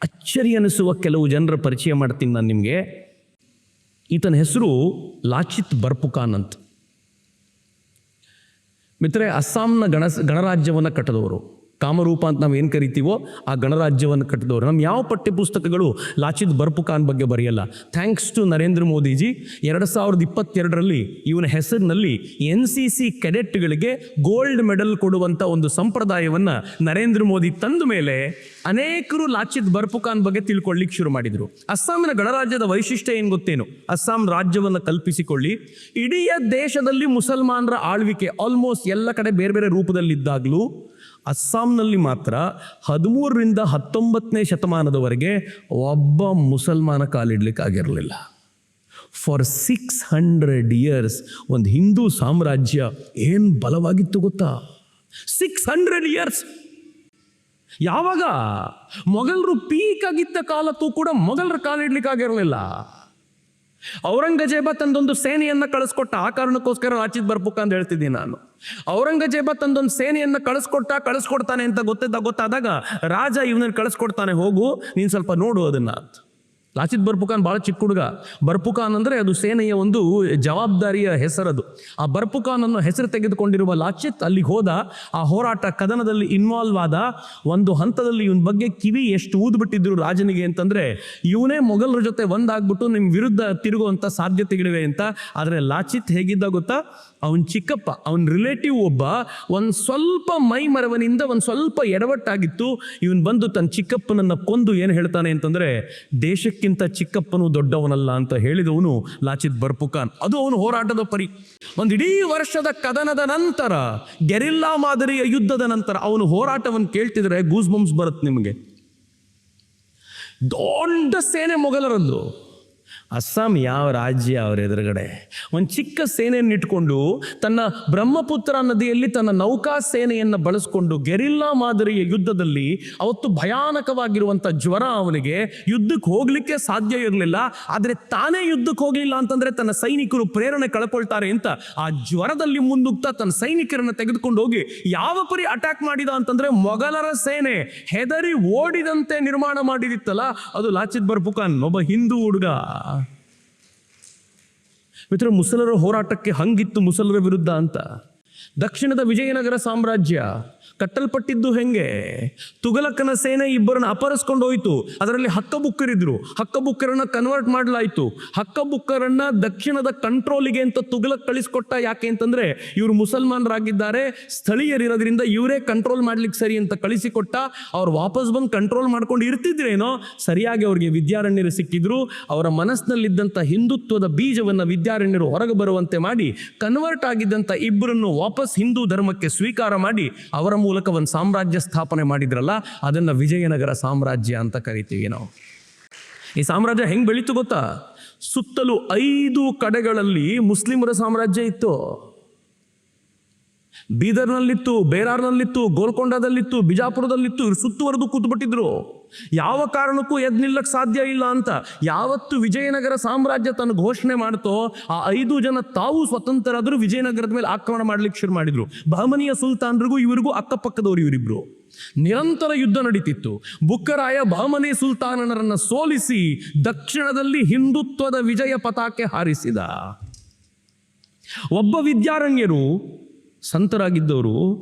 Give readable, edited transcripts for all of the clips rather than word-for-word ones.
ಅಚ್ಚರಿ ಅನಿಸುವ ಕೆಲವು ಜನರ ಪರಿಚಯ ಮಾಡ್ತೀನಿ ನಾನು ನಿಮಗೆ. ಈತನ ಹೆಸರು ಲಾಚಿತ್ ಬರ್ಫುಖಾನ್ ಅಂತ. ಮಿತ್ರರೆ, ಅಸ್ಸಾಂನ ಗಣರಾಜ್ಯವನ್ನು ಕಟ್ಟಿದವರು, ಕಾಮರೂಪ ಅಂತ ನಾವು ಏನು ಕರಿತೀವೋ ಆ ಗಣರಾಜ್ಯವನ್ನು ಕಟ್ಟಿದವರು. ನಮ್ಮ ಯಾವ ಪಠ್ಯ ಪುಸ್ತಕಗಳು ಲಾಚಿತ್ ಬರ್ಫುಖಾನ್ ಬಗ್ಗೆ ಬರೆಯಲ್ಲ. ಥ್ಯಾಂಕ್ಸ್ ಟು ನರೇಂದ್ರ ಮೋದಿಜಿ 2022ರಲ್ಲಿ ಇವನ ಹೆಸರಿನಲ್ಲಿ NCC ಕೆಡೆಟ್ಗಳಿಗೆ ಗೋಲ್ಡ್ ಮೆಡಲ್ ಕೊಡುವಂಥ ಒಂದು ಸಂಪ್ರದಾಯವನ್ನು ನರೇಂದ್ರ ಮೋದಿ ತಂದ ಮೇಲೆ ಅನೇಕರು ಲಾಚಿತ್ ಬರ್ಫುಖಾನ್ ಬಗ್ಗೆ ತಿಳ್ಕೊಳ್ಳಿಕ್ಕೆ ಶುರು ಮಾಡಿದರು. ಅಸ್ಸಾಮಿನ ಗಣರಾಜ್ಯದ ವೈಶಿಷ್ಟ್ಯ ಏನು ಗೊತ್ತೇನು? ಅಸ್ಸಾಂ ರಾಜ್ಯವನ್ನು ಕಲ್ಪಿಸಿಕೊಳ್ಳಿ, ಇಡೀ ದೇಶದಲ್ಲಿ ಮುಸಲ್ಮಾನರ ಆಳ್ವಿಕೆ ಆಲ್ಮೋಸ್ಟ್ ಎಲ್ಲ ಕಡೆ ಬೇರೆ ಬೇರೆ ರೂಪದಲ್ಲಿದ್ದಾಗಲೂ ಅಸ್ಸಾಂನಲ್ಲಿ ಮಾತ್ರ 13ರಿಂದ 19ನೇ ಶತಮಾನದವರೆಗೆ ಒಬ್ಬ ಮುಸಲ್ಮಾನ ಕಾಲಿಡ್ಲಿಕ್ಕಾಗಿರಲಿಲ್ಲ. ಫಾರ್ 600 years ಒಂದು ಹಿಂದೂ ಸಾಮ್ರಾಜ್ಯ ಏನು ಬಲವಾಗಿತ್ತು ಗೊತ್ತಾ? 600 years. ಯಾವಾಗ ಮೊಘಲರು ಪೀಕ್ ಆಗಿದ್ದ ಕಾಲಕ್ಕೂ ಕೂಡ ಮೊಘಲರ ಕಾಲಿಡ್ಲಿಕ್ಕಾಗಿರಲಿಲ್ಲ. ಔರಂಗಜೇಬ ತಂದೊಂದು ಸೇನೆಯನ್ನು ಕಳಿಸ್ಕೊಟ್ಟ. ಆ ಕಾರಣಕ್ಕೋಸ್ಕರ ಲಾಚಿತ್ ಬರ್ಫುಖಾನ್ ಅಂತ ಹೇಳ್ತಿದ್ದೀನಿ ನಾನು. ಔರಂಗಜೇಬ ತಂದೊಂದು ಸೇನೆಯನ್ನು ಕಳಿಸ್ಕೊಡ್ತಾನೆ ಅಂತ ಗೊತ್ತಾದಾಗ ರಾಜ ಇವನಲ್ಲಿ ಕಳಿಸ್ಕೊಡ್ತಾನೆ, ಹೋಗು ನೀನು ಸ್ವಲ್ಪ ನೋಡು ಅದನ್ನ. ಲಾಚಿತ್ ಬರ್ಫುಖಾನ್ ಭಾಳ ಚಿಕ್ಕ ಹುಡುಗ. ಬರ್ಫುಖಾನ್ ಅಂದರೆ ಅದು ಸೇನೆಯ ಒಂದು ಜವಾಬ್ದಾರಿಯ ಹೆಸರದು. ಆ ಬರ್ಫುಖಾನ್ ಅನ್ನೋ ಹೆಸರು ತೆಗೆದುಕೊಂಡಿರುವ ಲಾಚಿತ್ ಅಲ್ಲಿಗೆ ಹೋದ. ಆ ಹೋರಾಟ ಕದನದಲ್ಲಿ ಇನ್ವಾಲ್ವ್ ಆದ. ಒಂದು ಹಂತದಲ್ಲಿ ಇವನ ಬಗ್ಗೆ ಕಿವಿ ಎಷ್ಟು ಊದ್ಬಿಟ್ಟಿದ್ರು ರಾಜನಿಗೆ ಅಂತಂದರೆ, ಇವನೇ ಮೊಘಲರ ಜೊತೆ ಒಂದಾಗ್ಬಿಟ್ಟು ನಿಮ್ಮ ವಿರುದ್ಧ ತಿರುಗುವಂಥ ಸಾಧ್ಯತೆಗಳಿವೆ ಅಂತ. ಆದರೆ ಲಾಚಿತ್ ಹೇಗಿದ್ದ ಗೊತ್ತಾ? ಅವನ ಚಿಕ್ಕಪ್ಪ, ಅವನ ರಿಲೇಟಿವ್ ಒಬ್ಬ ಒಂದು ಸ್ವಲ್ಪ ಮೈ ಮರವನಿಂದ ಒಂದು ಸ್ವಲ್ಪ ಎಡವಟ್ಟಾಗಿತ್ತು. ಇವನು ಬಂದು ತನ್ನ ಚಿಕ್ಕಪ್ಪನನ್ನು ಕೊಂದು ಏನು ಹೇಳ್ತಾನೆ ಅಂತಂದರೆ, ದೇಶಕ್ಕಿಂತ ಚಿಕ್ಕಪ್ಪನು ದೊಡ್ಡವನಲ್ಲ ಅಂತ ಹೇಳಿದವನು ಲಾಚಿತ್ ಬರ್ಫುಖಾನ್. ಅದು ಅವನು ಹೋರಾಟದ ಪರಿ. ಒಂದು ಇಡೀ ವರ್ಷದ ಕದನದ ನಂತರ, ಗೆರಿಲ್ಲಾ ಮಾದರಿಯ ಯುದ್ಧದ ನಂತರ ಅವನು ಹೋರಾಟವನ್ನು ಕೇಳ್ತಿದ್ರೆ ಗೂಸ್ ಬಂಪ್ಸ್ ಬರುತ್ತೆ ನಿಮಗೆ. ದೊಡ್ಡ ಸೇನೆ ಮೊಘಲರದ್ದು. ಅಸ್ಸಾಂ ಯಾವ ರಾಜ್ಯ ಅವರ ಎದುರುಗಡೆ? ಒಂದು ಚಿಕ್ಕ ಸೇನೆಯನ್ನು ಇಟ್ಕೊಂಡು ತನ್ನ ಬ್ರಹ್ಮಪುತ್ರ ನದಿಯಲ್ಲಿ ತನ್ನ ನೌಕಾ ಸೇನೆಯನ್ನು ಬಳಸ್ಕೊಂಡು ಗೆರಿಲ್ಲಾ ಮಾದರಿಯ ಯುದ್ಧದಲ್ಲಿ, ಅವತ್ತು ಭಯಾನಕವಾಗಿರುವಂಥ ಜ್ವರ, ಅವನಿಗೆ ಯುದ್ಧಕ್ಕೆ ಹೋಗ್ಲಿಕ್ಕೆ ಸಾಧ್ಯ ಇರಲಿಲ್ಲ. ಆದರೆ ತಾನೇ ಯುದ್ಧಕ್ಕೆ ಹೋಗಲಿಲ್ಲ ಅಂತಂದ್ರೆ ತನ್ನ ಸೈನಿಕರು ಪ್ರೇರಣೆ ಕಳ್ಕೊಳ್ತಾರೆ ಅಂತ ಆ ಜ್ವರದಲ್ಲಿ ಮುಂದುಗ್ತಾ ತನ್ನ ಸೈನಿಕರನ್ನು ತೆಗೆದುಕೊಂಡು ಹೋಗಿ ಯಾವ ಪರಿ ಅಟ್ಯಾಕ್ ಮಾಡಿದ ಅಂತಂದ್ರೆ, ಮೊಘಲರ ಸೇನೆ ಹೆದರಿ ಓಡಿದಂತೆ ನಿರ್ಮಾಣ ಮಾಡಿದಿತ್ತಲ್ಲ, ಅದು ಲಾಚಿತ್ ಬರ್ಫುಖಾನ್, ಒಬ್ಬ ಹಿಂದೂ ಹುಡುಗ. ಮಿತ್ರ, ಮುಸಲರ ಹೋರಾಟಕ್ಕೆ ಹಂಗಿತ್ತು ಮುಸಲರ ವಿರುದ್ಧ ಅಂತ. ದಕ್ಷಿಣದ ವಿಜಯನಗರ ಸಾಮ್ರಾಜ್ಯ ಕಟ್ಟಲ್ಪಟ್ಟಿದ್ದು ಹೆಂಗೆ? ತುಘಲಕನ ಸೇನೆ ಇಬ್ಬರನ್ನ ಅಪಹರಿಸ್ಕೊಂಡು ಹೋಯಿತು. ಅದರಲ್ಲಿ ಹಕ್ಕಬುಕ್ಕರಿದ್ರು. ಹಕ್ಕಬುಕ್ಕರನ್ನ ಕನ್ವರ್ಟ್ ಮಾಡಲಾಯಿತು. ಹಕ್ಕಬುಕ್ಕರನ್ನ ದಕ್ಷಿಣದ ಕಂಟ್ರೋಲಿಗೆ ಅಂತ ತುಘಲಕ್ ಕಳಿಸ್ಕೊಟ್ಟ. ಯಾಕೆ ಅಂತಂದ್ರೆ ಇವರು ಮುಸಲ್ಮಾನರಾಗಿದ್ದಾರೆ, ಸ್ಥಳೀಯರಿರೋದ್ರಿಂದ ಇವರೇ ಕಂಟ್ರೋಲ್ ಮಾಡ್ಲಿಕ್ಕೆ ಸರಿ ಅಂತ ಕಳಿಸಿಕೊಟ್ಟ. ಅವ್ರು ವಾಪಸ್ ಬಂದು ಕಂಟ್ರೋಲ್ ಮಾಡ್ಕೊಂಡು ಇರ್ತಿದ್ರೇನೋ, ಸರಿಯಾಗಿ ಅವ್ರಿಗೆ ವಿದ್ಯಾರಣ್ಯರು ಸಿಕ್ಕಿದ್ರು. ಅವರ ಮನಸ್ಸಿನಲ್ಲಿದ್ದಂಥ ಹಿಂದುತ್ವದ ಬೀಜವನ್ನು ವಿದ್ಯಾರಣ್ಯರು ಹೊರಗೆ ಬರುವಂತೆ ಮಾಡಿ ಕನ್ವರ್ಟ್ ಆಗಿದ್ದಂಥ ಇಬ್ಬರನ್ನು ವಾಪಸ್ ಹಿಂದೂ ಧರ್ಮಕ್ಕೆ ಸ್ವೀಕಾರ ಮಾಡಿ ಅವರ ಮೂಲಕ ಒಂದು ಸಾಮ್ರಾಜ್ಯ ಸ್ಥಾಪನೆ ಮಾಡಿದ್ರಲ್ಲ, ಅದನ್ನ ವಿಜಯನಗರ ಸಾಮ್ರಾಜ್ಯ ಅಂತ ಕರಿತೀವಿ ನಾವು. ಈ ಸಾಮ್ರಾಜ್ಯ ಹೆಂಗ್ ಬೆಳೀತು ಗೊತ್ತಾ? ಸುತ್ತಲೂ 5 ಕಡೆಗಳಲ್ಲಿ ಮುಸ್ಲಿಮರ ಸಾಮ್ರಾಜ್ಯ ಇತ್ತು. ಬೀದರ್ನಲ್ಲಿತ್ತು, ಬೇರಾರ್ನಲ್ಲಿತ್ತು, ಗೋಲ್ಕೊಂಡದಲ್ಲಿತ್ತು, ಬಿಜಾಪುರದಲ್ಲಿತ್ತು. ಇವರು ಸುತ್ತುವರೆದು ಕೂತ್ಬಿಟ್ಟಿದ್ರು. ಯಾವ ಕಾರಣಕ್ಕೂ ಎದ್ದು ನಿಲ್ಲಕ್ಕೆ ಸಾಧ್ಯ ಇಲ್ಲ ಅಂತ. ಯಾವತ್ತು ವಿಜಯನಗರ ಸಾಮ್ರಾಜ್ಯ ತನ್ನ ಘೋಷಣೆ ಮಾಡ್ತೋ, ಆ 5 ಜನ ತಾವು ಸ್ವತಂತ್ರರಾದರೂ ವಿಜಯನಗರದ ಮೇಲೆ ಆಕ್ರಮಣ ಮಾಡ್ಲಿಕ್ಕೆ ಶುರು ಮಾಡಿದ್ರು. ಬಹಮನಿಯ ಸುಲ್ತಾನರಿಗೂ ಇವರಿಗೂ ಅಕ್ಕಪಕ್ಕದವರು ಇವರಿಬ್ರು. ನಿರಂತರ ಯುದ್ಧ ನಡೀತಿತ್ತು. ಬುಕ್ಕರಾಯ ಬಹಮನಿ ಸುಲ್ತಾನರನ್ನ ಸೋಲಿಸಿ ದಕ್ಷಿಣದಲ್ಲಿ ಹಿಂದುತ್ವದ ವಿಜಯ ಪತಾಕೆ ಹಾರಿಸಿದ. ಒಬ್ಬ ವಿದ್ಯಾರಣ್ಯರು ಸಂತರಾಗಿದ್ದವರು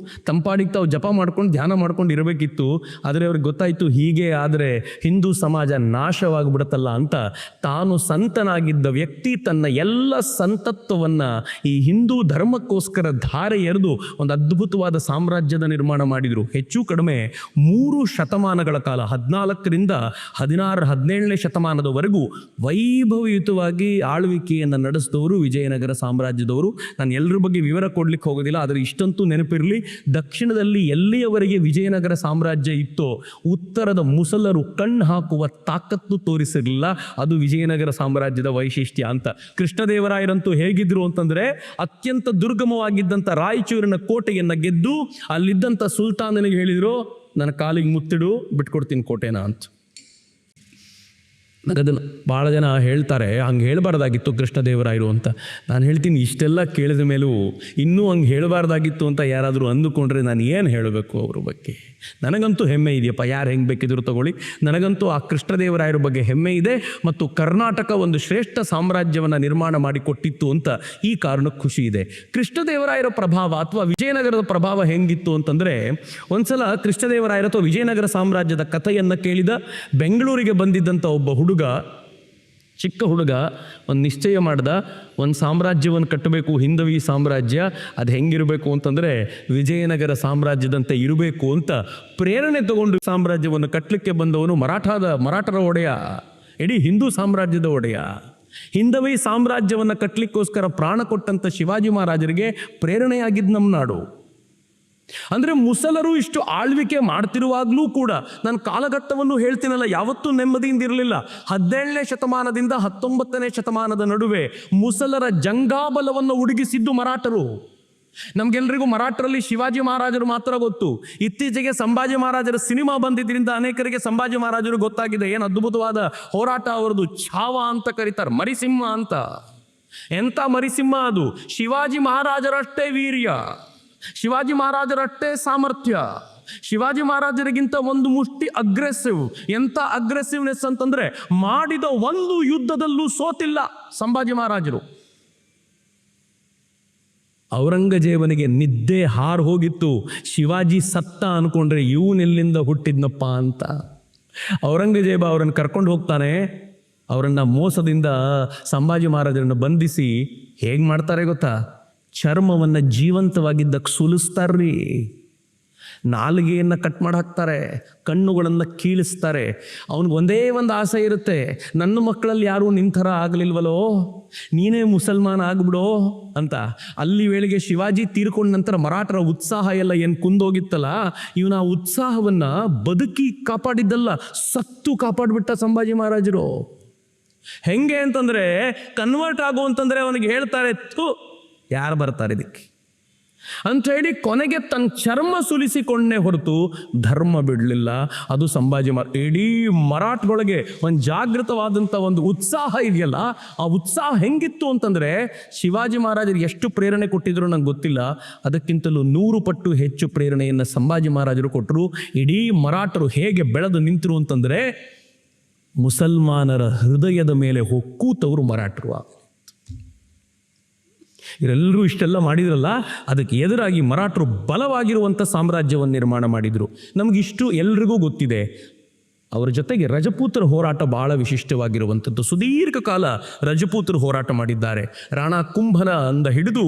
ತಂಪಾಡಿಗೆ ತಾವು ಜಪ ಮಾಡ್ಕೊಂಡು ಧ್ಯಾನ ಮಾಡ್ಕೊಂಡು ಇರಬೇಕಿತ್ತು. ಆದರೆ ಅವ್ರಿಗೆ ಗೊತ್ತಾಯಿತು, ಹೀಗೆ ಆದರೆ ಹಿಂದೂ ಸಮಾಜ ನಾಶವಾಗಿಬಿಡುತ್ತಲ್ಲ ಅಂತ. ತಾನು ಸಂತನಾಗಿದ್ದ ವ್ಯಕ್ತಿ ತನ್ನ ಎಲ್ಲ ಸಂತತ್ವವನ್ನು ಈ ಹಿಂದೂ ಧರ್ಮಕ್ಕೋಸ್ಕರ ಧಾರೆ ಎರೆದು ಒಂದು ಅದ್ಭುತವಾದ ಸಾಮ್ರಾಜ್ಯದ ನಿರ್ಮಾಣ ಮಾಡಿದರು. ಹೆಚ್ಚು ಕಡಿಮೆ 3 ಶತಮಾನಗಳ ಕಾಲ, 14ರಿಂದ 16, 17ನೇ ಶತಮಾನದವರೆಗೂ ವೈಭವಯುತವಾಗಿ ಆಳ್ವಿಕೆಯನ್ನು ನಡೆಸಿದವರು ವಿಜಯನಗರ ಸಾಮ್ರಾಜ್ಯದವರು. ನಾನು ಎಲ್ಲರ ಬಗ್ಗೆ ವಿವರ ಕೊಡ್ಲಿಕ್ಕೆ ಹೋಗೋದಿಲ್ಲ. ಇಷ್ಟಂತೂ ನೆನಪಿರಲಿ, ದಕ್ಷಿಣದಲ್ಲಿ ಎಲ್ಲಿಯವರೆಗೆ ವಿಜಯನಗರ ಸಾಮ್ರಾಜ್ಯ ಇತ್ತೋ ಉತ್ತರದ ಮುಸಲರು ಕಣ್ಣು ಹಾಕುವ ತಾಕತ್ತು ತೋರಿಸಿರಲಿಲ್ಲ. ಅದು ವಿಜಯನಗರ ಸಾಮ್ರಾಜ್ಯದ ವೈಶಿಷ್ಟ್ಯ ಅಂತ. ಕೃಷ್ಣದೇವರಾಯರಂತೂ ಹೇಗಿದ್ರು ಅಂತಂದ್ರೆ, ಅತ್ಯಂತ ದುರ್ಗಮವಾಗಿದ್ದಂಥ ರಾಯಚೂರಿನ ಕೋಟೆಯನ್ನು ಗೆದ್ದು ಅಲ್ಲಿದ್ದಂಥ ಸುಲ್ತಾನನಿಗೆ ಹೇಳಿದ್ರು, ನನ್ನ ಕಾಲಿಗೆ ಮುತ್ತಿಡು, ಬಿಟ್ಕೊಡ್ತೀನಿ ಕೋಟೆನ ಅಂತ. ನನಗದನ್ನು ಭಾಳ ಜನ ಹೇಳ್ತಾರೆ ಹಂಗೆ ಹೇಳಬಾರ್ದಾಗಿತ್ತು ಕೃಷ್ಣದೇವರಾಯರು ಅಂತ. ನಾನು ಹೇಳ್ತೀನಿ, ಇಷ್ಟೆಲ್ಲ ಕೇಳಿದ ಮೇಲೂ ಇನ್ನೂ ಹಂಗೆ ಹೇಳಬಾರ್ದಾಗಿತ್ತು ಅಂತ ಯಾರಾದರೂ ಅಂದುಕೊಂಡ್ರೆ ನಾನು ಏನು ಹೇಳಬೇಕು ಅವ್ರ ಬಗ್ಗೆ? ನನಗಂತೂ ಹೆಮ್ಮೆ ಇದೆಯಪ್ಪ, ಯಾರು ಹೆಂಗೆ ಬೇಕಿದ್ರು ತಗೊಳ್ಳಿ. ನನಗಂತೂ ಆ ಕೃಷ್ಣದೇವರಾಯರ ಬಗ್ಗೆ ಹೆಮ್ಮೆ ಇದೆ, ಮತ್ತು ಕರ್ನಾಟಕ ಒಂದು ಶ್ರೇಷ್ಠ ಸಾಮ್ರಾಜ್ಯವನ್ನು ನಿರ್ಮಾಣ ಮಾಡಿಕೊಟ್ಟಿತ್ತು ಅಂತ ಈ ಕಾರಣಕ್ಕೆ ಖುಷಿ ಇದೆ. ಕೃಷ್ಣದೇವರಾಯರ ಪ್ರಭಾವ ಅಥವಾ ವಿಜಯನಗರದ ಪ್ರಭಾವ ಹೆಂಗಿತ್ತು ಅಂತಂದರೆ, ಒಂದ್ಸಲ ಕೃಷ್ಣದೇವರಾಯರ ಅಥವಾ ವಿಜಯನಗರ ಸಾಮ್ರಾಜ್ಯದ ಕಥೆಯನ್ನು ಕೇಳಿದ ಬೆಂಗಳೂರಿಗೆ ಬಂದಿದ್ದಂಥ ಒಬ್ಬ ಚಿಕ್ಕ ಹುಡುಗ ಒಂದು ನಿಶ್ಚಯ ಮಾಡ್ದ, ಒಂದು ಸಾಮ್ರಾಜ್ಯವನ್ನು ಕಟ್ಟಬೇಕು, ಹಿಂದವಿ ಸಾಮ್ರಾಜ್ಯ. ಅದು ಹೆಂಗಿರಬೇಕು ಅಂತಂದರೆ ವಿಜಯನಗರ ಸಾಮ್ರಾಜ್ಯದಂತೆ ಇರಬೇಕು ಅಂತ ಪ್ರೇರಣೆ ತಗೊಂಡು ಸಾಮ್ರಾಜ್ಯವನ್ನು ಕಟ್ಟಲಿಕ್ಕೆ ಬಂದವನು ಮರಾಠರ ಒಡೆಯ, ಇಡೀ ಹಿಂದೂ ಸಾಮ್ರಾಜ್ಯದ ಒಡೆಯ. ಹಿಂದವಿ ಸಾಮ್ರಾಜ್ಯವನ್ನು ಕಟ್ಟಲಿಕ್ಕೋಸ್ಕರ ಪ್ರಾಣ ಕೊಟ್ಟಂಥ ಶಿವಾಜಿ ಮಹಾರಾಜರಿಗೆ ಪ್ರೇರಣೆಯಾಗಿದ್ದು ನಮ್ಮ ನಾಡು. ಅಂದರೆ ಮುಸಲರು ಇಷ್ಟು ಆಳ್ವಿಕೆ ಮಾಡ್ತಿರುವಾಗಲೂ ಕೂಡ, ನಾನು ಕಾಲಘಟ್ಟವನ್ನು ಹೇಳ್ತೀನಲ್ಲ, ಯಾವತ್ತೂ ನೆಮ್ಮದಿಯಿಂದ ಇರಲಿಲ್ಲ. 17ನೇ ಶತಮಾನದಿಂದ 19ನೇ ಶತಮಾನದ ನಡುವೆ ಮುಸಲರ ಜಂಗಾಬಲವನ್ನು ಉಡುಗಿಸಿದ್ದು ಮರಾಠರು. ನಮಗೆಲ್ಲರಿಗೂ ಮರಾಠರಲ್ಲಿ ಶಿವಾಜಿ ಮಹಾರಾಜರು ಮಾತ್ರ ಗೊತ್ತು. ಇತ್ತೀಚೆಗೆ ಸಂಭಾಜಿ ಮಹಾರಾಜರ ಸಿನಿಮಾ ಬಂದಿದ್ದರಿಂದ ಅನೇಕರಿಗೆ ಸಂಭಾಜಿ ಮಹಾರಾಜರು ಗೊತ್ತಾಗಿದೆ. ಏನು ಅದ್ಭುತವಾದ ಹೋರಾಟ ಅವರದು. ಛಾವ ಅಂತ ಕರೀತಾರೆ, ಮರಿಸಿಂಹ ಅಂತ. ಎಂಥ ಮರಿಸಿಂಹ ಅದು! ಶಿವಾಜಿ ಮಹಾರಾಜರಷ್ಟೇ ವೀರ್ಯ, ಶಿವಾಜಿ ಮಹಾರಾಜರಷ್ಟೇ ಸಾಮರ್ಥ್ಯ, ಶಿವಾಜಿ ಮಹಾರಾಜರಿಗಿಂತ ಒಂದು ಮುಷ್ಟಿ ಅಗ್ರೆಸಿವ್. ಎಂಥ ಅಗ್ರೆಸಿವ್ನೆಸ್ ಅಂತಂದ್ರೆ, ಮಾಡಿದ ಒಂದು ಯುದ್ಧದಲ್ಲೂ ಸೋತಿಲ್ಲ ಸಂಭಾಜಿ ಮಹಾರಾಜರು. ಔರಂಗಜೇಬನಿಗೆ ನಿದ್ದೆ ಹಾರು ಹೋಗಿತ್ತು. ಶಿವಾಜಿ ಸತ್ತ ಅನ್ಕೊಂಡ್ರೆ ಇವನೆಲ್ಲಿಂದ ಹುಟ್ಟಿದ್ನಪ್ಪ ಅಂತ. ಔರಂಗಜೇಬ ಅವರನ್ನು ಕರ್ಕೊಂಡು ಹೋಗ್ತಾನೆ. ಅವರನ್ನು ಮೋಸದಿಂದ ಸಂಭಾಜಿ ಮಹಾರಾಜರನ್ನು ಬಂಧಿಸಿ ಹೇಗೆ ಮಾಡ್ತಾರೆ ಗೊತ್ತಾ? ಚರ್ಮವನ್ನು ಜೀವಂತವಾಗಿದ್ದಕ್ಕೆ ಸುಲಿಸ್ತಾರ್ರಿ, ನಾಲಿಗೆಯನ್ನು ಕಟ್ ಮಾಡಿ ಹಾಕ್ತಾರೆ, ಕಣ್ಣುಗಳನ್ನು ಕೀಳಿಸ್ತಾರೆ. ಅವನಿಗೆ ಒಂದೇ ಒಂದು ಆಸೆ ಇರುತ್ತೆ, ನನ್ನ ಮಕ್ಕಳಲ್ಲಿ ಯಾರೂ ನಿನ್ನ ಥರ ಆಗಲಿಲ್ವಲ್ಲೋ, ನೀನೇ ಮುಸಲ್ಮಾನ ಆಗ್ಬಿಡೋ ಅಂತ. ಅಲ್ಲಿ ವೇಳೆಗೆ ಶಿವಾಜಿ ತೀರ್ಕೊಂಡ ನಂತರ ಮರಾಠರ ಉತ್ಸಾಹ ಎಲ್ಲ ಏನು ಕುಂದೋಗಿತ್ತಲ್ಲ, ಇವನ ಆ ಉತ್ಸಾಹವನ್ನು ಬದುಕಿ ಕಾಪಾಡಿದ್ದಲ್ಲ, ಸತ್ತು ಕಾಪಾಡಿಬಿಟ್ಟ ಸಂಭಾಜಿ ಮಹಾರಾಜರು. ಹೆಂಗೆ ಅಂತಂದರೆ, ಕನ್ವರ್ಟ್ ಆಗು ಅಂತಂದರೆ ಅವನಿಗೆ ಹೇಳ್ತಾರೆ, ಯಾರು ಬರ್ತಾರೆ ಇದಕ್ಕೆ ಅಂತ ಹೇಳಿ ಕೊನೆಗೆ ತನ್ನ ಚರ್ಮ ಸುಲಿಸಿಕೊಂಡೇ ಹೊರತು ಧರ್ಮ ಬಿಡಲಿಲ್ಲ. ಅದು ಸಂಭಾಜಿ ಇಡೀ ಮರಾಠದೊಳಗೆ ಒಂದು ಜಾಗೃತವಾದಂಥ ಒಂದು ಉತ್ಸಾಹ ಇದೆಯಲ್ಲ, ಆ ಉತ್ಸಾಹ ಹೆಂಗಿತ್ತು ಅಂತಂದರೆ, ಶಿವಾಜಿ ಮಹಾರಾಜರು ಎಷ್ಟು ಪ್ರೇರಣೆ ಕೊಟ್ಟಿದ್ರು ನಂಗೆ ಗೊತ್ತಿಲ್ಲ, ಅದಕ್ಕಿಂತಲೂ 100 ಪಟ್ಟು ಹೆಚ್ಚು ಪ್ರೇರಣೆಯನ್ನು ಸಂಭಾಜಿ ಮಹಾರಾಜರು ಕೊಟ್ಟರು. ಇಡೀ ಮರಾಠರು ಹೇಗೆ ಬೆಳೆದು ನಿಂತರು ಅಂತಂದರೆ, ಮುಸಲ್ಮಾನರ ಹೃದಯದ ಮೇಲೆ ಹೊಕ್ಕೂತವರು ಮರಾಠರು. ಇವರೆಲ್ಲರೂ ಇಷ್ಟೆಲ್ಲ ಮಾಡಿದ್ರಲ್ಲ, ಅದಕ್ಕೆ ಎದುರಾಗಿ ಮರಾಠರು ಬಲವಾಗಿರುವಂಥ ಸಾಮ್ರಾಜ್ಯವನ್ನು ನಿರ್ಮಾಣ ಮಾಡಿದರು. ನಮಗಿಷ್ಟು ಎಲ್ರಿಗೂ ಗೊತ್ತಿದೆ. ಅವರ ಜೊತೆಗೆ ರಜಪೂತರ ಹೋರಾಟ ಬಹಳ ವಿಶಿಷ್ಟವಾಗಿರುವಂಥದ್ದು. ಸುದೀರ್ಘ ಕಾಲ ರಜಪೂತರು ಹೋರಾಟ ಮಾಡಿದ್ದಾರೆ. ರಾಣಾ ಕುಂಭನ ಅಂದ ಹಿಡಿದು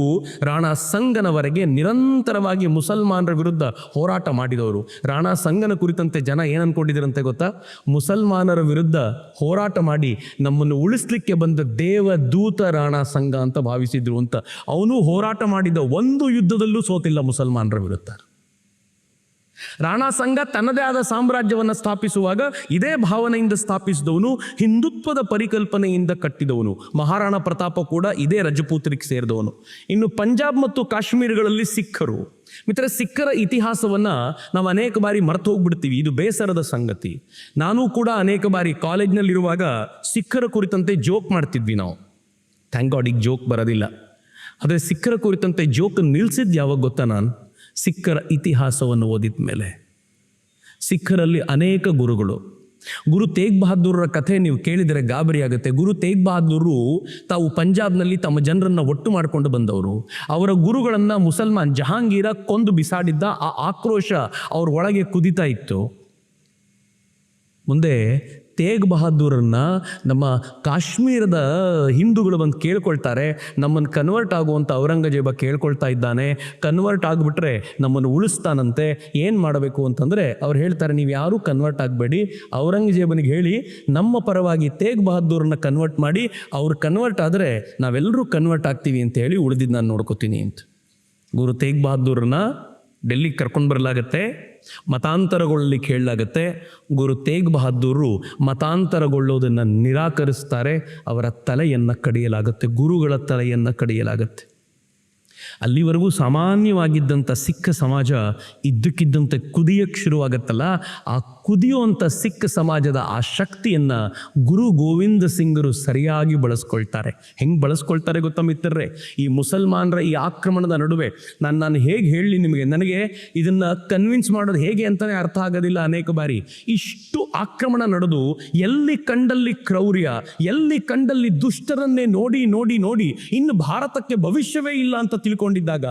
ರಾಣಾ ಸಂಗನವರೆಗೆ ನಿರಂತರವಾಗಿ ಮುಸಲ್ಮಾನರ ವಿರುದ್ಧ ಹೋರಾಟ ಮಾಡಿದವರು. ರಾಣಾ ಸಂಗನ ಕುರಿತಂತೆ ಜನ ಏನು ಅಂದ್ಕೊಂಡಿದ್ರಂತೆ ಗೊತ್ತಾ? ಮುಸಲ್ಮಾನರ ವಿರುದ್ಧ ಹೋರಾಟ ಮಾಡಿ ನಮ್ಮನ್ನು ಉಳಿಸ್ಲಿಕ್ಕೆ ಬಂದ ದೇವದೂತ ರಾಣಾ ಸಂಗ ಅಂತ ಭಾವಿಸಿದ್ರು ಅಂತ. ಅವನು ಹೋರಾಟ ಮಾಡಿದ ಒಂದು ಯುದ್ಧದಲ್ಲೂ ಸೋತಿಲ್ಲ ಮುಸಲ್ಮಾನರ ವಿರುದ್ಧ. ರಾಣಾ ಸಂಘ ತನ್ನದೇ ಆದ ಸಾಮ್ರಾಜ್ಯವನ್ನು ಸ್ಥಾಪಿಸುವಾಗ ಇದೇ ಭಾವನೆಯಿಂದ ಸ್ಥಾಪಿಸಿದವನು, ಹಿಂದುತ್ವದ ಪರಿಕಲ್ಪನೆಯಿಂದ ಕಟ್ಟಿದವನು. ಮಹಾರಾಣಾ ಪ್ರತಾಪ ಕೂಡ ಇದೇ ರಜಪೂತರಿಗೆ ಸೇರಿದವನು. ಇನ್ನು ಪಂಜಾಬ್ ಮತ್ತು ಕಾಶ್ಮೀರಗಳಲ್ಲಿ ಸಿಖ್ಖರು. ಮಿತ್ರ, ಸಿಖ್ಖರ ಇತಿಹಾಸವನ್ನು ನಾವು ಅನೇಕ ಬಾರಿ ಮರೆತು ಹೋಗ್ಬಿಡ್ತೀವಿ. ಇದು ಬೇಸರದ ಸಂಗತಿ. ನಾನು ಕೂಡ ಅನೇಕ ಬಾರಿ ಕಾಲೇಜ್ನಲ್ಲಿರುವಾಗ ಸಿಖ್ಖರ ಕುರಿತಂತೆ ಜೋಕ್ ಮಾಡ್ತಿದ್ವಿ ನಾವು. ಥ್ಯಾಂಕ್ ಗಾಡ್ ಈಗ ಜೋಕ್ ಬರೋದಿಲ್ಲ. ಆದರೆ ಸಿಖ್ಖರ ಕುರಿತಂತೆ ಜೋಕ್ ನಿಲ್ಲಿಸಿದ್ದು ಯಾವಾಗ ಗೊತ್ತಾ? ನಾನು ಸಿಖ್ಖರ ಇತಿಹಾಸವನ್ನು ಓದಿದ ಮೇಲೆ. ಸಿಖ್ಖರಲ್ಲಿ ಅನೇಕ ಗುರುಗಳು. ಗುರು ತೇಗ್ ಬಹದ್ದೂರರ ಕಥೆ ನೀವು ಕೇಳಿದರೆ ಗಾಬರಿ ಆಗುತ್ತೆ. ಗುರು ತೇಗ್ ಬಹದ್ದೂರು ತಾವು ಪಂಜಾಬ್ನಲ್ಲಿ ತಮ್ಮ ಜನರನ್ನು ಒಟ್ಟು ಮಾಡಿಕೊಂಡು ಬಂದವರು. ಅವರ ಗುರುಗಳನ್ನು ಮುಸಲ್ಮಾನ್ ಜಹಾಂಗೀರ ಕೊಂದು ಬಿಸಾಡಿದ್ದ. ಆ ಆಕ್ರೋಶ ಅವ್ರ ಒಳಗೆ ಕುದಿತಾ ಇತ್ತು. ಮುಂದೆ ತೇಗ್ ಬಹದ್ದೂರನ್ನ ನಮ್ಮ ಕಾಶ್ಮೀರದ ಹಿಂದೂಗಳು ಬಂದು ಕೇಳ್ಕೊಳ್ತಾರೆ, ನಮ್ಮನ್ನು ಕನ್ವರ್ಟ್ ಆಗುವಂಥ ಔರಂಗಜೇಬ ಕೇಳ್ಕೊಳ್ತಾ ಇದ್ದಾನೆ, ಕನ್ವರ್ಟ್ ಆಗಿಬಿಟ್ರೆ ನಮ್ಮನ್ನು ಉಳಿಸ್ತಾನಂತೆ, ಏನು ಮಾಡಬೇಕು ಅಂತಂದರೆ ಅವ್ರು ಹೇಳ್ತಾರೆ, ನೀವು ಯಾರೂ ಕನ್ವರ್ಟ್ ಆಗಬೇಡಿ, ಔರಂಗಜೇಬನಿಗೆ ಹೇಳಿ ನಮ್ಮ ಪರವಾಗಿ ತೇಗ್ ಬಹದ್ದೂರನ್ನ ಕನ್ವರ್ಟ್ ಮಾಡಿ, ಅವ್ರು ಕನ್ವರ್ಟ್ ಆದರೆ ನಾವೆಲ್ಲರೂ ಕನ್ವರ್ಟ್ ಆಗ್ತೀವಿ ಅಂತ ಹೇಳಿ ಉಳಿದಿದ್ದು ನಾನು ನೋಡ್ಕೋತೀನಿ ಅಂತ. ಗುರು ತೇಗ್ ಬಹದ್ದೂರನ್ನ ಡೆಲ್ಲಿಗೆ ಕರ್ಕೊಂಡು ಬರಲಾಗತ್ತೆ, ಮತಾಂತರಗೊಳ್ಳಲಿಕ್ಕೆ ಹೇಳಲಾಗತ್ತೆ. ಗುರು ತೇಗ್ ಬಹದ್ದೂರು ಮತಾಂತರಗೊಳ್ಳೋದನ್ನು ನಿರಾಕರಿಸ್ತಾರೆ. ಅವರ ತಲೆಯನ್ನು ಕಡಿಯಲಾಗುತ್ತೆ, ಗುರುಗಳ ತಲೆಯನ್ನು ಕಡಿಯಲಾಗುತ್ತೆ. ಅಲ್ಲಿವರೆಗೂ ಸಾಮಾನ್ಯವಾಗಿದ್ದಂಥ ಸಿಖ್ ಸಮಾಜ ಇದ್ದಕ್ಕಿದ್ದಂತೆ ಕುದಿಯಕ್ಕೆ ಶುರುವಾಗತ್ತಲ್ಲ, ಆ ಕುದಿಯುವಂಥ ಸಿಖ್ ಸಮಾಜದ ಆ ಶಕ್ತಿಯನ್ನು ಗುರು ಗೋವಿಂದ ಸಿಂಗರು ಸರಿಯಾಗಿ ಬಳಸ್ಕೊಳ್ತಾರೆ. ಹೆಂಗೆ ಬಳಸ್ಕೊಳ್ತಾರೆ ಗೊತ್ತಾ ಮಿತ್ರರೇ? ಈ ಮುಸಲ್ಮಾನರ ಈ ಆಕ್ರಮಣದ ನಡುವೆ ನಾನು ಹೇಗೆ ಹೇಳಲಿ ನಿಮಗೆ, ನನಗೆ ಇದನ್ನು ಕನ್ವಿನ್ಸ್ ಮಾಡೋದು ಹೇಗೆ ಅಂತಲೇ ಅರ್ಥ ಆಗೋದಿಲ್ಲ ಅನೇಕ ಬಾರಿ. ಇಷ್ಟು ಆಕ್ರಮಣ ನಡೆದು ಎಲ್ಲಿ ಕಂಡಲ್ಲಿ ಕ್ರೌರ್ಯ, ಎಲ್ಲಿ ಕಂಡಲ್ಲಿ ದುಷ್ಟರನ್ನೇ ನೋಡಿ ನೋಡಿ ನೋಡಿ ಇನ್ನು ಭಾರತಕ್ಕೆ ಭವಿಷ್ಯವೇ ಇಲ್ಲ ಅಂತ ತಿಳ್ಕೊಂಡಿದ್ದಾಗ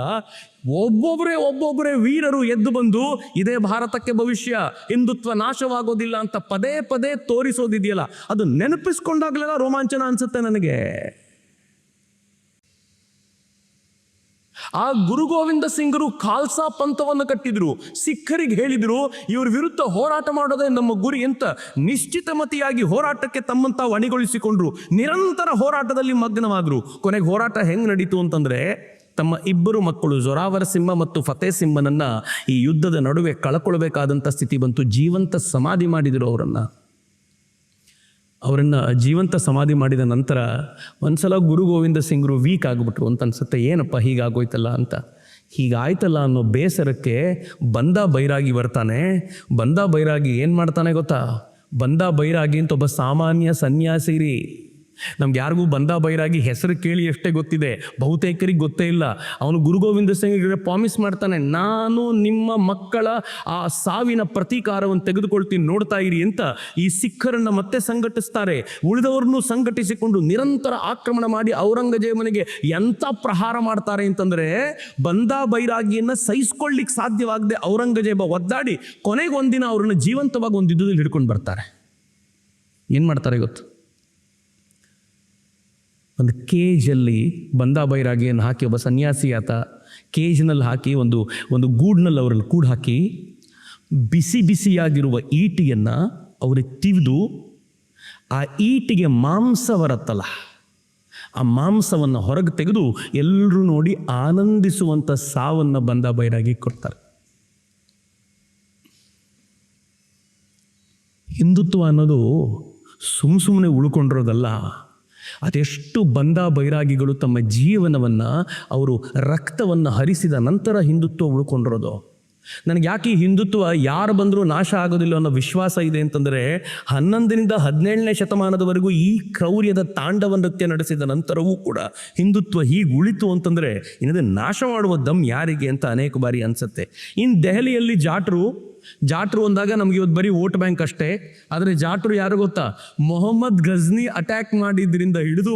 ಒಬ್ಬೊಬ್ಬರೇ ವೀರರು ಎದ್ದು ಬಂದು ಇದೇ ಭಾರತಕ್ಕೆ ಭವಿಷ್ಯ, ಹಿಂದುತ್ವ ನಾಶವಾಗೋದಿಲ್ಲ ಅಂತ ಪದೇ ಪದೇ ತೋರಿಸೋದಿದೆಯಲ್ಲ, ಅದು ನೆನಪಿಸ್ಕೊಂಡಾಗಲೆಲ್ಲ ರೋಮಾಂಚನ ಅನ್ಸುತ್ತೆ ನನಗೆ. ಆ ಗುರು ಗೋವಿಂದ ಸಿಂಗರು ಖಾಲ್ಸಾ ಪಂಥವನ್ನು ಕಟ್ಟಿದ್ರು, ಸಿಖ್ಖರಿಗೆ ಹೇಳಿದ್ರು ಇವ್ರ ವಿರುದ್ಧ ಹೋರಾಟ ಮಾಡೋದೇ ನಮ್ಮ ಗುರಿ ಅಂತ ನಿಶ್ಚಿತಮತಿಯಾಗಿ ಹೋರಾಟಕ್ಕೆ ತಮ್ಮಂತ ಅಣಿಗೊಳಿಸಿಕೊಂಡ್ರು. ನಿರಂತರ ಹೋರಾಟದಲ್ಲಿ ಮಗ್ನವಾದ್ರು. ಕೊನೆಗೆ ಹೋರಾಟ ಹೆಂಗ್ ನಡೀತು ಅಂತಂದ್ರೆ, ತಮ್ಮ ಇಬ್ಬರು ಮಕ್ಕಳು ಜೊರಾವರ್ ಸಿಂಹ ಮತ್ತು ಫತೇ ಸಿಂಹನನ್ನ ಈ ಯುದ್ಧದ ನಡುವೆ ಕಳ್ಕೊಳ್ಬೇಕಾದಂಥ ಸ್ಥಿತಿ ಬಂತು. ಜೀವಂತ ಸಮಾಧಿ ಮಾಡಿದರು ಅವರನ್ನು ಜೀವಂತ ಸಮಾಧಿ ಮಾಡಿದ ನಂತರ ಒಂದ್ಸಲ ಗುರು ಗೋವಿಂದ ಸಿಂಗರು ವೀಕ್ ಆಗಿಬಿಟ್ರು ಅಂತ ಅನ್ಸುತ್ತೆ. ಏನಪ್ಪ ಹೀಗಾಗೋಯ್ತಲ್ಲ ಅಂತ. ಹೀಗಾಯ್ತಲ್ಲ ಅನ್ನೋ ಬೇಸರಕ್ಕೆ ಬಂದಾ ಬೈರಾಗಿ ಬರ್ತಾನೆ. ಬಂದಾ ಬೈರಾಗಿ ಏನು ಮಾಡ್ತಾನೆ ಗೊತ್ತಾ? ಬಂದಾ ಬೈರಾಗಿ ಅಂತ ಒಬ್ಬ ಸಾಮಾನ್ಯ ಸನ್ಯಾಸಿ ರೀ. ನಮ್ಗೆ ಯಾರಿಗೂ ಬಂದಾ ಬೈರಾಗಿ ಹೆಸರು ಕೇಳಿ ಅಷ್ಟೇ ಗೊತ್ತಿದೆ, ಬಹುತೇಕರಿಗೆ ಗೊತ್ತೇ ಇಲ್ಲ. ಅವನು ಗುರು ಗೋವಿಂದ ಸಿಂಗ್ರಿಗೆ ಪ್ರಾಮಿಸ್ ಮಾಡ್ತಾನೆ, ನಾನು ನಿಮ್ಮ ಮಕ್ಕಳ ಆ ಸಾವಿನ ಪ್ರತೀಕಾರವನ್ನು ತೆಗೆದುಕೊಳ್ತೀನಿ, ನೋಡ್ತಾ ಇರಿ ಅಂತ ಈ ಸಿಖ್ಖರನ್ನು ಮತ್ತೆ ಸಂಘಟಿಸ್ತಾರೆ. ಉಳಿದವ್ರನ್ನೂ ಸಂಘಟಿಸಿಕೊಂಡು ನಿರಂತರ ಆಕ್ರಮಣ ಮಾಡಿ ಔರಂಗಜೇಬನಿಗೆ ಎಂಥ ಪ್ರಹಾರ ಮಾಡ್ತಾರೆ ಅಂತಂದರೆ, ಬಂದಾ ಬೈರಾಗಿಯನ್ನು ಸಹಿಸ್ಕೊಳ್ಳಿಕ್ಕೆ ಸಾಧ್ಯವಾಗದೆ ಔರಂಗಜೇಬ ಒದ್ದಾಡಿ ಕೊನೆಗೆ ಒಂದಿನ ಅವ್ರನ್ನ ಜೀವಂತವಾಗಿ ಒಂದು ಯುದ್ಧದಲ್ಲಿ ಹಿಡ್ಕೊಂಡು ಬರ್ತಾರೆ. ಏನು ಮಾಡ್ತಾರೆ ಗೊತ್ತು? ಒಂದು ಕೇಜಲ್ಲಿ ಬಂದಾ ಬೈರಾಗಿಯನ್ನು ಹಾಕಿ, ಒಬ್ಬ ಸನ್ಯಾಸಿ ಆತ ಕೇಜ್ನಲ್ಲಿ ಹಾಕಿ ಒಂದು ಗೂಡ್ನಲ್ಲಿ ಅವರಲ್ಲಿ ಕೂಡು ಹಾಕಿ ಬಿಸಿ ಬಿಸಿಯಾಗಿರುವ ಈಟಿಯನ್ನು ಅವ್ರಿಗೆ ತಿವಿದು ಆ ಈಟಿಗೆ ಮಾಂಸ ಬರುತ್ತಲ್ಲ, ಆ ಮಾಂಸವನ್ನು ಹೊರಗೆ ತೆಗೆದು ಎಲ್ಲರೂ ನೋಡಿ ಆನಂದಿಸುವಂಥ ಸಾವನ್ನು ಬಂದಾ ಬೈರಾಗಿ ಕೊಡ್ತಾರೆ. ಹಿಂದುತ್ವ ಅನ್ನೋದು ಸುಮ್ಮನೆ ಉಳ್ಕೊಂಡಿರೋದಲ್ಲ. ಅದೆಷ್ಟು ಬಂದಾ ಬೈರಾಗಿಗಳು ತಮ್ಮ ಜೀವನವನ್ನು, ಅವರು ರಕ್ತವನ್ನು ಹರಿಸಿದ ನಂತರ ಹಿಂದುತ್ವ ಉಳ್ಕೊಂಡಿರೋದು. ನನಗೆ ಯಾಕೆ ಈ ಹಿಂದುತ್ವ ಯಾರು ಬಂದರೂ ನಾಶ ಆಗೋದಿಲ್ಲ ಅನ್ನೋ ವಿಶ್ವಾಸ ಇದೆ ಅಂತಂದರೆ, 11ರಿಂದ 17ನೇ ಶತಮಾನದವರೆಗೂ ಈ ಕ್ರೌರ್ಯದ ತಾಂಡವ ನೃತ್ಯ ನಡೆಸಿದ ನಂತರವೂ ಕೂಡ ಹಿಂದುತ್ವ ಹೀಗೆ ಉಳಿತು ಅಂತಂದರೆ ಇನ್ನದೇ ನಾಶ ಮಾಡುವ ದಮ್ ಯಾರಿಗೆ ಅಂತ ಅನೇಕ ಬಾರಿ ಅನಿಸುತ್ತೆ. ಇನ್ನು ದೆಹಲಿಯಲ್ಲಿ ಜಾಟ್ರು ಅಂದಾಗ ನಮಗೆ ಇವತ್ತು ಬರೀ ವೋಟ್ ಬ್ಯಾಂಕ್ ಅಷ್ಟೇ. ಆದರೆ ಜಾಟ್ರು ಯಾರು ಗೊತ್ತಾ? ಮೊಹಮ್ಮದ್ ಗಜ್ನಿ ಅಟ್ಯಾಕ್ ಮಾಡಿದ್ರಿಂದ ಹಿಡಿದು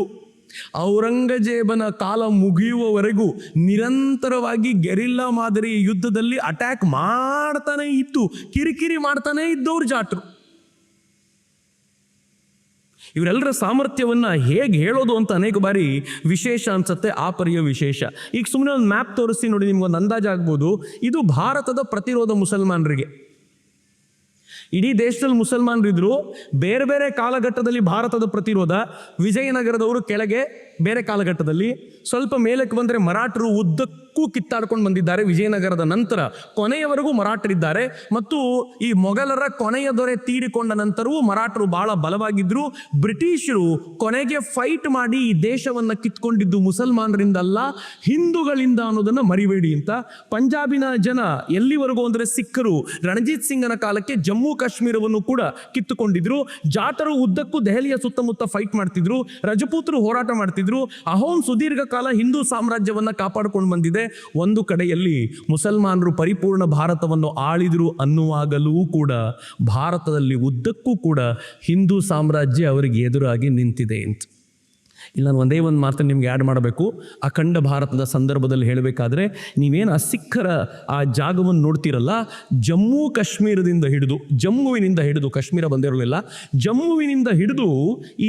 ಔರಂಗಜೇಬನ ಕಾಲ ಮುಗಿಯುವವರೆಗೂ ನಿರಂತರವಾಗಿ ಗೆರಿಲ್ಲಾ ಮಾದರಿ ಯುದ್ಧದಲ್ಲಿ ಅಟ್ಯಾಕ್ ಮಾಡ್ತಾನೆ ಇತ್ತು, ಕಿರಿಕಿರಿ ಮಾಡ್ತಾನೆ ಇದ್ದವ್ರು ಜಾಟ್ರು. ಇವರೆಲ್ಲರ ಸಾಮರ್ಥ್ಯವನ್ನು ಹೇಗೆ ಹೇಳೋದು ಅಂತ ಅನೇಕ ಬಾರಿ ವಿಶೇಷ ಅನ್ಸುತ್ತೆ, ಆ ಪರಿಯ ವಿಶೇಷ. ಈಗ ಸುಮ್ಮನೆ ಒಂದು ಮ್ಯಾಪ್ ತೋರಿಸಿ ನೋಡಿ, ನಿಮ್ಗೊಂದು ಅಂದಾಜಾಗ್ಬೋದು. ಇದು ಭಾರತದ ಪ್ರತಿರೋಧ ಮುಸಲ್ಮಾನರಿಗೆ. ಇಡೀ ದೇಶದಲ್ಲಿ ಮುಸಲ್ಮಾನರಿದ್ರು. ಬೇರೆ ಬೇರೆ ಕಾಲಘಟ್ಟದಲ್ಲಿ ಭಾರತದ ಪ್ರತಿರೋಧ. ವಿಜಯನಗರದವರು ಕೆಳಗೆ, ಬೇರೆ ಕಾಲಘಟ್ಟದಲ್ಲಿ ಸ್ವಲ್ಪ ಮೇಲಕ್ಕೆ ಬಂದರೆ ಮರಾಠರು ಉದ್ದಕ್ಕೂ ಕಿತ್ತಾಡ್ಕೊಂಡು ಬಂದಿದ್ದಾರೆ. ವಿಜಯನಗರದ ನಂತರ ಕೊನೆಯವರೆಗೂ ಮರಾಠರಿದ್ದಾರೆ. ಮತ್ತು ಈ ಮೊಘಲರ ಕೊನೆಯ ದೊರೆ ತೀರಿಕೊಂಡ ನಂತರವೂ ಮರಾಠರು ಬಹಳ ಬಲವಾಗಿದ್ದರು. ಬ್ರಿಟಿಷರು ಕೊನೆಗೆ ಫೈಟ್ ಮಾಡಿ ಈ ದೇಶವನ್ನು ಕಿತ್ಕೊಂಡಿದ್ದು ಮುಸಲ್ಮಾನರಿಂದಲ್ಲ, ಹಿಂದೂಗಳಿಂದ ಅನ್ನೋದನ್ನು ಮರಿಬೇಡಿ ಅಂತ. ಪಂಜಾಬಿನ ಜನ ಎಲ್ಲಿವರೆಗೂ ಅಂದರೆ ಸಿಖ್ಖರು ರಣಜಿತ್ ಸಿಂಗನ ಕಾಲಕ್ಕೆ ಜಮ್ಮು ಕಾಶ್ಮೀರವನ್ನು ಕೂಡ ಕಿತ್ತುಕೊಂಡಿದ್ರು. ಜಾಟರು ಉದ್ದಕ್ಕೂ ದೆಹಲಿಯ ಸುತ್ತಮುತ್ತ ಫೈಟ್ ಮಾಡ್ತಿದ್ರು. ರಜಪೂತರು ಹೋರಾಟ ಮಾಡ್ತಿದ್ರು. ಅಹೋಮ್ ಸುದೀರ್ಘ ಕಾಲ ಹಿಂದೂ ಸಾಮ್ರಾಜ್ಯವನ್ನು ಕಾಪಾಡಿಕೊಂಡು ಬಂದಿದೆ. ಒಂದು ಕಡೆಯಲ್ಲಿ ಮುಸಲ್ಮಾನರು ಪರಿಪೂರ್ಣ ಭಾರತವನ್ನು ಆಳಿದ್ರು ಅನ್ನುವಾಗಲೂ ಕೂಡ ಭಾರತದಲ್ಲಿ ಉದ್ದಕ್ಕೂ ಕೂಡ ಹಿಂದೂ ಸಾಮ್ರಾಜ್ಯ ಅವರಿಗೆ ಎದುರಾಗಿ ನಿಂತಿದೆ ಅಂತ. ಇಲ್ಲಿ ನಾನು ಒಂದೇ ಒಂದು ಮಾತನ್ನು ನಿಮ್ಗೆ ಆ್ಯಡ್ ಮಾಡಬೇಕು. ಅಖಂಡ ಭಾರತದ ಸಂದರ್ಭದಲ್ಲಿ ಹೇಳಬೇಕಾದ್ರೆ, ನೀವೇನು ಆ ಸಿಖ್ಖರ ಆ ಜಾಗವನ್ನು ನೋಡ್ತಿರಲ್ಲ, ಜಮ್ಮುವಿನಿಂದ ಹಿಡಿದು ಕಾಶ್ಮೀರ ಬಂದಿರಲಿಲ್ಲ, ಜಮ್ಮುವಿನಿಂದ ಹಿಡಿದು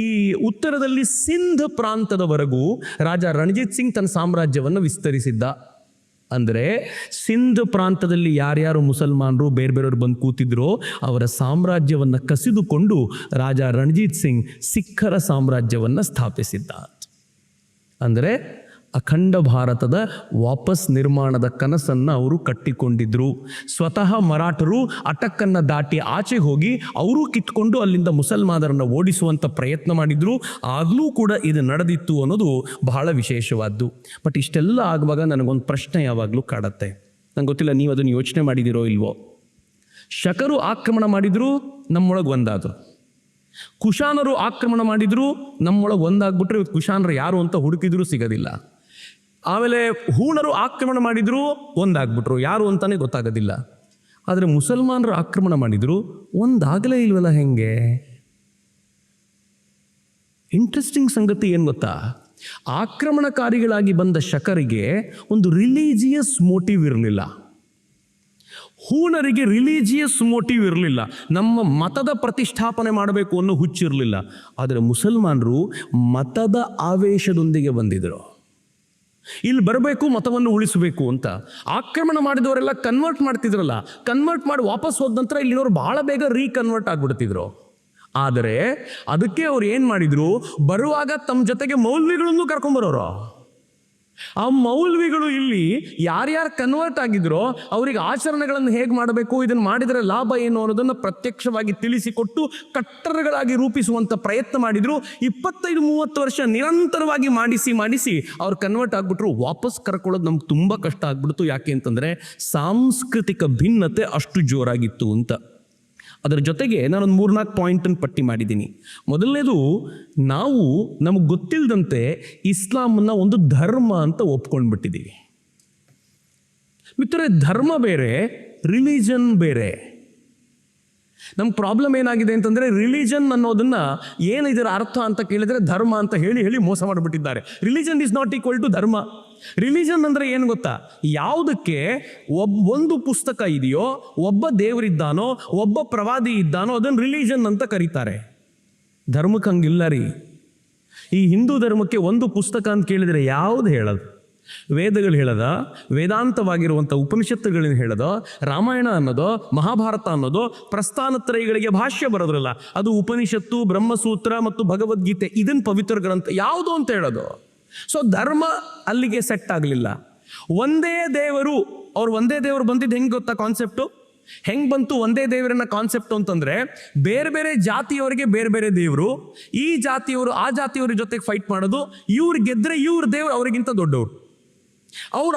ಈ ಉತ್ತರದಲ್ಲಿ ಸಿಂಧ್ ಪ್ರಾಂತದವರೆಗೂ ರಾಜ ರಣಜಿತ್ ಸಿಂಗ್ ತನ್ನ ಸಾಮ್ರಾಜ್ಯವನ್ನು ವಿಸ್ತರಿಸಿದ್ದ. ಅಂದರೆ ಸಿಂಧ್ ಪ್ರಾಂತದಲ್ಲಿ ಯಾರ್ಯಾರು ಮುಸಲ್ಮಾನರು ಬೇರೆಯವರು ಬಂದು ಕೂತಿದ್ರೋ ಅವರ ಸಾಮ್ರಾಜ್ಯವನ್ನು ಕಸಿದುಕೊಂಡು ರಾಜ ರಣಜಿತ್ ಸಿಂಗ್ ಸಿಖ್ಖರ ಸಾಮ್ರಾಜ್ಯವನ್ನು ಸ್ಥಾಪಿಸಿದ್ದ. ಅಂದರೆ ಅಖಂಡ ಭಾರತದ ವಾಪಸ್ ನಿರ್ಮಾಣದ ಕನಸನ್ನು ಅವರು ಕಟ್ಟಿಕೊಂಡಿದ್ರು. ಸ್ವತಃ ಮರಾಠರು ಅಟಕ್ಕನ್ನು ದಾಟಿ ಆಚೆ ಹೋಗಿ ಅವರು ಕಿತ್ಕೊಂಡು ಅಲ್ಲಿಂದ ಮುಸಲ್ಮಾನರನ್ನು ಓಡಿಸುವಂಥ ಪ್ರಯತ್ನ ಮಾಡಿದ್ರು. ಆಗಲೂ ಕೂಡ ಇದು ನಡೆದಿತ್ತು ಅನ್ನೋದು ಬಹಳ ವಿಶೇಷವಾದ್ದು. ಬಟ್ ಇಷ್ಟೆಲ್ಲ ಆಗುವಾಗ ನನಗೊಂದು ಪ್ರಶ್ನೆ ಯಾವಾಗಲೂ ಕಾಡತ್ತೆ. ನಂಗೆ ಗೊತ್ತಿಲ್ಲ ನೀವು ಅದನ್ನು ಯೋಚನೆ ಮಾಡಿದಿರೋ ಇಲ್ವೋ. ಶಕರು ಆಕ್ರಮಣ ಮಾಡಿದ್ರು, ನಮ್ಮೊಳಗೆ ಒಂದಾದರು. ಕುಶಾನರು ಆಕ್ರಮಣ ಮಾಡಿದ್ರು, ನಮ್ಮೊಳಗೆ ಒಂದಾಗ್ಬಿಟ್ರೆ ಇವತ್ತು ಕುಶಾನರು ಯಾರು ಅಂತ ಹುಡುಕಿದ್ರು ಸಿಗೋದಿಲ್ಲ. ಆಮೇಲೆ ಹೂಣರು ಆಕ್ರಮಣ ಮಾಡಿದ್ರು, ಒಂದಾಗ್ಬಿಟ್ರು, ಯಾರು ಅಂತಾನೆ ಗೊತ್ತಾಗೋದಿಲ್ಲ. ಆದರೆ ಮುಸಲ್ಮಾನರು ಆಕ್ರಮಣ ಮಾಡಿದ್ರು, ಒಂದಾಗಲೇ ಇಲ್ವಲ್ಲ. ಹೆಂಗೆ? ಇಂಟ್ರೆಸ್ಟಿಂಗ್ ಸಂಗತಿ ಏನು ಗೊತ್ತಾ? ಆಕ್ರಮಣಕಾರಿಗಳಾಗಿ ಬಂದ ಶಕರಿಗೆ ಒಂದು ರಿಲಿಜಿಯಸ್ ಮೋಟಿವ್ ಇರಲಿಲ್ಲ, ಹೂಣರಿಗೆ ರಿಲಿಜಿಯಸ್ ಮೋಟಿವ್ ಇರಲಿಲ್ಲ, ನಮ್ಮ ಮತದ ಪ್ರತಿಷ್ಠಾಪನೆ ಮಾಡಬೇಕು ಅನ್ನೋ ಹುಚ್ಚಿರಲಿಲ್ಲ. ಆದರೆ ಮುಸಲ್ಮಾನರು ಮತದ ಆವೇಶದೊಂದಿಗೆ ಬಂದಿದ್ರು, ಇಲ್ಲಿ ಬರಬೇಕು, ಮತವನ್ನು ಉಳಿಸಬೇಕು ಅಂತ. ಆಕ್ರಮಣ ಮಾಡಿದವರೆಲ್ಲ ಕನ್ವರ್ಟ್ ಮಾಡ್ತಿದ್ರಲ್ಲ, ಕನ್ವರ್ಟ್ ಮಾಡಿ ವಾಪಸ್ ಹೋದ ನಂತರ ಇಲ್ಲಿನವ್ರು ಬಹಳ ಬೇಗ ರೀಕನ್ವರ್ಟ್ ಆಗ್ಬಿಡ್ತಿದ್ರು. ಆದರೆ ಅದಕ್ಕೆ ಅವ್ರು ಏನು ಮಾಡಿದ್ರು, ಬರುವಾಗ ತಮ್ಮ ಜೊತೆಗೆ ಮೌಲ್ವಿಗಳನ್ನು ಕರ್ಕೊಂಬರೋರು. ಆ ಮೌಲ್ವಿಗಳು ಇಲ್ಲಿ ಯಾರ್ಯಾರು ಕನ್ವರ್ಟ್ ಆಗಿದ್ರೋ ಅವರಿಗೆ ಆಚರಣೆಗಳನ್ನು ಹೇಗೆ ಮಾಡಬೇಕು, ಇದನ್ನು ಮಾಡಿದರೆ ಲಾಭ ಏನು ಅನ್ನೋದನ್ನು ಪ್ರತ್ಯಕ್ಷವಾಗಿ ತಿಳಿಸಿಕೊಟ್ಟು ಕಟ್ಟಡಗಳಾಗಿ ರೂಪಿಸುವಂಥ ಪ್ರಯತ್ನ ಮಾಡಿದ್ರು. 25-30 ವರ್ಷ ನಿರಂತರವಾಗಿ ಮಾಡಿಸಿ ಅವ್ರು ಕನ್ವರ್ಟ್ ಆಗ್ಬಿಟ್ರು. ವಾಪಸ್ ಕರ್ಕೊಳ್ಳೋದು ನಮ್ಗೆ ತುಂಬ ಕಷ್ಟ ಆಗ್ಬಿಡ್ತು. ಯಾಕೆ ಅಂತಂದರೆ ಸಾಂಸ್ಕೃತಿಕ ಭಿನ್ನತೆ ಅಷ್ಟು ಜೋರಾಗಿತ್ತು ಅಂತ. ಅದರ ಜೊತೆಗೆ ನಾನೊಂದು 3-4 ಪಾಯಿಂಟನ್ನು ಪಟ್ಟಿ ಮಾಡಿದ್ದೀನಿ. ಮೊದಲನೇದು, ನಾವು ನಮಗೆ ಗೊತ್ತಿಲ್ಲದಂತೆ ಇಸ್ಲಾಮನ್ನು ಒಂದು ಧರ್ಮ ಅಂತ ಒಪ್ಕೊಂಡ್ಬಿಟ್ಟಿದ್ದೀವಿ. ಮಿತ್ರರೇ, ಧರ್ಮ ಬೇರೆ, ರಿಲಿಜನ್ ಬೇರೆ. ನಮ್ಮ ಪ್ರಾಬ್ಲಮ್ ಏನಾಗಿದೆ ಅಂತಂದರೆ, ರಿಲಿಜನ್ ಅನ್ನೋದನ್ನ ಏನು ಇದರ ಅರ್ಥ ಅಂತ ಕೇಳಿದರೆ ಧರ್ಮ ಅಂತ ಹೇಳಿ ಮೋಸ ಮಾಡಿಬಿಟ್ಟಿದ್ದಾರೆ. Religion is not equal to dharma. Religion ಅಂದರೆ ಏನು ಗೊತ್ತಾ? ಯಾವುದಕ್ಕೆ ಒಂದು ಪುಸ್ತಕ ಇದೆಯೋ, ಒಬ್ಬ ದೇವರಿದ್ದಾನೋ, ಒಬ್ಬ ಪ್ರವಾದಿ ಇದ್ದಾನೋ, ಅದನ್ನು ರಿಲಿಜನ್ ಅಂತ ಕರೀತಾರೆ. ಧರ್ಮಕ್ಕೆ ಹಂಗಿಲ್ಲ ರೀ. ಈ ಹಿಂದೂ ಧರ್ಮಕ್ಕೆ ಒಂದು ಪುಸ್ತಕ ಅಂತ ಕೇಳಿದರೆ ಯಾವುದು ಹೇಳೋದು? ವೇದಗಳು ಹೇಳದ, ವೇದಾಂತವಾಗಿರುವಂಥ ಉಪನಿಷತ್ತುಗಳನ್ನ ಹೇಳೋದು, ರಾಮಾಯಣ ಅನ್ನೋದು, ಮಹಾಭಾರತ ಅನ್ನೋದು, ಪ್ರಸ್ಥಾನತ್ರಯಗಳಿಗೆ ಭಾಷ್ಯ ಬರೋದ್ರಲ್ಲ, ಅದು ಉಪನಿಷತ್ತು, ಬ್ರಹ್ಮಸೂತ್ರ ಮತ್ತು ಭಗವದ್ಗೀತೆ. ಇದನ್ನು ಪವಿತ್ರ ಗ್ರಂಥ ಯಾವುದು ಅಂತ ಹೇಳೋದು. ಸೊ ಧರ್ಮ ಅಲ್ಲಿಗೆ ಸೆಟ್ ಆಗಲಿಲ್ಲ. ಒಂದೇ ದೇವರು, ಅವ್ರು ಒಂದೇ ದೇವರು ಬಂದಿದ್ದು ಹೆಂಗೆ ಗೊತ್ತಾ? ಕಾನ್ಸೆಪ್ಟು ಹೆಂಗೆ ಬಂತು ಒಂದೇ ದೇವರನ್ನ ಕಾನ್ಸೆಪ್ಟ್ ಅಂತಂದರೆ, ಬೇರೆ ಬೇರೆ ಜಾತಿಯವರಿಗೆ ಬೇರೆ ಬೇರೆ ದೇವರು, ಈ ಜಾತಿಯವರು ಆ ಜಾತಿಯವ್ರ ಜೊತೆಗೆ ಫೈಟ್ ಮಾಡೋದು, ಇವ್ರು ಗೆದ್ದರೆ ಇವ್ರ ದೇವರು ಅವರಿಗಿಂತ ದೊಡ್ಡವರು,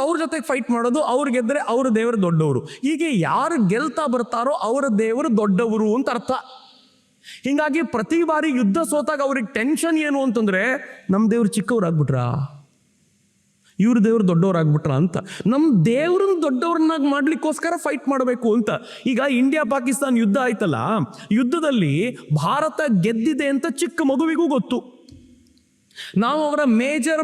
ಅವ್ರ ಜೊತೆಗೆ ಫೈಟ್ ಮಾಡೋದು, ಅವ್ರು ಗೆದ್ದರೆ ಅವ್ರ ದೇವರು ದೊಡ್ಡವರು. ಹೀಗೆ ಯಾರು ಗೆಲ್ತಾ ಬರ್ತಾರೋ ಅವರ ದೇವರು ದೊಡ್ಡವರು ಅಂತ ಅರ್ಥ. ಹೀಗಾಗಿ ಪ್ರತಿ ಬಾರಿ ಯುದ್ಧ ಸೋತಾಗ ಅವ್ರಿಗೆ ಟೆನ್ಷನ್ ಏನು ಅಂತಂದರೆ, ನಮ್ಮ ದೇವ್ರು ಚಿಕ್ಕವ್ರಾಗ್ಬಿಟ್ರಾ, ಇವ್ರ ದೇವ್ರು ದೊಡ್ಡವರಾಗ್ಬಿಟ್ರ ಅಂತ. ನಮ್ಮ ದೇವ್ರನ್ನ ದೊಡ್ಡವ್ರನ್ನಾಗಿ ಮಾಡ್ಲಿಕ್ಕೋಸ್ಕರ ಫೈಟ್ ಮಾಡಬೇಕು ಅಂತ. ಈಗ ಇಂಡಿಯಾ ಪಾಕಿಸ್ತಾನ ಯುದ್ಧ ಆಯ್ತಲ್ಲ, ಯುದ್ಧದಲ್ಲಿ ಭಾರತ ಗೆದ್ದಿದೆ ಅಂತ ಚಿಕ್ಕ ಮಗುವಿಗೂ ಗೊತ್ತು. ನಾವು ಅವರ ಮೇಜರ್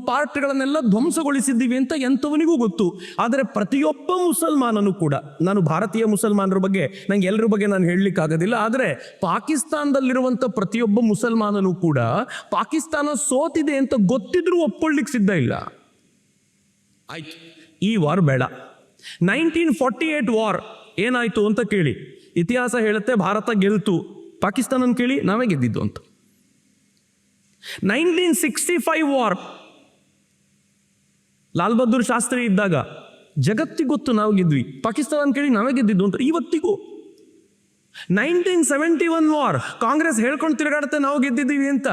ಪಾರ್ಟ್ಗಳನ್ನೆಲ್ಲ ಧ್ವಂಸಗೊಳಿಸಿದ್ದೀವಿ ಅಂತ ಎಂಥವನಿಗೂ ಗೊತ್ತು. ಆದರೆ ಪ್ರತಿಯೊಬ್ಬ ಮುಸಲ್ಮಾನನು ಕೂಡ, ನಾನು ಭಾರತೀಯ ಮುಸಲ್ಮಾನರ ಬಗ್ಗೆ, ನಂಗೆ ಎಲ್ಲರ ಬಗ್ಗೆ ನಾನು ಹೇಳಲಿಕ್ಕಾಗೋದಿಲ್ಲ, ಆದರೆ ಪಾಕಿಸ್ತಾನದಲ್ಲಿರುವಂಥ ಪ್ರತಿಯೊಬ್ಬ ಮುಸಲ್ಮಾನನು ಕೂಡ ಪಾಕಿಸ್ತಾನ ಸೋತಿದೆ ಅಂತ ಗೊತ್ತಿದ್ರೂ ಒಪ್ಕೊಳ್ಳಿಕ್ಕೆ ಸಿದ್ಧ ಇಲ್ಲ. ಆಯ್ತು, ಈ ವಾರ್ ಬೇಡ. 1948 ವಾರ್ ಏನಾಯ್ತು ಅಂತ ಕೇಳಿ, ಇತಿಹಾಸ ಹೇಳುತ್ತೆ ಭಾರತ ಗೆಲ್ತು. ಪಾಕಿಸ್ತಾನನ ಕೇಳಿ, ನಾವೇ ಗೆದ್ದಿದ್ದು ಅಂತ. 1965 ವಾರ್, ಲಾಲ್ ಬಹದ್ದೂರ್ ಶಾಸ್ತ್ರಿ ಇದ್ದಾಗ ಜಗತ್ತಿಗೆ ಗೊತ್ತು ನಾವು ಗೆದ್ವಿ. ಪಾಕಿಸ್ತಾನ ಕೇಳಿ ನಾವೇ ಗೆದ್ದಿದ್ದು ಅಂತ ಇವತ್ತಿಗೂ. 1971 ವಾರ್, ಕಾಂಗ್ರೆಸ್ ಹೇಳ್ಕೊಂಡು ತಿರುಗಾಡುತ್ತೆ ನಾವು ಗೆದ್ದಿದ್ದೀವಿ ಅಂತ.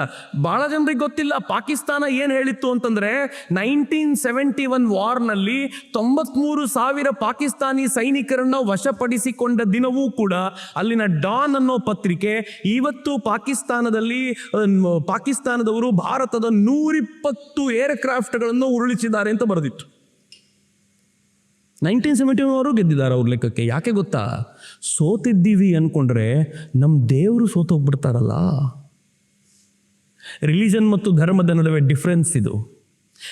ಬಹಳ ಜನರಿಗೆ ಗೊತ್ತಿಲ್ಲ ಪಾಕಿಸ್ತಾನ ಏನು ಹೇಳಿತ್ತು ಅಂತಂದರೆ, 1971 ವಾರ್ನಲ್ಲಿ 93,000 ಪಾಕಿಸ್ತಾನಿ ಸೈನಿಕರನ್ನ ವಶಪಡಿಸಿಕೊಂಡ ದಿನವೂ ಕೂಡ ಅಲ್ಲಿನ ಡಾನ್ ಅನ್ನೋ ಪತ್ರಿಕೆ ಇವತ್ತು ಪಾಕಿಸ್ತಾನದವರು ಭಾರತದ 120 ಏರ್ಕ್ರಾಫ್ಟ್ಗಳನ್ನು ಉರುಳಿಸಿದ್ದಾರೆ ಅಂತ ಬರೆದಿತ್ತು. 1971 ಗೆದ್ದಿದ್ದಾರೆ ಅವ್ರ ಲೆಕ್ಕಕ್ಕೆ. ಯಾಕೆ ಗೊತ್ತಾ? ಸೋತಿದ್ದೀವಿ ಅಂದ್ಕೊಂಡ್ರೆ ನಮ್ಮ ದೇವರು ಸೋತೋಗ್ಬಿಡ್ತಾರಲ್ಲ. ರಿಲಿಜನ್ ಮತ್ತು ಧರ್ಮದ ನಡುವೆ ಡಿಫ್ರೆನ್ಸ್ ಇದು.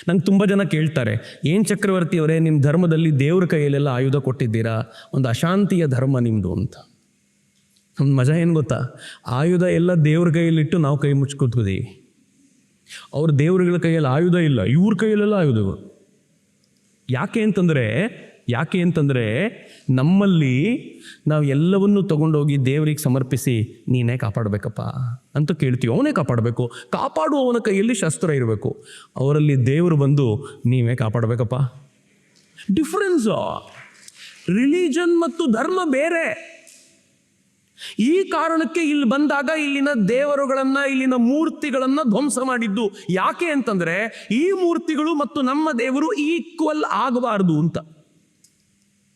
ನಂಗೆ ತುಂಬ ಜನ ಕೇಳ್ತಾರೆ, ಏನು ಚಕ್ರವರ್ತಿ ಅವರೇ, ನಿಮ್ಮ ಧರ್ಮದಲ್ಲಿ ದೇವ್ರ ಕೈಯಲ್ಲೆಲ್ಲ ಆಯುಧ ಕೊಟ್ಟಿದ್ದೀರಾ, ಒಂದು ಅಶಾಂತಿಯ ಧರ್ಮ ನಿಮ್ಮದು ಅಂತ. ನಮ್ಮ ಮಜಾ ಏನು ಗೊತ್ತಾ? ಆಯುಧ ಎಲ್ಲ ದೇವ್ರ ಕೈಯಲ್ಲಿಟ್ಟು ನಾವು ಕೈ ಮುಚ್ಕೊತೀವಿ. ಅವ್ರ ದೇವ್ರಗಳ ಕೈಯಲ್ಲಿ ಆಯುಧ ಇಲ್ಲ, ಇವ್ರ ಕೈಯಲ್ಲೆಲ್ಲ ಆಯುಧಗಳು. ಯಾಕೆ ಅಂತಂದರೆ ನಮ್ಮಲ್ಲಿ ನಾವು ಎಲ್ಲವನ್ನೂ ತಗೊಂಡೋಗಿ ದೇವರಿಗೆ ಸಮರ್ಪಿಸಿ ನೀನೇ ಕಾಪಾಡಬೇಕಪ್ಪ ಅಂತ ಕೇಳ್ತೀವಿ. ಅವನೇ ಕಾಪಾಡಬೇಕು. ಕಾಪಾಡುವವನ ಕೈಯಲ್ಲಿ ಶಸ್ತ್ರ ಇರಬೇಕು. ಅವರಲ್ಲಿ ದೇವರು ಬಂದು ನೀವೇ ಕಾಪಾಡಬೇಕಪ್ಪ. ಡಿಫ್ರೆನ್ಸು. ರಿಲಿಜನ್ ಮತ್ತು ಧರ್ಮ ಬೇರೆ. ಈ ಕಾರಣಕ್ಕೆ ಇಲ್ಲಿ ಬಂದಾಗ ಇಲ್ಲಿನ ದೇವರುಗಳನ್ನು, ಇಲ್ಲಿನ ಮೂರ್ತಿಗಳನ್ನು ಧ್ವಂಸ ಮಾಡಿದ್ದು. ಯಾಕೆ ಅಂತಂದರೆ ಈ ಮೂರ್ತಿಗಳು ಮತ್ತು ನಮ್ಮ ದೇವರು ಈಕ್ವಲ್ ಆಗಬಾರ್ದು ಅಂತ.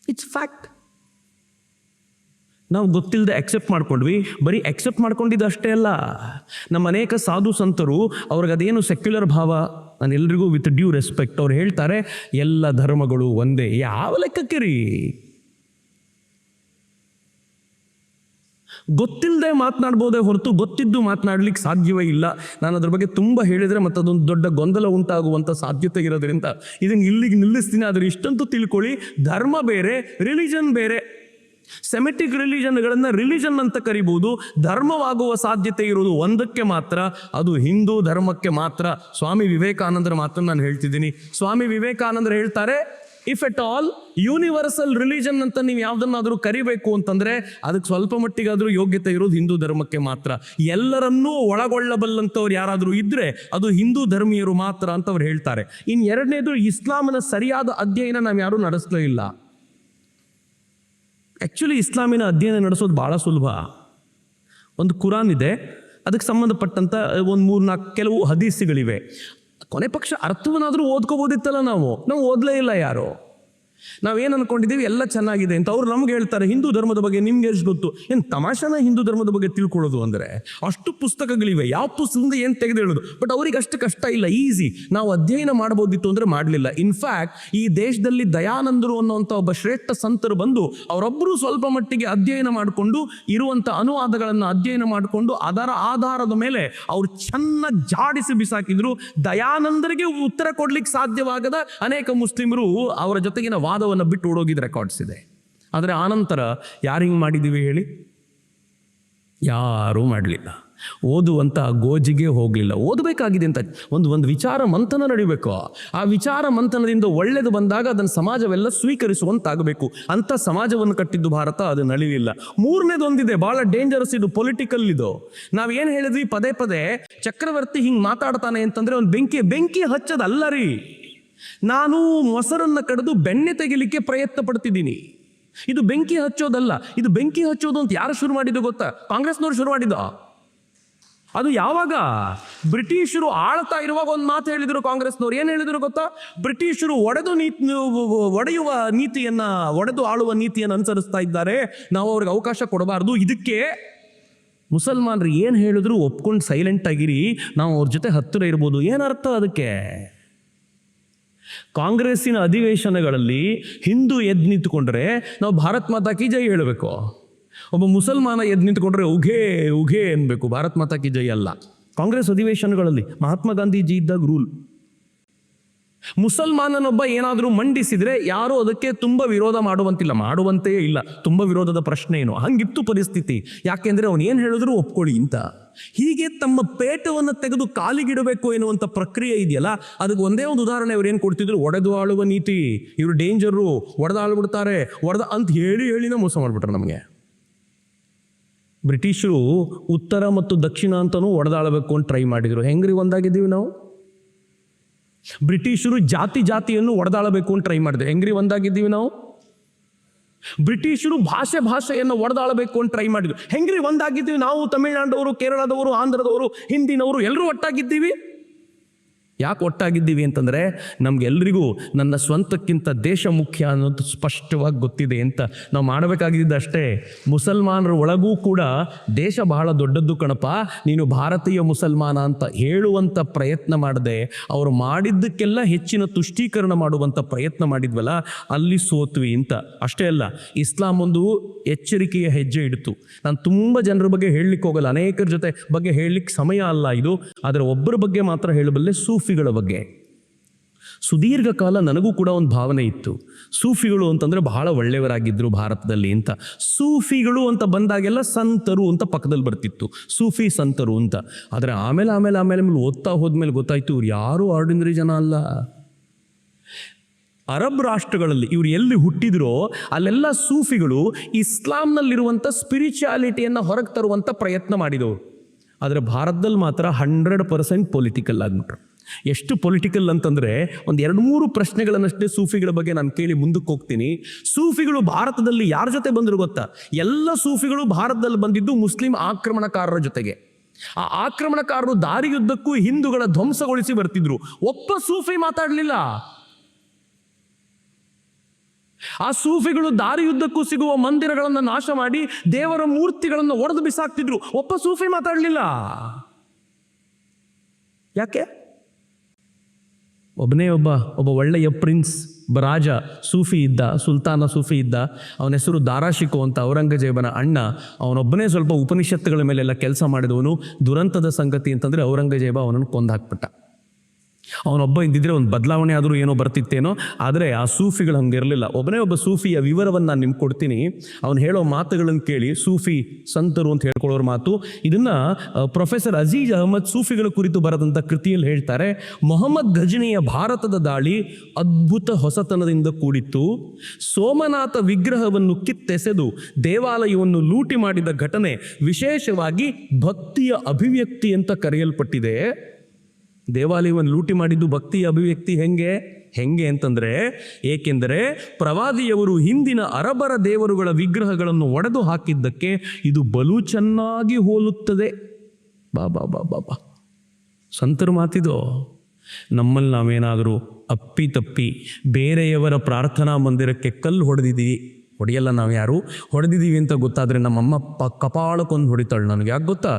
It's fact. ನಾವು ಗೊತ್ತಿಲ್ಲದೆ ಅಕ್ಸೆಪ್ಟ್ ಮಾಡ್ಕೊಂಡ್ವಿ. ಬರೀ ಅಕ್ಸೆಪ್ಟ್ ಮಾಡ್ಕೊಂಡಿದ್ದು ಅಷ್ಟೇ ಅಲ್ಲ, ನಮ್ಮ ಅನೇಕ ಸಾಧು ಸಂತರು ಅವ್ರಿಗೆ ಅದೇನು ಸೆಕ್ಯುಲರ್ ಭಾವ, ನಾನು ಎಲ್ರಿಗೂ ವಿತ್ ಡ್ಯೂ ರೆಸ್ಪೆಕ್ಟ್, ಅವ್ರು ಹೇಳ್ತಾರೆ ಎಲ್ಲ ಧರ್ಮಗಳು ಒಂದೇ. ಯಾವ ಲೆಕ್ಕಕ್ಕೆ ರೀ? ಗೊತ್ತಿಲ್ಲದೆ ಮಾತನಾಡ್ಬೋದೇ ಹೊರತು ಗೊತ್ತಿದ್ದು ಮಾತನಾಡ್ಲಿಕ್ಕೆ ಸಾಧ್ಯವೇ ಇಲ್ಲ. ನಾನು ಅದ್ರ ಬಗ್ಗೆ ತುಂಬ ಹೇಳಿದರೆ ಮತ್ತು ಅದೊಂದು ದೊಡ್ಡ ಗೊಂದಲ ಉಂಟಾಗುವಂಥ ಸಾಧ್ಯತೆ ಇರೋದ್ರಿಂದ ಇದನ್ನು ಇಲ್ಲಿಗೆ ನಿಲ್ಲಿಸ್ತೀನಿ. ಆದರೆ ಇಷ್ಟಂತೂ ತಿಳ್ಕೊಳ್ಳಿ, ಧರ್ಮ ಬೇರೆ, ರಿಲಿಜನ್ ಬೇರೆ. ಸೆಮೆಟಿಕ್ ರಿಲಿಜನ್ಗಳನ್ನು ರಿಲಿಜನ್ ಅಂತ ಕರಿಬಹುದು. ಧರ್ಮವಾಗುವ ಸಾಧ್ಯತೆ ಇರುವುದು ಒಂದಕ್ಕೆ ಮಾತ್ರ, ಅದು ಹಿಂದೂ ಧರ್ಮಕ್ಕೆ ಮಾತ್ರ. ಸ್ವಾಮಿ ವಿವೇಕಾನಂದರ ಮಾತನ್ನು ನಾನು ಹೇಳ್ತಿದ್ದೀನಿ. ಸ್ವಾಮಿ ವಿವೇಕಾನಂದರು ಹೇಳ್ತಾರೆ, if at all universal religion ಅಂತ ನೀವು ಯಾವುದನ್ನಾದರೂ ಕರಿಬೇಕು ಅಂತಂದ್ರೆ ಅದಕ್ಕೆ ಸ್ವಲ್ಪ ಮಟ್ಟಿಗಾದರೂ ಯೋಗ್ಯತೆ ಇರೋದು ಹಿಂದೂ ಧರ್ಮಕ್ಕೆ ಮಾತ್ರ. ಎಲ್ಲರನ್ನೂ ಒಳಗೊಳ್ಳಬಲ್ಲಂಥವ್ರು ಯಾರಾದರೂ ಇದ್ರೆ ಅದು ಹಿಂದೂ ಧರ್ಮೀಯರು ಮಾತ್ರ ಅಂತ ಅವ್ರು ಹೇಳ್ತಾರೆ. ಇನ್ನು ಎರಡನೇದು, ಇಸ್ಲಾಮನ ಸರಿಯಾದ ಅಧ್ಯಯನ ನಾವು ಯಾರೂ ನಡೆಸಲೇ ಇಲ್ಲ. ಆ್ಯಕ್ಚುಲಿ ಇಸ್ಲಾಮಿನ ಅಧ್ಯಯನ ನಡೆಸೋದು ಭಾಳ ಸುಲಭ. ಒಂದು ಕುರಾನ್ ಇದೆ, ಅದಕ್ಕೆ ಸಂಬಂಧಪಟ್ಟಂಥ ಒಂದು 3-4 ಕೆಲವು ಹದೀಸ್ಗಳಿವೆ. ಕೊನೆ ಪಕ್ಷ ಅರ್ಥವನ್ನಾದರೂ ಓದ್ಕೋಬೋದಿತ್ತಲ್ಲ. ನಾವು ಓದಲೇ ಇಲ್ಲ ಯಾರು. ನಾವೇನು ಅನ್ಕೊಂಡಿದ್ದೀವಿ ಎಲ್ಲ ಚೆನ್ನಾಗಿದೆ ಅಂತ. ಅವ್ರು ನಮ್ಗೆ ಹೇಳ್ತಾರೆ ಹಿಂದೂ ಧರ್ಮದ ಬಗ್ಗೆ ನಿಮ್ಗೆ ಎಷ್ಟು ಗೊತ್ತು? ಏನು ತಮಾಷೆನ ಹಿಂದೂ ಧರ್ಮದ ಬಗ್ಗೆ ತಿಳ್ಕೊಳ್ಳೋದು ಅಂದರೆ? ಅಷ್ಟು ಪುಸ್ತಕಗಳಿವೆ, ಯಾವ ಪುಸ್ತಕದಿಂದ ಏನು ತೆಗೆದು ಹೇಳೋದು. ಬಟ್ ಅವ್ರಿಗೆ ಅಷ್ಟು ಕಷ್ಟ ಇಲ್ಲ, ಈಸಿ. ನಾವು ಅಧ್ಯಯನ ಮಾಡ್ಬೋದಿತ್ತು ಅಂದರೆ ಮಾಡಲಿಲ್ಲ. ಇನ್ಫ್ಯಾಕ್ಟ್ ಈ ದೇಶದಲ್ಲಿ ದಯಾನಂದರು ಅನ್ನುವಂಥ ಒಬ್ಬ ಶ್ರೇಷ್ಠ ಸಂತರು ಬಂದು ಅವರೊಬ್ಬರು ಸ್ವಲ್ಪ ಮಟ್ಟಿಗೆ ಅಧ್ಯಯನ ಮಾಡಿಕೊಂಡು ಇರುವಂಥ ಅನುವಾದಗಳನ್ನು ಅಧ್ಯಯನ ಮಾಡಿಕೊಂಡು ಅದರ ಆಧಾರದ ಮೇಲೆ ಅವ್ರು ಚೆನ್ನಾಗಿ ಜಾಡಿಸಿ ಬಿಸಾಕಿದ್ರು. ದಯಾನಂದರಿಗೆ ಉತ್ತರ ಕೊಡ್ಲಿಕ್ಕೆ ಸಾಧ್ಯವಾಗದ ಅನೇಕ ಮುಸ್ಲಿಮರು ಅವರ ಜೊತೆಗಿನ ವಾದವನ್ನು ಬಿಟ್ಟು ಓಡೋಗಿದ್ದ ರೆಕಾರ್ಡ್ಸ್ ಇದೆ. ಆದರೆ ಆನಂತರ ಯಾರು ಹಿಂಗೆ ಮಾಡಿದ್ದೀವಿ ಹೇಳಿ? ಯಾರೂ ಮಾಡಲಿಲ್ಲ. ಓದುವಂಥ ಗೋಜಿಗೆ ಹೋಗಲಿಲ್ಲ. ಓದಬೇಕಾಗಿದೆ ಅಂತ ಒಂದು ವಿಚಾರ ಮಂಥನ ನಡಿಬೇಕು. ಆ ವಿಚಾರ ಮಂಥನದಿಂದ ಒಳ್ಳೆಯದು ಬಂದಾಗ ಅದನ್ನು ಸಮಾಜವೆಲ್ಲ ಸ್ವೀಕರಿಸುವಂತಾಗಬೇಕು. ಅಂಥ ಸಮಾಜವನ್ನು ಕಟ್ಟಿದ್ದು ಭಾರತ, ಅದು ನಳಿಲಿಲ್ಲ. ಮೂರನೇದೊಂದಿದೆ, ಭಾಳ ಡೇಂಜರಸ್ ಇದು, ಪೊಲಿಟಿಕಲ್ ಇದು. ನಾವೇನು ಹೇಳಿದ್ವಿ ಪದೇ ಪದೇ, ಚಕ್ರವರ್ತಿ ಹಿಂಗೆ ಮಾತಾಡ್ತಾನೆ ಅಂತಂದರೆ ಒಂದು ಬೆಂಕಿ ಹಚ್ಚದಲ್ಲ ರೀ. ನಾನು ಮೊಸರನ್ನು ಕಡಿದು ಬೆಣ್ಣೆ ತೆಗಿಲಿಕ್ಕೆ ಪ್ರಯತ್ನ ಪಡ್ತಿದ್ದೀನಿ. ಇದು ಬೆಂಕಿ ಹಚ್ಚೋದಲ್ಲ. ಇದು ಬೆಂಕಿ ಹಚ್ಚೋದು ಅಂತ ಯಾರು ಶುರು ಮಾಡಿದ್ದು ಗೊತ್ತಾ? ಕಾಂಗ್ರೆಸ್ನವ್ರು ಶುರು ಮಾಡಿದ್ದು. ಅದು ಯಾವಾಗ? ಬ್ರಿಟಿಷರು ಆಳ್ತಾ ಇರುವಾಗ ಒಂದು ಮಾತು ಹೇಳಿದರು ಕಾಂಗ್ರೆಸ್ನವ್ರು. ಏನು ಹೇಳಿದರು ಗೊತ್ತಾ? ಬ್ರಿಟಿಷರು ಒಡೆಯುವ ನೀತಿಯನ್ನು, ಒಡೆದು ಆಳುವ ನೀತಿಯನ್ನು ಅನುಸರಿಸ್ತಾ ಇದ್ದಾರೆ, ನಾವು ಅವ್ರಿಗೆ ಅವಕಾಶ ಕೊಡಬಾರ್ದು. ಇದಕ್ಕೆ ಮುಸಲ್ಮಾನರು ಏನು ಹೇಳಿದ್ರು ಒಪ್ಕೊಂಡು ಸೈಲೆಂಟ್ ಆಗಿರಿ, ನಾವು ಅವ್ರ ಜೊತೆ ಹತ್ತಿರ ಇರ್ಬೋದು. ಏನರ್ಥ ಅದಕ್ಕೆ? ಕಾಂಗ್ರೆಸ್ಸಿನ ಅಧಿವೇಶನಗಳಲ್ಲಿ ಹಿಂದೂ ಎದ್ದು ನಿಂತುಕೊಂಡ್ರೆ ನಾವು ಭಾರತ್ ಮಾತಾ ಕಿ ಜೈ ಹೇಳಬೇಕು. ಒಬ್ಬ ಮುಸಲ್ಮಾನ ಎದ್ದು ನಿಂತ್ಕೊಂಡ್ರೆ ಉಘೇ ಉಘೇ ಅನ್ಬೇಕು, ಭಾರತ್ ಮಾತಾ ಕಿ ಜೈ ಅಲ್ಲ. ಕಾಂಗ್ರೆಸ್ ಅಧಿವೇಶನಗಳಲ್ಲಿ ಮಹಾತ್ಮ ಗಾಂಧೀಜಿ ಇದ್ದಾಗ ರೂಲ್. ಮುಸಲ್ಮಾನನೊಬ್ಬ ಏನಾದರೂ ಮಂಡಿಸಿದರೆ ಯಾರೂ ಅದಕ್ಕೆ ತುಂಬ ವಿರೋಧ ಮಾಡುವಂತೆಯೇ ಇಲ್ಲ. ತುಂಬ ವಿರೋಧದ ಪ್ರಶ್ನೆ ಏನು, ಹಂಗಿತ್ತು ಪರಿಸ್ಥಿತಿ. ಯಾಕೆಂದರೆ ಅವನು ಏನು ಹೇಳಿದ್ರು ಒಪ್ಕೊಳ್ಳಿ ಅಂತ. ಹೀಗೆ ತಮ್ಮ ಪೇಟವನ್ನು ತೆಗೆದು ಕಾಲಿಗಿಡಬೇಕು ಎನ್ನುವಂಥ ಪ್ರಕ್ರಿಯೆ ಇದೆಯಲ್ಲ, ಅದಕ್ಕೆ ಒಂದೇ ಒಂದು ಉದಾಹರಣೆ ಅವ್ರು ಏನು ಕೊಡ್ತಿದ್ರು, ಒಡೆದು ಆಳುವ ನೀತಿ, ಇವರು ಡೇಂಜರು, ಒಡೆದಾಳ್ಬಿಡ್ತಾರೆ, ಅಂತ ಹೇಳಿನ ಮೋಸ ಮಾಡಿಬಿಟ್ರು ನಮಗೆ. ಬ್ರಿಟಿಷರು ಉತ್ತರ ಮತ್ತು ದಕ್ಷಿಣ ಅಂತಲೂ ಒಡೆದಾಳಬೇಕು ಅಂತ ಟ್ರೈ ಮಾಡಿದರು. ಹೆಂಗ್ರಿ ಒಂದಾಗಿದ್ದೀವಿ ನಾವು? ಬ್ರಿಟಿಷರು ಜಾತಿಯನ್ನು ಒಡೆದಾಳಬೇಕು ಅಂತ ಟ್ರೈ ಮಾಡಿದ್ರು. ಹೆಂಗ್ರಿ ಒಂದಾಗಿದ್ದೀವಿ ನಾವು? ಬ್ರಿಟಿಷರು ಭಾಷೆಯನ್ನು ಒಡೆದಾಳಬೇಕು ಅಂತ ಟ್ರೈ ಮಾಡಿದ್ರು. ಹೆಂಗ್ರಿ ಒಂದಾಗಿದ್ದೀವಿ ನಾವು? ತಮಿಳುನಾಡವರು, ಕೇರಳದವರು, ಆಂಧ್ರದವರು, ಹಿಂದಿನವರು ಎಲ್ಲರೂ ಒಟ್ಟಾಗಿದ್ದೀವಿ. ಯಾಕೆ ಒಟ್ಟಾಗಿದ್ದೀವಿ ಅಂತಂದರೆ ನಮಗೆಲ್ಲರಿಗೂ ನನ್ನ ಸ್ವಂತಕ್ಕಿಂತ ದೇಶ ಮುಖ್ಯ ಅನ್ನೋದು ಸ್ಪಷ್ಟವಾಗಿ ಗೊತ್ತಿದೆ ಅಂತ. ನಾವು ಮಾಡಬೇಕಾಗಿದ್ದು ಅಷ್ಟೇ. ಮುಸಲ್ಮಾನರ ಒಳಗೂ ಕೂಡ ದೇಶ ಬಹಳ ದೊಡ್ಡದ್ದು ಕಣಪ್ಪ, ನೀನು ಭಾರತೀಯ ಮುಸಲ್ಮಾನ ಅಂತ ಹೇಳುವಂಥ ಪ್ರಯತ್ನ ಮಾಡದೆ ಅವರು ಮಾಡಿದ್ದಕ್ಕೆಲ್ಲ ಹೆಚ್ಚಿನ ತುಷ್ಟೀಕರಣ ಮಾಡುವಂಥ ಪ್ರಯತ್ನ ಮಾಡಿದ್ವಲ್ಲ, ಅಲ್ಲಿ ಸೋತ್ವಿ ಅಂತ. ಅಷ್ಟೇ ಅಲ್ಲ, ಇಸ್ಲಾಂ ಒಂದು ಎಚ್ಚರಿಕೆಯ ಹೆಜ್ಜೆ ಇಡ್ತು. ನಾನು ತುಂಬ ಜನರ ಬಗ್ಗೆ ಹೇಳಲಿಕ್ಕೆ ಹೋಗಲ್ಲ, ಅನೇಕರ ಜೊತೆ ಬಗ್ಗೆ ಹೇಳಲಿಕ್ಕೆ ಸಮಯ ಅಲ್ಲ ಇದು. ಆದರೆ ಒಬ್ಬರ ಬಗ್ಗೆ ಮಾತ್ರ ಹೇಳಬಲ್ಲೆ, ಸೂಫಿಗಳ ಬಗ್ಗೆ. ಸುದೀರ್ಘ ಕಾಲ ನನಗೂ ಕೂಡ ಒಂದು ಭಾವನೆ ಇತ್ತು, ಸೂಫಿಗಳು ಅಂತಂದರೆ ಬಹಳ ಒಳ್ಳೆಯವರಾಗಿದ್ದರು ಭಾರತದಲ್ಲಿ ಅಂತ. ಸೂಫಿಗಳು ಅಂತ ಬಂದಾಗೆಲ್ಲ ಸಂತರು ಅಂತ ಪಕ್ಕದಲ್ಲಿ ಬರ್ತಿತ್ತು, ಸೂಫಿ ಸಂತರು ಅಂತ. ಆದರೆ ಆಮೇಲೆ ಓದ್ತಾ ಹೋದ್ಮೇಲೆ ಗೊತ್ತಾಯ್ತು, ಇವ್ರು ಯಾರೂ ಆರ್ಡಿನರಿ ಜನ ಅಲ್ಲ. ಅರಬ್ ರಾಷ್ಟ್ರಗಳಲ್ಲಿ ಇವರು ಎಲ್ಲಿ ಹುಟ್ಟಿದ್ರೋ ಅಲ್ಲೆಲ್ಲ ಸೂಫಿಗಳು ಇಸ್ಲಾಂನಲ್ಲಿರುವಂಥ ಸ್ಪಿರಿಚುಯಾಲಿಟಿಯನ್ನು ಹೊರಗೆ ತರುವಂಥ ಪ್ರಯತ್ನ ಮಾಡಿದವರು. ಆದರೆ ಭಾರತದಲ್ಲಿ ಮಾತ್ರ 100% ಪೊಲಿಟಿಕಲ್ ಆಗಿಬಿಟ್ರು. ಎಷ್ಟು ಪೊಲಿಟಿಕಲ್ ಅಂತಂದರೆ, ಒಂದು 2-3 ಪ್ರಶ್ನೆಗಳನ್ನಷ್ಟೇ ಸೂಫಿಗಳ ಬಗ್ಗೆ ನಾನು ಕೇಳಿ ಮುಂದಕ್ಕೆ ಹೋಗ್ತೀನಿ. ಸೂಫಿಗಳು ಭಾರತದಲ್ಲಿ ಯಾರ ಜೊತೆ ಬಂದರು ಗೊತ್ತಾ? ಎಲ್ಲ ಸೂಫಿಗಳು ಭಾರತದಲ್ಲಿ ಬಂದಿದ್ದು ಮುಸ್ಲಿಂ ಆಕ್ರಮಣಕಾರರ ಜೊತೆಗೆ. ಆ ಆಕ್ರಮಣಕಾರರು ದಾರಿಯುದ್ದಕ್ಕೂ ಹಿಂದೂಗಳ ಧ್ವಂಸಗೊಳಿಸಿ ಬರ್ತಿದ್ರು. ಒಬ್ಬ ಸೂಫಿ ಮಾತಾಡಲಿಲ್ಲ. ಆ ಸೂಫಿಗಳು ದಾರಿಯುದ್ದಕ್ಕೂ ಸಿಗುವ ಮಂದಿರಗಳನ್ನು ನಾಶ ಮಾಡಿ ದೇವರ ಮೂರ್ತಿಗಳನ್ನು ಒಡೆದು ಬಿಸಾಕ್ತಿದ್ರು. ಒಬ್ಬ ಸೂಫಿ ಮಾತಾಡಲಿಲ್ಲ. ಯಾಕೆ? ಒಬ್ಬನೇ ಒಬ್ಬ ಒಳ್ಳೆಯ ಪ್ರಿನ್ಸ್, ರಾಜ ಸೂಫಿ ಇದ್ದ, ಸುಲ್ತಾನ ಸೂಫಿ ಇದ್ದ. ಅವನ ಹೆಸರು ದಾರಾಶಿಕೋ ಅಂತ, ಔರಂಗಜೇಬನ ಅಣ್ಣ. ಅವನೊಬ್ಬನೇ ಸ್ವಲ್ಪ ಉಪನಿಷತ್ತುಗಳ ಮೇಲೆಲ್ಲ ಕೆಲಸ ಮಾಡಿದವನು. ದುರಂತದ ಸಂಗತಿ ಅಂತಂದರೆ ಔರಂಗಜೇಬ ಅವನನ್ನು ಕೊಂದು ಹಾಕ್ಬಿಟ್ಟ. ಅವನೊಬ್ಬ ಇದ್ದಿದ್ರೆ ಒಂದು ಬದಲಾವಣೆ ಆದರೂ ಏನೋ ಬರ್ತಿತ್ತೇನೋ. ಆದರೆ ಆ ಸೂಫಿಗಳು ಹಂಗಿರಲಿಲ್ಲ. ಒಬ್ಬನೇ ಒಬ್ಬ ಸೂಫಿಯ ವಿವರವನ್ನು ನಾನು ನಿಮ್ಗೆ ಕೊಡ್ತೀನಿ. ಅವನು ಹೇಳೋ ಮಾತುಗಳನ್ನು ಕೇಳಿ. ಸೂಫಿ ಸಂತರು ಅಂತ ಹೇಳ್ಕೊಳ್ಳೋರ ಮಾತು. ಇದನ್ನು ಪ್ರೊಫೆಸರ್ ಅಜೀಜ್ ಅಹಮದ್ ಸೂಫಿಗಳ ಕುರಿತು ಬರೆದಂಥ ಕೃತಿಯಲ್ಲಿ ಹೇಳ್ತಾರೆ. ಮೊಹಮ್ಮದ್ ಘಜ್ನಿಯ ಭಾರತದ ದಾಳಿ ಅದ್ಭುತ ಹೊಸತನದಿಂದ ಕೂಡಿತ್ತು. ಸೋಮನಾಥ ವಿಗ್ರಹವನ್ನು ಕಿತ್ತೆಸೆದು ದೇವಾಲಯವನ್ನು ಲೂಟಿ ಮಾಡಿದ ಘಟನೆ ವಿಶೇಷವಾಗಿ ಭಕ್ತಿಯ ಅಭಿವ್ಯಕ್ತಿ ಅಂತ ಕರೆಯಲ್ಪಟ್ಟಿದೆ. ದೇವಾಲಯವನ್ನು ಲೂಟಿ ಮಾಡಿದ್ದು ಭಕ್ತಿಯ ಅಭಿವ್ಯಕ್ತಿ. ಹೆಂಗೆ ಅಂತಂದರೆ, ಏಕೆಂದರೆ ಪ್ರವಾದಿಯವರು ಹಿಂದಿನ ಅರಬರ ದೇವರುಗಳ ವಿಗ್ರಹಗಳನ್ನು ಒಡೆದು ಹಾಕಿದ್ದಕ್ಕೆ ಇದು ಬಲು ಚೆನ್ನಾಗಿ ಹೋಲುತ್ತದೆ. ಬಾ ಸಂತರ ಮಾತಿದು. ನಮ್ಮಲ್ಲಿ ನಾವೇನಾದರೂ ಅಪ್ಪಿತಪ್ಪಿ ಬೇರೆಯವರ ಪ್ರಾರ್ಥನಾ ಮಂದಿರಕ್ಕೆ ಕಲ್ಲು ಹೊಡೆಯಲ್ಲ. ನಾವು ಯಾರು ಹೊಡೆದಿದ್ದೀವಿ ಅಂತ ಗೊತ್ತಾದರೆ ನಮ್ಮಮ್ಮ ಕಪಾಳಕ್ಕೊಂದು ಹೊಡಿತಾಳೆ. ನನಗೆ ಯಾಕೆ ಗೊತ್ತಾ?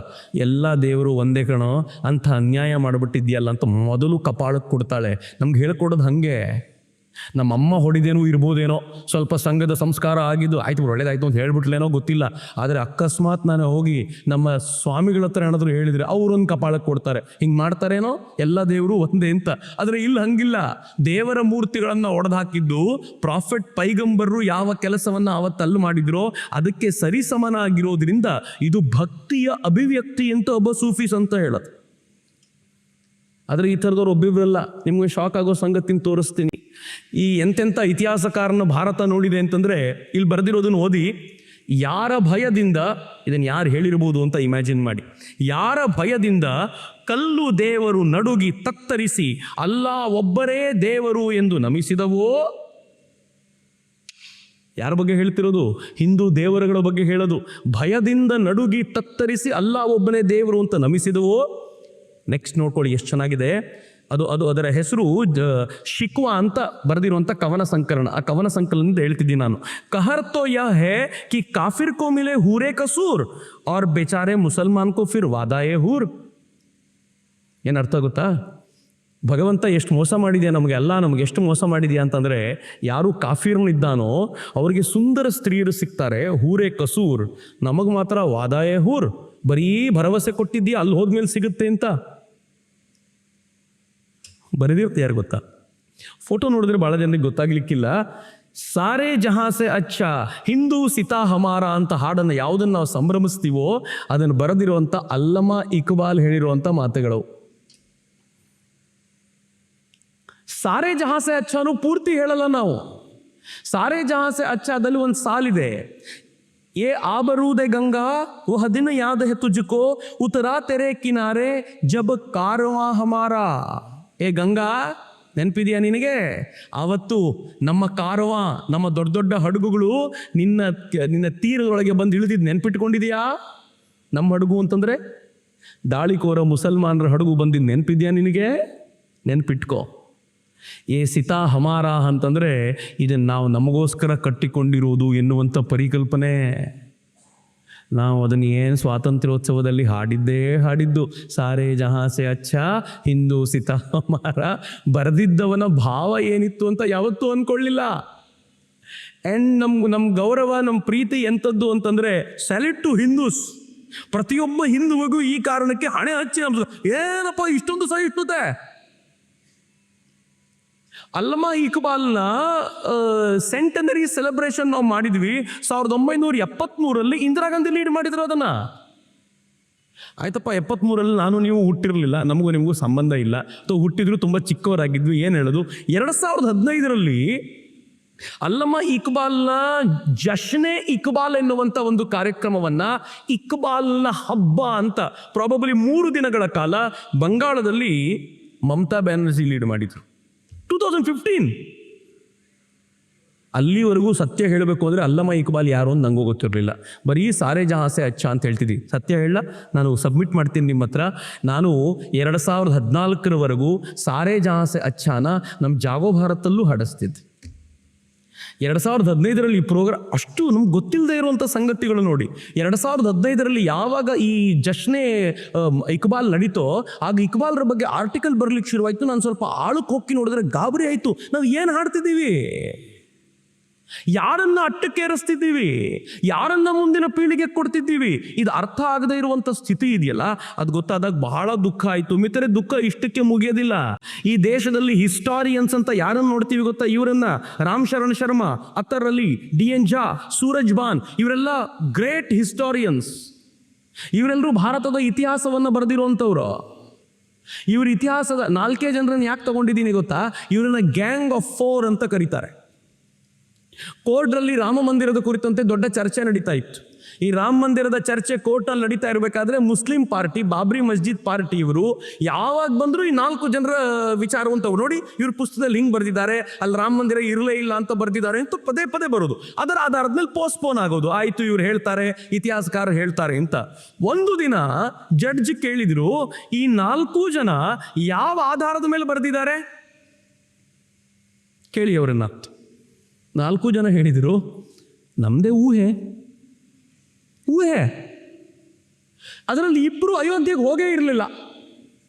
ಎಲ್ಲ ದೇವರು ಒಂದೇ ಕಣೋ, ಅಂಥ ಅನ್ಯಾಯ ಮಾಡಿಬಿಟ್ಟಿದ್ಯಲ್ಲ ಅಂತ ಮೊದಲು ಕಪಾಳಕ್ಕೆ ಕೊಡ್ತಾಳೆ. ನಮ್ಗೆ ಹೇಳ್ಕೊಡೋದು ಹಾಗೆ. ನಮ್ಮಮ್ಮ ಹೊಡಿದೇನೂ ಇರ್ಬೋದೇನೋ, ಸ್ವಲ್ಪ ಸಂಘದ ಸಂಸ್ಕಾರ ಆಗಿದ್ದು ಆಯ್ತು, ಒಳ್ಳೇದಾಯ್ತು ಅಂತ ಹೇಳ್ಬಿಟ್ಲೇನೋ ಗೊತ್ತಿಲ್ಲ. ಆದರೆ ಅಕಸ್ಮಾತ್ ನಾನು ಹೋಗಿ ನಮ್ಮ ಸ್ವಾಮಿಗಳ ಹತ್ರ ಏನಾದರೂ ಹೇಳಿದರೆ ಅವರೊಂದು ಕಪಾಳಕ್ಕೆ ಕೊಡ್ತಾರೆ. ಹಿಂಗೆ ಮಾಡ್ತಾರೇನೋ, ಎಲ್ಲ ದೇವರು ಒಂದೇ ಅಂತ. ಆದರೆ ಇಲ್ಲಿ ಹಂಗಿಲ್ಲ. ದೇವರ ಮೂರ್ತಿಗಳನ್ನು ಒಡೆದು ಹಾಕಿದ್ದು ಪ್ರಾಫೆಟ್ ಪೈಗಂಬರರು ಯಾವ ಕೆಲಸವನ್ನು ಅವತ್ತಲ್ಲಿ ಮಾಡಿದ್ರೋ ಅದಕ್ಕೆ ಸರಿಸಮನಾಗಿರೋದ್ರಿಂದ ಇದು ಭಕ್ತಿಯ ಅಭಿವ್ಯಕ್ತಿ ಅಂತ ಒಬ್ಬ ಸೂಫೀಸ್ ಅಂತ ಹೇಳೋದು. ಆದರೆ ಈ ಥರದವ್ರು ಒಬ್ಬಿಬ್ರಲ್ಲ. ನಿಮಗೆ ಶಾಕ್ ಆಗೋ ಸಂಗತಿನ ತೋರಿಸ್ತೀನಿ. ಈ ಎಂತೆಂಥ ಇತಿಹಾಸಕಾರನ ಭಾರತ ನೋಡಿದೆ ಅಂತಂದರೆ ಇಲ್ಲಿ ಬರೆದಿರೋದನ್ನು ಓದಿ. ಯಾರ ಭಯದಿಂದ, ಇದನ್ನು ಯಾರು ಹೇಳಿರ್ಬೋದು ಅಂತ ಇಮ್ಯಾಜಿನ್ ಮಾಡಿ, ಯಾರ ಭಯದಿಂದ ಕಲ್ಲು ದೇವರು ನಡುಗಿ ತತ್ತರಿಸಿ ಅಲ್ಲಾ ಒಬ್ಬರೇ ದೇವರು ಎಂದು ನಮಿಸಿದವೋ. ಯಾರ ಬಗ್ಗೆ ಹೇಳ್ತಿರೋದು? ಹಿಂದೂ ದೇವರುಗಳ ಬಗ್ಗೆ ಹೇಳೋದು. ಭಯದಿಂದ ನಡುಗಿ ತತ್ತರಿಸಿ ಅಲ್ಲಾ ಒಬ್ಬನೇ ದೇವರು ಅಂತ ನಮಿಸಿದವೋ. ನೆಕ್ಸ್ಟ್ ನೋಡ್ಕೊಳ್ಳಿ ಎಷ್ಟು ಚೆನ್ನಾಗಿದೆ. ಅದರ ಹೆಸರು ಶಿಕ್ವಾ ಅಂತ ಬರೆದಿರುವಂಥ ಕವನ ಸಂಕಲನ. ಆ ಕವನ ಸಂಕಲನದಿಂದ ಹೇಳ್ತಿದ್ದೀನಿ ನಾನು. कहर तो यह है कि काफिर को मिले हूरे कसूर और बेचारे मुसलमान को फिर वादाए हूर. ಏನು ಅರ್ಥ ಗೊತ್ತಾ? ಭಗವಂತ ಎಷ್ಟು ಮೋಸ ಮಾಡಿದ್ಯಾ ನಮಗೆ ಎಷ್ಟು ಮೋಸ ಮಾಡಿದ್ಯಾ ಅಂತಂದರೆ, ಯಾರು ಕಾಫಿರ್ನಿದ್ದಾನೋ ಅವರಿಗೆ ಸುಂದರ ಸ್ತ್ರೀಯರು ಸಿಗ್ತಾರೆ, ಹೂರೇ ಕಸೂರ್. ನಮಗೆ ಮಾತ್ರ ವಾದಾಯೇ ಹೂರ್. ಬರೀ ಭರವಸೆ ಕೊಟ್ಟಿದ್ದೀಯಾ ಅಲ್ಲಿ ಹೋದ್ಮೇಲೆ ಸಿಗುತ್ತೆ ಅಂತ. ಬರೆದಿರುತ್ತೆ ಯಾರು ಗೊತ್ತಾ? ಫೋಟೋ ನೋಡಿದ್ರೆ ಭಾಳ ಜನರಿಗೆ ಗೊತ್ತಾಗ್ಲಿಕ್ಕಿಲ್ಲ. ಸಾರೇ ಜಹಾಸೆ ಅಚ್ಚ ಹಿಂದೂ ಸಿತಾ ಹಮಾರ ಅಂತ ಹಾಡನ್ನು ಯಾವುದನ್ನು ನಾವು ಸಂಭ್ರಮಿಸ್ತೀವೋ ಅದನ್ನು ಬರೆದಿರುವಂಥ ಅಲ್ಲಮಾ ಇಕ್ಬಾಲ್ ಹೇಳಿರುವಂಥ ಮಾತುಗಳು. ಸಾರೇ ಜಹಾಸೆ ಅಚ್ಚನು ಪೂರ್ತಿ ಹೇಳಲ್ಲ ನಾವು. ಸಾರೇ ಜಹಾಸೆ ಅಚ್ಚಾದಲ್ಲಿ ಒಂದು ಸಾಲಿದೆ. ये आबरूदे गंगा वह दिन याद है तुझको उतरा तेरे किनारे जब कारवां हमारा. ಏ ಗಂಗಾ, ನೆನಪಿದೆಯಾ ನಿನಗೆ? ಆವತ್ತು ನಮ್ಮ ಕಾರವಾ, ನಮ್ಮ ದೊಡ್ಡ ದೊಡ್ಡ ಹಡಗುಗಳು ನಿನ್ನ ತೀರದೊಳಗೆ ಬಂದು ಇಳಿದಿದ್ದು ನೆನ್ಪಿಟ್ಕೊಂಡಿದೆಯಾ? ನಮ್ಮ ಹಡಗು ಅಂತಂದರೆ ದಾಳಿಕೋರ ಮುಸಲ್ಮಾನರ ಹಡಗು ಬಂದಿದ್ದು ನೆನಪಿದೆಯಾ ನಿನಗೆ? ನೆನ್ಪಿಟ್ಕೋ. ಏ ಸಿತಾ ಹಮಾರ ಅಂತಂದರೆ ಇದನ್ನು ನಾವು ನಮಗೋಸ್ಕರ ಕಟ್ಟಿಕೊಂಡಿರುವುದು ಎನ್ನುವಂಥ ಪರಿಕಲ್ಪನೆ. ನಾವು ಅದನ್ನು ಏನು ಸ್ವಾತಂತ್ರ್ಯೋತ್ಸವದಲ್ಲಿ ಹಾಡಿದ್ದು ಸಾರೇ ಜಹಾಸೆ ಅಚ್ಚ ಹಿಂದೂ ಸಿತಾ ಹಮಾರ. ಬರೆದಿದ್ದವನ ಭಾವ ಏನಿತ್ತು ಅಂತ ಯಾವತ್ತೂ ಅಂದ್ಕೊಳ್ಳಿಲ್ಲ. ಆ್ಯಂಡ್ ನಮ್ಮ ಗೌರವ, ನಮ್ಮ ಪ್ರೀತಿ ಎಂಥದ್ದು ಅಂತಂದರೆ ಸ್ಯಾಲ್ಯೂಟ್ ಟು ಹಿಂದೂಸ್. ಪ್ರತಿಯೊಬ್ಬ ಹಿಂದುವಿಗೂ ಈ ಕಾರಣಕ್ಕೆ ಹಣೆ ಹಚ್ಚಿ ಏನಪ್ಪ ಇಷ್ಟೊಂದು ಸಹಿಷ್ಣುತೆ. ಅಲ್ಲಮಾ ಇಕ್ಬಾಲ್ನ ಸೆಂಟನರಿ ಸೆಲೆಬ್ರೇಷನ್ ನಾವು ಮಾಡಿದ್ವಿ 1973 ಇಂದಿರಾ ಗಾಂಧಿ ಲೀಡ್ ಮಾಡಿದ್ರು ಅದನ್ನು. ಆಯ್ತಪ್ಪ, 73 ನಾನು ನೀವು ಹುಟ್ಟಿರಲಿಲ್ಲ, ನಮಗೂ ನಿಮಗೂ ಸಂಬಂಧ ಇಲ್ಲ. ಹುಟ್ಟಿದ್ರು ತುಂಬ ಚಿಕ್ಕವರಾಗಿದ್ವಿ. ಏನು ಹೇಳೋದು, 2015 ಅಲ್ಲಮಾ ಇಕ್ಬಾಲ್ನ ಜಶ್ನೆ ಇಕ್ಬಾಲ್ ಎನ್ನುವಂಥ ಒಂದು ಕಾರ್ಯಕ್ರಮವನ್ನು ಇಕ್ಬಾಲ್ನ ಹಬ್ಬ ಅಂತ ಪ್ರಾಬಬಲಿ 3 ದಿನಗಳ ಕಾಲ ಬಂಗಾಳದಲ್ಲಿ ಮಮತಾ ಬ್ಯಾನರ್ಜಿ ಲೀಡ್ ಮಾಡಿದ್ರು 2015. ಅಲ್ಲಿವರೆಗೂ ಸತ್ಯ ಹೇಳಬೇಕು ಅಂದರೆ ಅಲ್ಲಮಾ ಇಕ್ಬಾಲ್ ಯಾರು ಅಂತ ನಂಗೂ ಗೊತ್ತಿರಲಿಲ್ಲ. ಬರೀ ಸಾರೇ ಜಹಾಸೆ ಅಚ್ಚ ಅಂತ ಹೇಳ್ತಿದ್ವಿ. ಸತ್ಯ ಹೇಳ, ನಾನು ಸಬ್ಮಿಟ್ ಮಾಡ್ತೀನಿ ನಿಮ್ಮ ಹತ್ರ. ನಾನು 2014 ಸಾರೇ ಜಹಾಸೆ ಅಚ್ಚಾನ ನಮ್ಮ ಜಾಗೋ ಭಾರತಲ್ಲೂ ಹಾಡಿಸ್ತಿದ್ದೆ. 2015ರಲ್ಲಿ ಈ ಪ್ರೋಗ್ರಾಮ್ ಅಷ್ಟು ನಮ್ಗೆ ಗೊತ್ತಿಲ್ಲದೆ ಇರುವಂಥ ಸಂಗತಿಗಳು ನೋಡಿ. 2015ರಲ್ಲಿ ಯಾವಾಗ ಈ ಜಶ್ನೆ ಇಕ್ಬಾಲ್ ನಡೀತೋ ಆಗ ಇಕ್ಬಾಲ್ರ ಬಗ್ಗೆ ಆರ್ಟಿಕಲ್ ಬರ್ಲಿಕ್ಕೆ ಶುರುವಾಯಿತು. ನಾನು ಸ್ವಲ್ಪ ಆಳಕ್ಕೆ ಹೋಗಿ ನೋಡಿದ್ರೆ ಗಾಬರಿ ಆಯಿತು. ನಾವು ಏನು ಹಾಡ್ತಿದ್ದೀವಿ, ಯಾರನ್ನ ಅಟ್ಟಕ್ಕೇರಿಸ್ತಿದ್ದೀವಿ, ಯಾರನ್ನ ಮುಂದಿನ ಪೀಳಿಗೆ ಕೊಡ್ತಿದ್ದೀವಿ, ಇದು ಅರ್ಥ ಆಗದೆ ಇರುವಂಥ ಸ್ಥಿತಿ ಇದೆಯಲ್ಲ, ಅದು ಗೊತ್ತಾದಾಗ ಬಹಳ ದುಃಖ ಆಯಿತು. ಮಿತ್ರರೇ, ದುಃಖ ಇಷ್ಟಕ್ಕೆ ಮುಗಿಯೋದಿಲ್ಲ. ಈ ದೇಶದಲ್ಲಿ ಹಿಸ್ಟಾರಿಯನ್ಸ್ ಅಂತ ಯಾರನ್ನು ನೋಡ್ತೀವಿ ಗೊತ್ತಾ? ಇವರನ್ನ ರಾಮ್ ಶರಣ್ ಶರ್ಮಾ, ಅತ್ತರ್ ಅಲಿ, DN ಝಾ, ಸೂರಜ್ ಬಾನ್, ಇವರೆಲ್ಲ ಗ್ರೇಟ್ ಹಿಸ್ಟಾರಿಯನ್ಸ್. ಇವರೆಲ್ಲರೂ ಭಾರತದ ಇತಿಹಾಸವನ್ನು ಬರೆದಿರುವಂಥವ್ರು. ಇವ್ರ ಇತಿಹಾಸದ 4 ಜನರನ್ನು ಯಾಕೆ ತಗೊಂಡಿದ್ದೀನಿ ಗೊತ್ತಾ? ಇವರನ್ನ ಗ್ಯಾಂಗ್ ಆಫ್ 4 ಅಂತ ಕರೀತಾರೆ. ಕೋರ್ಟ್ರಲ್ಲಿ ರಾಮ ಮಂದಿರದ ಕುರಿತಂತೆ ದೊಡ್ಡ ಚರ್ಚೆ ನಡೀತಾ ಇತ್ತು. ಈ ರಾಮ ಮಂದಿರದ ಚರ್ಚೆ ಕೋರ್ಟಲ್ಲಿ ನಡೀತಾ ಇರಬೇಕಾದ್ರೆ ಮುಸ್ಲಿಂ ಪಾರ್ಟಿ, ಬಾಬ್ರಿ ಮಸ್ಜಿದ್ ಪಾರ್ಟಿ, ಇವರು ಯಾವಾಗ ಬಂದರೂ ಈ 4 ಜನರ ವಿಚಾರವಂತವ್ರು ನೋಡಿ, ಇವ್ರ ಪುಸ್ತಕದಲ್ಲಿ ಹಿಂಗೆ ಬರೆದಿದ್ದಾರೆ, ಅಲ್ಲಿ ರಾಮ ಮಂದಿರ ಇರಲೇ ಇಲ್ಲ ಅಂತ ಬರೆದಿದ್ದಾರೆ ಅಂತ ಪದೇ ಪದೇ ಬರೋದು. ಅದರ ಆಧಾರದ ಮೇಲೆ ಪೋಸ್ಟ್ಪೋನ್ ಆಗೋದು. ಆಯಿತು, ಇವ್ರು ಹೇಳ್ತಾರೆ, ಇತಿಹಾಸಕಾರರು ಹೇಳ್ತಾರೆ ಅಂತ. ಒಂದು ದಿನ ಜಡ್ಜ್ ಕೇಳಿದ್ರು, ಈ 4 ಜನ ಯಾವ ಆಧಾರದ ಮೇಲೆ ಬರೆದಿದ್ದಾರೆ ಕೇಳಿ ಅವರನ್ನ. 4 ಜನ ಹೇಳಿದರು, ನಮ್ಮದೇ ಊಹೆ. ಅದರಲ್ಲಿ 2 ಅಯೋಧ್ಯೆಗೆ ಹೋಗೇ ಇರಲಿಲ್ಲ.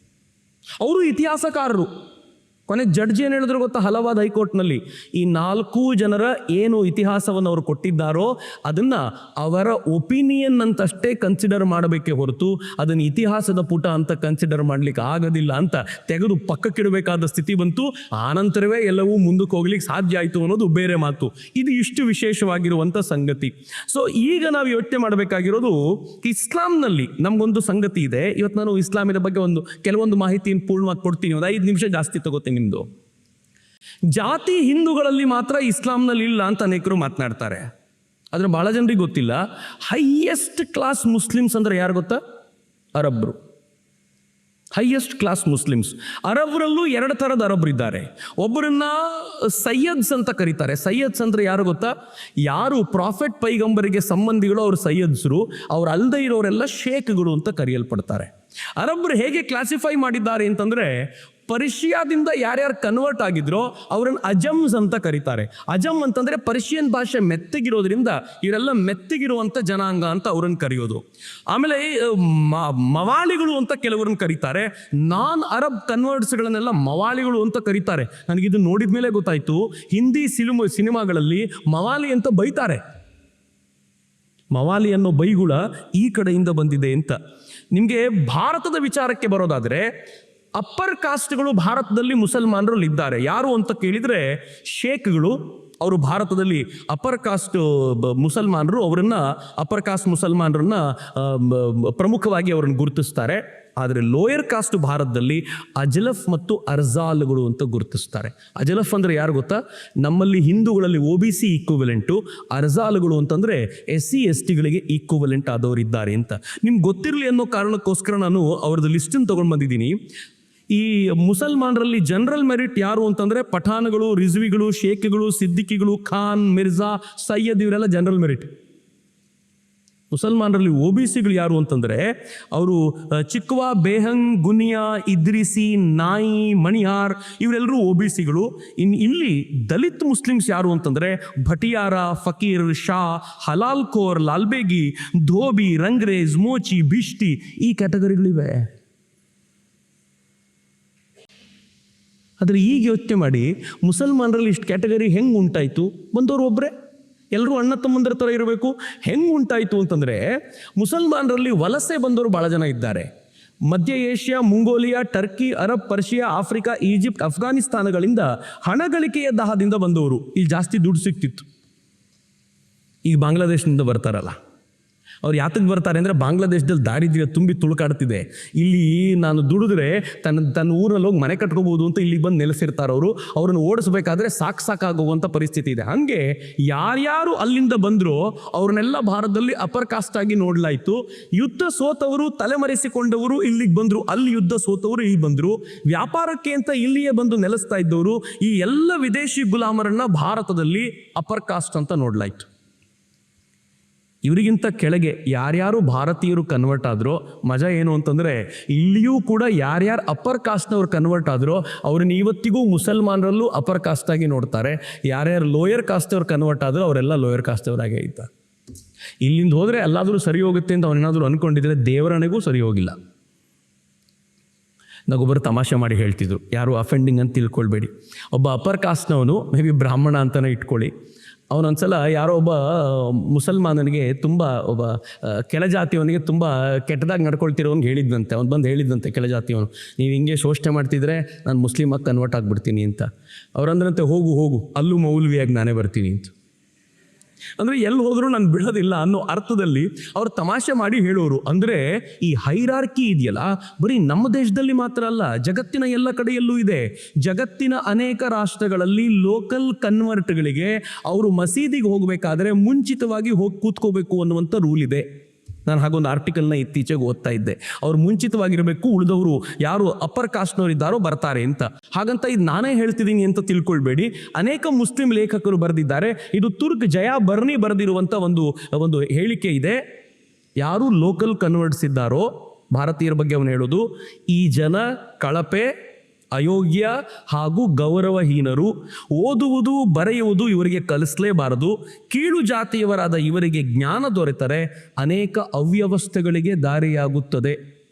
ಅವರು ಇತಿಹಾಸಕಾರರು. ಕೊನೆ ಜಡ್ಜ್ ಏನು ಹೇಳಿದ್ರು ಗೊತ್ತಾ? ಹಲವಾದ ಹೈಕೋರ್ಟ್ನಲ್ಲಿ ಈ 4 ಜನರ ಏನು ಇತಿಹಾಸವನ್ನು ಅವರು ಕೊಟ್ಟಿದ್ದಾರೋ ಅದನ್ನು ಅವರ ಒಪಿನಿಯನ್ ಅಂತಷ್ಟೇ ಕನ್ಸಿಡರ್ ಮಾಡಬೇಕೇ ಹೊರತು ಅದನ್ನು ಇತಿಹಾಸದ ಪುಟ ಅಂತ ಕನ್ಸಿಡರ್ ಮಾಡಲಿಕ್ಕೆ ಆಗೋದಿಲ್ಲ ಅಂತ ತೆಗೆದು ಪಕ್ಕಕ್ಕಿಡಬೇಕಾದ ಸ್ಥಿತಿ ಬಂತು. ಆನಂತರವೇ ಎಲ್ಲವೂ ಮುಂದಕ್ಕೆ ಹೋಗ್ಲಿಕ್ಕೆ ಸಾಧ್ಯ ಆಯಿತು ಅನ್ನೋದು ಬೇರೆ ಮಾತು. ಇದು ಇಷ್ಟು ವಿಶೇಷವಾಗಿರುವಂಥ ಸಂಗತಿ. ಸೊ ಈಗ ನಾವು ಯೋಚನೆ ಮಾಡಬೇಕಾಗಿರೋದು, ಇಸ್ಲಾಂನಲ್ಲಿ ನಮಗೊಂದು ಸಂಗತಿ ಇದೆ. ಇವತ್ತು ನಾನು ಇಸ್ಲಾಮಿನ ಬಗ್ಗೆ ಕೆಲವೊಂದು ಮಾಹಿತಿಯನ್ನು ಪೂರ್ಣವಾಗಿ ಕೊಡ್ತೀನಿ. ಒಂದು 5 ನಿಮಿಷ ಜಾಸ್ತಿ ತಗೋತೀನಿ ನಿಮ್ದು. ಜಾತಿ ಹಿಂದೂಗಳಲ್ಲಿ ಮಾತ್ರ ಇಸ್ಲಾಂನಲ್ಲಿ ಇಲ್ಲ ಅಂತ ಅನೇಕರು ಮಾತನಾಡ್ತಾರೆ. ಆದರೆ ಬಹಳ ಜನರಿಗೆ ಗೊತ್ತಿಲ್ಲ, ಹೈಯೆಸ್ಟ್ ಕ್ಲಾಸ್ ಮುಸ್ಲಿಮ್ಸ್ ಅಂದ್ರೆ ಯಾರು ಗೊತ್ತಾ? ಅರಬ್ರು. Highest class Muslims. ಅರಬ್ರಲ್ಲೂ 2 ಥರದ ಅರಬ್ರಿದ್ದಾರೆ. ಒಬ್ಬರನ್ನ ಸೈಯದ್ಸ್ ಅಂತ ಕರೀತಾರೆ. ಸೈಯದ್ಸ್ ಅಂದ್ರೆ ಯಾರು ಗೊತ್ತಾ? ಯಾರು ಪ್ರಾಫೆಟ್ ಪೈಗಂಬರಿಗೆ ಸಂಬಂಧಿಗಳು ಅವರು ಸೈಯದ್ಸರು, ಅವ್ರು ಅಲ್ಲದೆ ಇರೋರೆಲ್ಲ ಶೇಖ್ಗಳು ಅಂತ ಕರೆಯಲ್ಪಡ್ತಾರೆ. ಅರಬ್ರು ಹೇಗೆ ಕ್ಲಾಸಿಫೈ ಮಾಡಿದ್ದಾರೆ ಅಂತಂದ್ರೆ, ಪರ್ಷಿಯಾದಿಂದ ಯಾರ್ಯಾರು ಕನ್ವರ್ಟ್ ಆಗಿದ್ರೋ ಅವರನ್ನು ಅಜಮ್ಸ್ ಅಂತ ಕರೀತಾರೆ. ಅಜಮ್ ಅಂತಂದ್ರೆ ಪರ್ಷಿಯನ್ ಭಾಷೆ ಮೆತ್ತಗಿರೋದ್ರಿಂದ ಇವರೆಲ್ಲ ಮೆತ್ತಗಿರುವಂಥ ಜನಾಂಗ ಅಂತ ಅವ್ರನ್ನ ಕರೆಯೋದು. ಆಮೇಲೆ ಮವಾಳಿಗಳು ಅಂತ ಕೆಲವರನ್ನ ಕರೀತಾರೆ. ನಾನ್ ಅರಬ್ ಕನ್ವರ್ಟ್ಸ್ಗಳನ್ನೆಲ್ಲ ಮವಾಳಿಗಳು ಅಂತ ಕರೀತಾರೆ. ನನಗಿದು ನೋಡಿದ ಮೇಲೆ ಗೊತ್ತಾಯ್ತು, ಹಿಂದಿ ಸಿನಿಮಾಗಳಲ್ಲಿ ಮವಾಲಿ ಅಂತ ಬೈತಾರೆ. ಮವಾಲಿ ಅನ್ನೋ ಬೈಗುಳ ಈ ಕಡೆಯಿಂದ ಬಂದಿದೆ ಅಂತ. ನಿಮಗೆ ಭಾರತದ ವಿಚಾರಕ್ಕೆ ಬರೋದಾದರೆ, ಅಪ್ಪರ್ ಕಾಸ್ಟ್ಗಳು ಭಾರತದಲ್ಲಿ ಮುಸಲ್ಮಾನರಲ್ಲಿ ಇದ್ದಾರೆ. ಯಾರು ಅಂತ ಕೇಳಿದರೆ ಶೇಖ್ಗಳು. ಅವರು ಭಾರತದಲ್ಲಿ ಅಪ್ಪರ್ ಕಾಸ್ಟ್ ಮುಸಲ್ಮಾನರು, ಅವರನ್ನು ಅಪ್ಪರ್ ಕಾಸ್ಟ್ ಮುಸಲ್ಮಾನರನ್ನ ಪ್ರಮುಖವಾಗಿ ಅವರನ್ನು ಗುರುತಿಸ್ತಾರೆ. ಆದರೆ ಲೋಯರ್ ಕಾಸ್ಟ್ ಭಾರತದಲ್ಲಿ ಅಜಲಫ್ ಮತ್ತು ಅರ್ಜಾಲ್ಗಳು ಅಂತ ಗುರುತಿಸ್ತಾರೆ. ಅಜಲಫ್ ಅಂದರೆ ಯಾರು ಗೊತ್ತಾ? ನಮ್ಮಲ್ಲಿ ಹಿಂದೂಗಳಲ್ಲಿ OBC ಈಕ್ವಿವೆಲೆಂಟು, ಅರ್ಜಾಲ್ಗಳು ಅಂತಂದರೆ SC STಗಳಿಗೆ ಈಕ್ವಿವೆಲೆಂಟ್ ಆದವರಿದ್ದಾರೆ ಅಂತ. ನಿಮ್ಗೆ ಗೊತ್ತಿರಲಿ ಅನ್ನೋ ಕಾರಣಕ್ಕೋಸ್ಕರ ನಾನು ಅವ್ರದ್ದು ಲಿಸ್ಟನ್ನು ತೊಗೊಂಡು ಬಂದಿದ್ದೀನಿ. ಈ ಮುಸಲ್ಮಾನರಲ್ಲಿ ಜನರಲ್ ಮೆರಿಟ್ ಯಾರು ಅಂತಂದರೆ ಪಠಾನ್ಗಳು, ರಿಜ್ವಿಗಳು, ಶೇಖ್ಗಳು, ಸಿದ್ದಿಕಿಗಳು, ಖಾನ್, ಮಿರ್ಜಾ, ಸೈಯದ್, ಇವರೆಲ್ಲ ಜನರಲ್ ಮೆರಿಟ್. ಮುಸಲ್ಮಾನರಲ್ಲಿ OBCಗಳು ಯಾರು ಅಂತಂದರೆ ಅವರು ಚಿಕ್ವಾ, ಬೇಹಂಗ್, ಗುನಿಯಾ, ಇದ್ರಿಸಿ, ನಾಯಿ, ಮಣಿಹಾರ್, ಇವರೆಲ್ಲರೂ OBCಗಳು. ಇಲ್ಲಿ ದಲಿತ್ ಮುಸ್ಲಿಮ್ಸ್ ಯಾರು ಅಂತಂದರೆ ಭಟಿಯಾರ, ಫಕೀರ್, ಶಾ, ಹಲಾಲ್ ಖೋರ್, ಲಾಲ್ಬೇಗಿ, ಧೋಬಿ, ರಂಗ್ರೇಜ್, ಮೋಚಿ, ಬಿಷ್ಟಿ, ಈ ಕ್ಯಾಟಗರಿಗಳಿವೆ. ಆದರೆ ಈಗ ಯೋಚನೆ ಮಾಡಿ, ಮುಸಲ್ಮಾನರಲ್ಲಿ ಇಷ್ಟು ಕ್ಯಾಟಗರಿ ಹೆಂಗೆ ಉಂಟಾಯಿತು? ಬಂದವರು ಒಬ್ಬರೇ, ಎಲ್ಲರೂ ಅಣ್ಣ ತಮ್ಮಂದಿರ ಥರ ಇರಬೇಕು. ಹೆಂಗೆ ಉಂಟಾಯಿತು ಅಂತಂದರೆ, ಮುಸಲ್ಮಾನರಲ್ಲಿ ವಲಸೆ ಬಂದವರು ಭಾಳ ಜನ ಇದ್ದಾರೆ. ಮಧ್ಯ Asia, Mongolia, Turkey, Arab, Persia, Africa, Egypt, ಅಫ್ಘಾನಿಸ್ತಾನಗಳಿಂದ ಹಣಗಳಿಕೆಯ ದಾಹದಿಂದ ಬಂದವರು. ಇಲ್ಲಿ ಜಾಸ್ತಿ ದುಡ್ಡು ಸಿಕ್ತಿತ್ತು. ಈಗ ಬಾಂಗ್ಲಾದೇಶದಿಂದ ಬರ್ತಾರಲ್ಲ, ಅವ್ರು ಯಾತಕ್ಕೆ ಬರ್ತಾರೆ ಅಂದರೆ ಬಾಂಗ್ಲಾದೇಶದಲ್ಲಿ ದಾರಿದ್ರ್ಯ ತುಂಬಿ ತುಳುಕಾಡ್ತಿದೆ. ಇಲ್ಲಿ ನಾನು ದುಡಿದ್ರೆ ತನ್ನ ಊರಲ್ಲಿ ಹೋಗಿ ಮನೆ ಕಟ್ಕೋಬೋದು ಅಂತ ಇಲ್ಲಿಗೆ ಬಂದು ನೆಲೆಸಿರ್ತಾರೆ. ಅವ್ರನ್ನ ಓಡಿಸ್ಬೇಕಾದ್ರೆ ಸಾಕಾಗೋವಂಥ ಪರಿಸ್ಥಿತಿ ಇದೆ. ಹಾಗೆ ಯಾರ್ಯಾರು ಅಲ್ಲಿಂದ ಬಂದರೋ ಅವ್ರನ್ನೆಲ್ಲ ಭಾರತದಲ್ಲಿ ಅಪರ್ ಕಾಸ್ಟ್ ಆಗಿ ನೋಡಲಾಯಿತು. ಯುದ್ಧ ಸೋತವರು, ತಲೆಮರೆಸಿಕೊಂಡವರು ಇಲ್ಲಿಗೆ ಬಂದರು, ಅಲ್ಲಿ ಯುದ್ಧ ಸೋತವರು ಇಲ್ಲಿ ಬಂದರು. ವ್ಯಾಪಾರಕ್ಕೆ ಅಂತ ಇಲ್ಲಿಯೇ ಬಂದು ನೆಲೆಸ್ತಾ ಇದ್ದವರು, ಈ ಎಲ್ಲ ವಿದೇಶಿ ಗುಲಾಮರನ್ನ ಭಾರತದಲ್ಲಿ ಅಪರ್ ಕಾಸ್ಟ್ ಅಂತ ನೋಡಲಾಯಿತು. ಇವರಿಗಿಂತ ಕೆಳಗೆ ಯಾರ್ಯಾರು ಭಾರತೀಯರು ಕನ್ವರ್ಟ್ ಆದ್ರೋ ಮಜಾ ಏನು ಅಂತಂದರೆ, ಇಲ್ಲಿಯೂ ಕೂಡ ಯಾರ್ಯಾರು ಅಪ್ಪರ್ ಕಾಸ್ಟ್ನವ್ರು ಕನ್ವರ್ಟ್ ಆದ್ರೋ ಅವ್ರನ್ನ ಇವತ್ತಿಗೂ ಮುಸಲ್ಮಾನರಲ್ಲೂ ಅಪ್ಪರ್ ಕಾಸ್ಟಾಗಿ ನೋಡ್ತಾರೆ. ಯಾರ್ಯಾರು ಲೋಯರ್ ಕಾಸ್ಟವ್ರು ಕನ್ವರ್ಟ್ ಆದ್ರೂ ಅವರೆಲ್ಲ ಲೋಯರ್ ಕಾಸ್ಟವರಾಗೇ ಇದ್ದಾರೆ. ಇಲ್ಲಿಂದ ಹೋದರೆ ಎಲ್ಲಾದರೂ ಸರಿ ಹೋಗುತ್ತೆ ಅಂತ ಅವನೇನಾದರೂ ಅಂದ್ಕೊಂಡಿದ್ರೆ ದೇವರಣೆಗೂ ಸರಿ ಹೋಗಿಲ್ಲ. ನಾಗೊಬ್ಬರು ತಮಾಷೆ ಮಾಡಿ ಹೇಳ್ತಿದ್ರು, ಯಾರು ಅಫೆಂಡಿಂಗ್ ಅಂತ ತಿಳ್ಕೊಳ್ಬೇಡಿ. ಒಬ್ಬ ಅಪ್ಪರ್ ಕಾಸ್ಟ್ನವನು, ಮೇ ಬಿ ಬ್ರಾಹ್ಮಣ ಅಂತಲೇ ಇಟ್ಕೊಳ್ಳಿ, ಅವನೊಂದ್ಸಲ ಯಾರೋ ಒಬ್ಬ ಮುಸಲ್ಮಾನನಿಗೆ ತುಂಬ ಒಬ್ಬ ಕೆಳಜಾತಿಯವನಿಗೆ ತುಂಬ ಕೆಟ್ಟದಾಗಿ ನಡ್ಕೊಳ್ತಿರೋನ್ಗೆ ಹೇಳಿದ್ದಂತೆ. ಅವ್ನು ಬಂದು ಹೇಳಿದ್ದಂತೆ ಕೆಳಜಾತಿಯವನು, ನೀವು ಹಿಂಗೆ ಶೋಷಣೆ ಮಾಡ್ತಿದ್ರೆ ನಾನು ಮುಸ್ಲಿಮಾಗಿ ಕನ್ವರ್ಟ್ ಆಗಿಬಿಡ್ತೀನಿ ಅಂತ. ಅವ್ರಂದ್ರಂತೆ ಹೋಗು ಹೋಗು ಅಲ್ಲೂ ಮೌಲ್ವಿಯಾಗಿ ನಾನೇ ಬರ್ತೀನಿ ಅಂತ. ಅಂದರೆ ಎಲ್ಲಿ ಹೋದರೂ ನಾನು ಬಿಡೋದಿಲ್ಲ ಅನ್ನೋ ಅರ್ಥದಲ್ಲಿ ಅವ್ರು ತಮಾಷೆ ಮಾಡಿ ಹೇಳೋರು. ಅಂದರೆ ಈ ಹೈರಾರ್ಕಿ ಇದೆಯಲ್ಲ, ಬರೀ ನಮ್ಮ ದೇಶದಲ್ಲಿ ಮಾತ್ರ ಅಲ್ಲ, ಜಗತ್ತಿನ ಎಲ್ಲ ಕಡೆಯಲ್ಲೂ ಇದೆ. ಜಗತ್ತಿನ ಅನೇಕ ರಾಷ್ಟ್ರಗಳಲ್ಲಿ ಲೋಕಲ್ ಕನ್ವರ್ಟ್ಗಳಿಗೆ ಅವರು ಮಸೀದಿಗೆ ಹೋಗಬೇಕಾದ್ರೆ ಮುಂಚಿತವಾಗಿ ಹೋಗಿ ಕೂತ್ಕೋಬೇಕು ಅನ್ನುವಂಥ ರೂಲ್ ಇದೆ. ನಾನು ಹಾಗೊಂದು ಆರ್ಟಿಕಲ್ನ ಇತ್ತೀಚೆಗೆ ಓದ್ತಾ ಇದ್ದೆ. ಅವ್ರು ಮುಂಚಿತವಾಗಿರಬೇಕು, ಉಳಿದವರು ಯಾರು ಅಪ್ಪರ್ ಕಾಸ್ಟ್ನವ್ರು ಇದ್ದಾರೋ ಬರ್ತಾರೆ ಅಂತ. ಹಾಗಂತ ಇದು ನಾನೇ ಹೇಳ್ತಿದ್ದೀನಿ ಅಂತ ತಿಳ್ಕೊಳ್ಬೇಡಿ. ಅನೇಕ ಮುಸ್ಲಿಂ ಲೇಖಕರು ಬರೆದಿದ್ದಾರೆ. ಇದು ತುರ್ಕ್ ಜಯಾ ಬರ್ನಿ ಬರೆದಿರುವಂಥ ಒಂದು ಹೇಳಿಕೆ ಇದೆ. ಯಾರು ಲೋಕಲ್ ಕನ್ವರ್ಟ್ಸ್ ಇದ್ದಾರೋ ಭಾರತೀಯರ ಬಗ್ಗೆ ಅವನು ಹೇಳೋದು, ಈ ಜನ ಕಳಪೆ, ಅಯೋಗ್ಯ ಹಾಗೂ ಗೌರವಹೀನರು. ಓದುವುದು ಬರೆಯುವುದು ಇವರಿಗೆ ಕಲಿಸಲೇಬಾರದು. ಕೀಳು ಜಾತಿಯವರಾದ ಇವರಿಗೆ ಜ್ಞಾನ ದೊರೆತರೆ ಅನೇಕ ಅವ್ಯವಸ್ಥೆಗಳಿಗೆ ದಾರಿಯಾಗುತ್ತದೆ.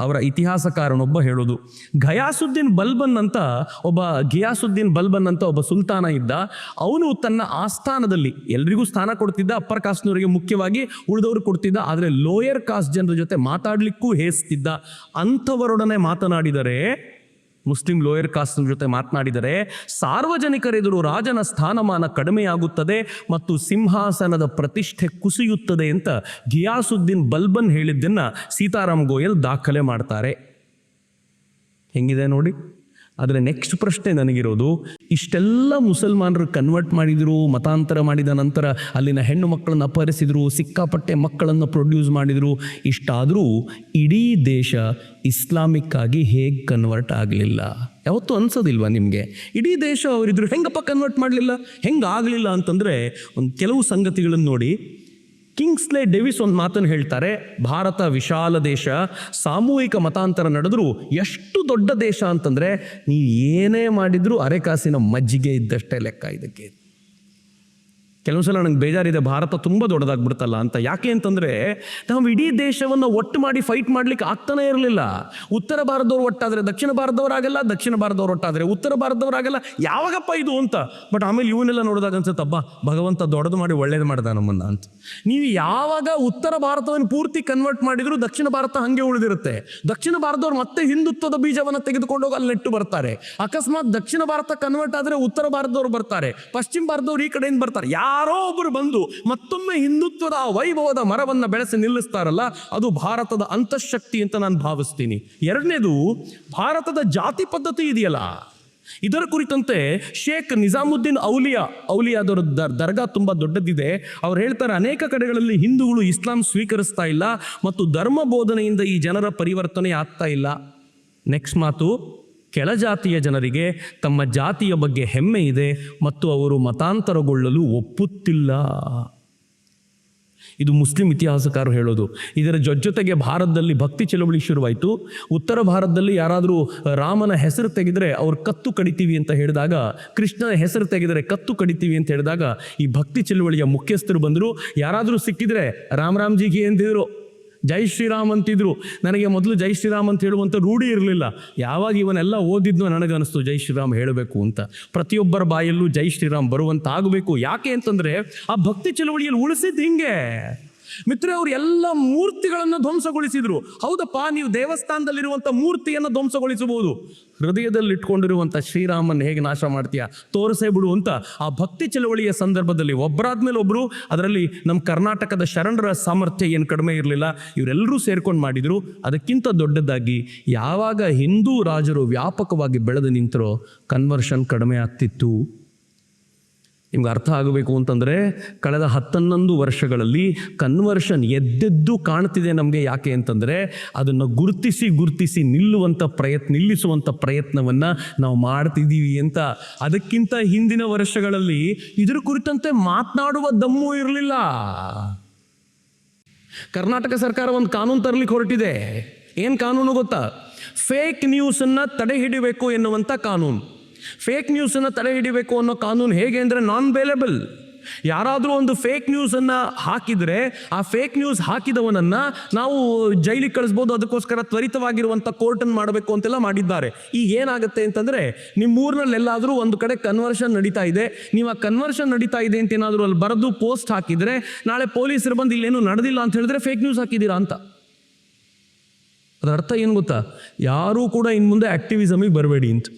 ಅವರ ಇತಿಹಾಸಕಾರನೊಬ್ಬ ಹೇಳೋದು. ಘಯಾಸುದ್ದೀನ್ ಬಲ್ಬನ್ ಅಂತ ಒಬ್ಬ ಸುಲ್ತಾನ ಇದ್ದ. ಅವನು ತನ್ನ ಆಸ್ಥಾನದಲ್ಲಿ ಎಲ್ರಿಗೂ ಸ್ಥಾನ ಕೊಡ್ತಿದ್ದ, ಅಪ್ಪರ್ ಕಾಸ್ಟ್ನವರಿಗೆ ಮುಖ್ಯವಾಗಿ, ಉಳಿದವರು ಕೊಡ್ತಿದ್ದ. ಆದರೆ ಲೋಯರ್ ಕಾಸ್ಟ್ ಜನರ ಜೊತೆ ಮಾತಾಡಲಿಕ್ಕೂ ಹೇಸ್ತಿದ್ದ. ಅಂಥವರೊಡನೆ ಮಾತನಾಡಿದರೆ, ಮುಸ್ಲಿಂ ಲೋಯರ್ ಕಾಸ್ಟ್ ಜೊತೆ ಮಾತನಾಡಿದರೆ ಸಾರ್ವಜನಿಕರೆದುರು ರಾಜನ ಸ್ಥಾನಮಾನ ಕಡಿಮೆಯಾಗುತ್ತದೆ ಮತ್ತು ಸಿಂಹಾಸನದ ಪ್ರತಿಷ್ಠೆ ಕುಸಿಯುತ್ತದೆ ಅಂತ ಘಿಯಾಸುದ್ದೀನ್ ಬಲ್ಬನ್ ಹೇಳಿದ್ದನ್ನು ಸೀತಾರಾಮ್ ಗೋಯಲ್ ದಾಖಲೆ ಮಾಡ್ತಾರೆ. ಹೆಂಗಿದೆ ನೋಡಿ. ಆದರೆ ನೆಕ್ಸ್ಟ್ ಪ್ರಶ್ನೆ ನನಗಿರೋದು, ಇಷ್ಟೆಲ್ಲ ಮುಸಲ್ಮಾನರು ಕನ್ವರ್ಟ್ ಮಾಡಿದರು, ಮತಾಂತರ ಮಾಡಿದ ನಂತರ ಅಲ್ಲಿನ ಹೆಣ್ಣು ಮಕ್ಕಳನ್ನು ಅಪಹರಿಸಿದರು, ಸಿಕ್ಕಾಪಟ್ಟೆ ಮಕ್ಕಳನ್ನು ಪ್ರೊಡ್ಯೂಸ್ ಮಾಡಿದರು. ಇಷ್ಟಾದರೂ ಇಡೀ ದೇಶ ಇಸ್ಲಾಮಿಕ್ ಆಗಿ ಹೇಗೆ ಕನ್ವರ್ಟ್ ಆಗಲಿಲ್ಲ? ಯಾವತ್ತೂ ಅನ್ಸೋದಿಲ್ವಾ ನಿಮಗೆ? ಇಡೀ ದೇಶ ಅವರಿದ್ರು ಹೆಂಗಪ್ಪ ಕನ್ವರ್ಟ್ ಮಾಡಲಿಲ್ಲ, ಹೆಂಗೆ ಆಗಲಿಲ್ಲ ಅಂತಂದರೆ ಒಂದು ಕೆಲವು ಸಂಗತಿಗಳನ್ನು ನೋಡಿ. ಕಿಂಗ್ಸ್ಲೆ ಡೇವಿಸ್ ಒಂದು ಮಾತನ್ನು ಹೇಳ್ತಾರೆ, ಭಾರತ ವಿಶಾಲ ದೇಶ, ಸಾಮೂಹಿಕ ಮತಾಂತರ ನಡೆದರೂ ಎಷ್ಟು ದೊಡ್ಡ ದೇಶ ಅಂತಂದರೆ ನೀವು ಏನೇ ಮಾಡಿದರೂ ಅರೆಕಾಸಿನ ಮಜ್ಜಿಗೆ ಇದ್ದಷ್ಟೇ ಲೆಕ್ಕ ಇದಕ್ಕೆ. ಕೆಲವು ಸಲ ನಂಗೆ ಬೇಜಾರಿದೆ, ಭಾರತ ತುಂಬ ದೊಡ್ಡದಾಗ್ಬಿಡ್ತಲ್ಲ ಅಂತ. ಯಾಕೆ ಅಂತಂದರೆ ನಾವು ಇಡೀ ದೇಶವನ್ನು ಒಟ್ಟು ಮಾಡಿ ಫೈಟ್ ಮಾಡ್ಲಿಕ್ಕೆ ಆಗ್ತಾನೆ ಇರಲಿಲ್ಲ. ಉತ್ತರ ಭಾರತದವ್ರು ಒಟ್ಟಾದರೆ ದಕ್ಷಿಣ ಭಾರತದವರಾಗಲ್ಲ, ದಕ್ಷಿಣ ಭಾರತದವ್ರು ಒಟ್ಟಾದರೆ ಉತ್ತರ ಭಾರತದವರಾಗಲ್ಲ. ಯಾವಾಗಪ್ಪ ಇದು ಅಂತ. ಬಟ್ ಆಮೇಲೆ ಇವನ್ನೆಲ್ಲ ನೋಡಿದಾಗ ಅನ್ಸುತ್ತಪ್ಪ, ಭಗವಂತ ದೊಡ್ಡದು ಮಾಡಿ ಒಳ್ಳೇದು ಮಾಡ್ದ ನಮ್ಮನ್ನು ಅಂತ. ನೀವು ಯಾವಾಗ ಉತ್ತರ ಭಾರತವನ್ನು ಪೂರ್ತಿ ಕನ್ವರ್ಟ್ ಮಾಡಿದ್ರು ದಕ್ಷಿಣ ಭಾರತ ಹಾಗೆ ಉಳಿದಿರುತ್ತೆ. ದಕ್ಷಿಣ ಭಾರತದವ್ರು ಮತ್ತೆ ಹಿಂದುತ್ವದ ಬೀಜವನ್ನು ತೆಗೆದುಕೊಂಡು ಹೋಗಿ ಅಲ್ಲಿ ನೆಟ್ಟು ಬರ್ತಾರೆ. ಅಕಸ್ಮಾತ್ ದಕ್ಷಿಣ ಭಾರತ ಕನ್ವರ್ಟ್ ಆದರೆ ಉತ್ತರ ಭಾರತದವ್ರು ಬರ್ತಾರೆ, ಪಶ್ಚಿಮ ಭಾರತದವ್ರು ಈ ಕಡೆಯಿಂದ ಬರ್ತಾರೆ. ಯಾರೋ ಒಬ್ಬರು ಬಂದು ಮತ್ತೊಮ್ಮೆ ಹಿಂದುತ್ವದ ವೈಭವದ ಮರವನ್ನು ಬೆಳೆಸಿ ನಿಲ್ಲಿಸ್ತಾರಲ್ಲ, ಅದು ಭಾರತದ ಅಂತಃಶಕ್ತಿ ಅಂತ ನಾನು ಭಾವಿಸ್ತೀನಿ. ಎರಡನೇದು, ಭಾರತದ ಜಾತಿ ಪದ್ಧತಿ ಇದೆಯಲ್ಲ, ಇದರ ಕುರಿತಂತೆ ಶೇಖ್ ನಿಜಾಮುದ್ದೀನ್ ಔಲಿಯಾದವರ ದರ್ಗಾ ತುಂಬ ದೊಡ್ಡದಿದೆ. ಅವ್ರು ಹೇಳ್ತಾರೆ, ಅನೇಕ ಕಡೆಗಳಲ್ಲಿ ಹಿಂದೂಗಳು ಇಸ್ಲಾಂ ಸ್ವೀಕರಿಸ್ತಾ ಇಲ್ಲ ಮತ್ತು ಧರ್ಮ ಬೋಧನೆಯಿಂದ ಈ ಜನರ ಪರಿವರ್ತನೆ ಆಗ್ತಾ ಇಲ್ಲ. ನೆಕ್ಸ್ಟ್ ಮಾತು, ಕೆಳಜಾತಿಯ ಜನರಿಗೆ ತಮ್ಮ ಜಾತಿಯ ಬಗ್ಗೆ ಹೆಮ್ಮೆ ಇದೆ ಮತ್ತು ಅವರು ಮತಾಂತರಗೊಳ್ಳಲು ಒಪ್ಪುತ್ತಿಲ್ಲ. ಇದು ಮುಸ್ಲಿಂ ಇತಿಹಾಸಕಾರರು ಹೇಳೋದು. ಇದರ ಜೊತೆಗೆ ಭಾರತದಲ್ಲಿ ಭಕ್ತಿ ಚಳವಳಿ ಶುರುವಾಯಿತು. ಉತ್ತರ ಭಾರತದಲ್ಲಿ ಯಾರಾದರೂ ರಾಮನ ಹೆಸರು ತೆಗೆದರೆ ಅವ್ರು ಕತ್ತು ಕಡಿತೀವಿ ಅಂತ ಹೇಳಿದಾಗ, ಕೃಷ್ಣನ ಹೆಸರು ತೆಗೆದರೆ ಕತ್ತು ಕಡಿತೀವಿ ಅಂತ ಹೇಳಿದಾಗ ಈ ಭಕ್ತಿ ಚಳವಳಿಯ ಮುಖ್ಯಸ್ಥರು ಬಂದರು. ಯಾರಾದರೂ ಸಿಕ್ಕಿದ್ರೆ ರಾಮರಾಮ್ಜಿಗೆ ಅಂತಿದ್ರು, ಜೈ ಶ್ರೀರಾಮ್ ಅಂತಿದ್ರು. ನನಗೆ ಮೊದಲು ಜೈ ಶ್ರೀರಾಮ್ ಅಂತ ಹೇಳುವಂಥ ರೂಢಿ ಇರಲಿಲ್ಲ. ಯಾವಾಗ ಇವನ್ನೆಲ್ಲ ಓದಿದ್ನೋ ನನಗನ್ನಿಸ್ತು ಜೈ ಶ್ರೀರಾಮ್ ಹೇಳಬೇಕು ಅಂತ. ಪ್ರತಿಯೊಬ್ಬರ ಬಾಯಲ್ಲೂ ಜೈ ಶ್ರೀರಾಮ್ ಬರುವಂತಾಗಬೇಕು. ಯಾಕೆ ಅಂತಂದರೆ ಆ ಭಕ್ತಿ ಚಳವಳಿಯಲ್ಲಿ ಉಳಿಸಿದ್ದು ಹಿಂಗೆ. ಮಿತ್ರ, ಅವರು ಎಲ್ಲ ಮೂರ್ತಿಗಳನ್ನು ಧ್ವಂಸಗೊಳಿಸಿದ್ರು. ಹೌದಪ್ಪ, ನೀವು ದೇವಸ್ಥಾನದಲ್ಲಿರುವಂಥ ಮೂರ್ತಿಯನ್ನು ಧ್ವಂಸಗೊಳಿಸಬಹುದು, ಹೃದಯದಲ್ಲಿ ಇಟ್ಕೊಂಡಿರುವಂಥ ಶ್ರೀರಾಮನ್ ಹೇಗೆ ನಾಶ ಮಾಡ್ತೀಯಾ, ತೋರಿಸೇ ಬಿಡು ಅಂತ ಆ ಭಕ್ತಿ ಚಳವಳಿಯ ಸಂದರ್ಭದಲ್ಲಿ ಒಬ್ಬರಾದ್ಮೇಲೆ ಒಬ್ಬರು, ಅದರಲ್ಲಿ ನಮ್ಮ ಕರ್ನಾಟಕದ ಶರಣರ ಸಾಮರ್ಥ್ಯ ಏನು ಕಡಿಮೆ ಇರಲಿಲ್ಲ, ಇವರೆಲ್ಲರೂ ಸೇರ್ಕೊಂಡು ಮಾಡಿದರು. ಅದಕ್ಕಿಂತ ದೊಡ್ಡದಾಗಿ ಯಾವಾಗ ಹಿಂದೂ ರಾಜರು ವ್ಯಾಪಕವಾಗಿ ಬೆಳೆದು ನಿಂತರೋ ಕನ್ವರ್ಷನ್ ಕಡಿಮೆ ಆಗ್ತಿತ್ತು. ನಿಮ್ಗೆ ಅರ್ಥ ಆಗಬೇಕು ಅಂತಂದರೆ ಕಳೆದ 11 ವರ್ಷಗಳಲ್ಲಿ ಕನ್ವರ್ಷನ್ ಎದ್ದೆದ್ದು ಕಾಣ್ತಿದೆ ನಮಗೆ. ಯಾಕೆ ಅಂತಂದರೆ ಅದನ್ನು ಗುರುತಿಸಿ ನಿಲ್ಲಿಸುವಂಥ ಪ್ರಯತ್ನವನ್ನು ನಾವು ಮಾಡ್ತಿದ್ದೀವಿ ಅಂತ. ಅದಕ್ಕಿಂತ ಹಿಂದಿನ ವರ್ಷಗಳಲ್ಲಿ ಇದರ ಕುರಿತಂತೆ ಮಾತನಾಡುವ ದಮ್ಮು ಇರಲಿಲ್ಲ. ಕರ್ನಾಟಕ ಸರ್ಕಾರ ಒಂದು ಕಾನೂನು ತರಲಿಕ್ಕೆ ಹೊರಟಿದೆ. ಏನು ಕಾನೂನು ಗೊತ್ತಾ? ಫೇಕ್ ನ್ಯೂಸನ್ನು ತಡೆ ಹಿಡಿಬೇಕು ಎನ್ನುವಂಥ ಕಾನೂನು. ಫೇಕ್ ನ್ಯೂಸನ್ನು ತಡೆ ಹಿಡಿಬೇಕು ಅನ್ನೋ ಕಾನೂನು ಹೇಗೆ ಅಂದರೆ ನಾನ್ ಬೇಲೆಬಲ್. ಯಾರಾದರೂ ಒಂದು ಫೇಕ್ ನ್ಯೂಸನ್ನು ಹಾಕಿದರೆ ಆ ಫೇಕ್ ನ್ಯೂಸ್ ಹಾಕಿದವನನ್ನು ನಾವು ಜೈಲಿಗೆ ಕಳಿಸ್ಬೋದು. ಅದಕ್ಕೋಸ್ಕರ ತ್ವರಿತವಾಗಿರುವಂಥ ಕೋರ್ಟನ್ನು ಮಾಡಬೇಕು ಅಂತೆಲ್ಲ ಮಾಡಿದ್ದಾರೆ. ಈಗ ಏನಾಗುತ್ತೆ ಅಂತಂದರೆ, ನಿಮ್ಮ ಊರಿನಲ್ಲೆಲ್ಲಾದರೂ ಒಂದು ಕಡೆ ಕನ್ವರ್ಷನ್ ನಡೀತಾ ಇದೆ, ನೀವು ಆ ಕನ್ವರ್ಷನ್ ನಡೀತಾ ಇದೆ ಅಂತ ಏನಾದರೂ ಅಲ್ಲಿ ಬರೆದು ಪೋಸ್ಟ್ ಹಾಕಿದರೆ, ನಾಳೆ ಪೊಲೀಸರು ಬಂದು ಇಲ್ಲೇನು ನಡೆದಿಲ್ಲ ಅಂತ ಹೇಳಿದ್ರೆ ಫೇಕ್ ನ್ಯೂಸ್ ಹಾಕಿದ್ದೀರಾ ಅಂತ. ಅದರ ಅರ್ಥ ಏನು ಗೊತ್ತಾ? ಯಾರೂ ಕೂಡ ಇನ್ನು ಮುಂದೆ ಆ್ಯಕ್ಟಿವಿಸಮಿಗೆ ಬರಬೇಡಿ ಅಂತ,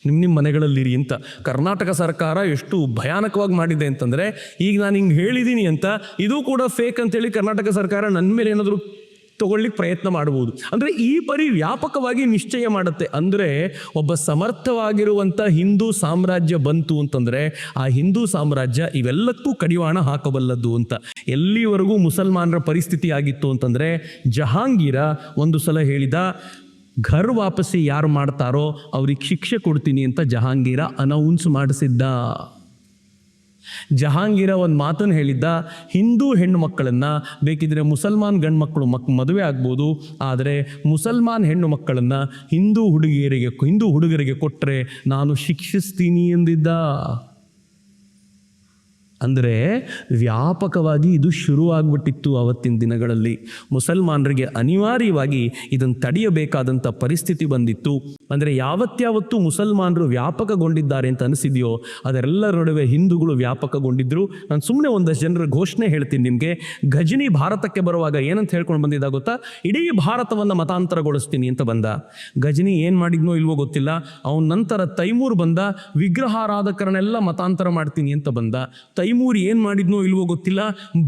ನಿಮ್ಮ ಮನೆಗಳಲ್ಲಿರಿ ಅಂತ ಕರ್ನಾಟಕ ಸರ್ಕಾರ ಎಷ್ಟು ಭಯಾನಕವಾಗಿ ಮಾಡಿದೆ ಅಂತಂದರೆ, ಈಗ ನಾನು ಹಿಂಗೆ ಹೇಳಿದ್ದೀನಿ ಅಂತ ಇದು ಕೂಡ ಫೇಕ್ ಅಂತೇಳಿ ಕರ್ನಾಟಕ ಸರ್ಕಾರ ನನ್ನ ಮೇಲೆ ಏನಾದರೂ ತಗೊಳ್ಳಿಕ್ಕೆ ಪ್ರಯತ್ನ ಮಾಡ್ಬೋದು. ಅಂದರೆ ಈ ಪರಿ ವ್ಯಾಪಕವಾಗಿ ನಿಶ್ಚಯ ಮಾಡುತ್ತೆ. ಅಂದರೆ ಒಬ್ಬ ಸಮರ್ಥವಾಗಿರುವಂಥ ಹಿಂದೂ ಸಾಮ್ರಾಜ್ಯ ಬಂತು ಅಂತಂದರೆ ಆ ಹಿಂದೂ ಸಾಮ್ರಾಜ್ಯ ಇವೆಲ್ಲಕ್ಕೂ ಕಡಿವಾಣ ಹಾಕಬಲ್ಲದ್ದು ಅಂತ. ಎಲ್ಲಿವರೆಗೂ ಮುಸಲ್ಮಾನರ ಪರಿಸ್ಥಿತಿ ಆಗಿತ್ತು ಅಂತಂದರೆ, ಜಹಾಂಗೀರ ಒಂದು ಸಲ ಹೇಳಿದ, ಘರ್ ವಾಪಸಿ ಯಾರು ಮಾಡ್ತಾರೋ ಅವ್ರಿಗೆ ಶಿಕ್ಷೆ ಕೊಡ್ತೀನಿ ಅಂತ ಜಹಾಂಗೀರ ಅನೌನ್ಸ್ ಮಾಡಿಸಿದ್ದ. ಜಹಾಂಗೀರ ಒಂದು ಮಾತನ್ನು ಹೇಳಿದ್ದ, ಹಿಂದೂ ಹೆಣ್ಣು ಮಕ್ಕಳನ್ನು ಬೇಕಿದ್ರೆ ಮುಸಲ್ಮಾನ್ ಗಂಡು ಮಕ್ಕಳು ಮದುವೆ ಆಗ್ಬೋದು, ಆದರೆ ಮುಸಲ್ಮಾನ್ ಹೆಣ್ಣು ಮಕ್ಕಳನ್ನು ಹಿಂದೂ ಹುಡುಗರಿಗೆ ಕೊಟ್ಟರೆ ನಾನು ಶಿಕ್ಷಿಸ್ತೀನಿ ಎಂದಿದ್ದ. ಅಂದರೆ ವ್ಯಾಪಕವಾಗಿ ಇದು ಶುರುವಾಗ್ಬಿಟ್ಟಿತ್ತು ಅವತ್ತಿನ ದಿನಗಳಲ್ಲಿ. ಮುಸಲ್ಮಾನರಿಗೆ ಅನಿವಾರ್ಯವಾಗಿ ಇದನ್ನು ತಡೆಯಬೇಕಾದಂಥ ಪರಿಸ್ಥಿತಿ ಬಂದಿತ್ತು. ಅಂದರೆ ಯಾವತ್ಯಾವತ್ತು ಮುಸಲ್ಮಾನರು ವ್ಯಾಪಕಗೊಂಡಿದ್ದಾರೆ ಅಂತ ಅನಿಸಿದೆಯೋ ಅದರೆಲ್ಲರ ನಡುವೆ ಹಿಂದೂಗಳು ವ್ಯಾಪಕಗೊಂಡಿದ್ದರು. ನಾನು ಸುಮ್ಮನೆ ಒಂದಷ್ಟು ಜನರ ಘೋಷಣೆ ಹೇಳ್ತೀನಿ ನಿಮಗೆ. ಘಜ್ನಿ ಭಾರತಕ್ಕೆ ಬರುವಾಗ ಏನಂತ ಹೇಳ್ಕೊಂಡು ಬಂದಿದ್ದ ಗೊತ್ತಾ? ಇಡೀ ಭಾರತವನ್ನು ಮತಾಂತರಗೊಳಿಸ್ತೀನಿ ಅಂತ ಬಂದ. ಘಜ್ನಿ ಏನು ಮಾಡಿದ್ನೋ ಇಲ್ವೋ ಗೊತ್ತಿಲ್ಲ. ಅವನ ನಂತರ ತೈಮೂರ್ ಬಂದ, ವಿಗ್ರಹಾರಾಧಕರನ್ನೆಲ್ಲ ಮತಾಂತರ ಮಾಡ್ತೀನಿ ಅಂತ ಬಂದ. ತೈಮೂರ್ ಏನು ಮಾಡಿದ್ನೋ ಇಲ್ವೋ ಗೊತ್ತಿಲ್ಲ.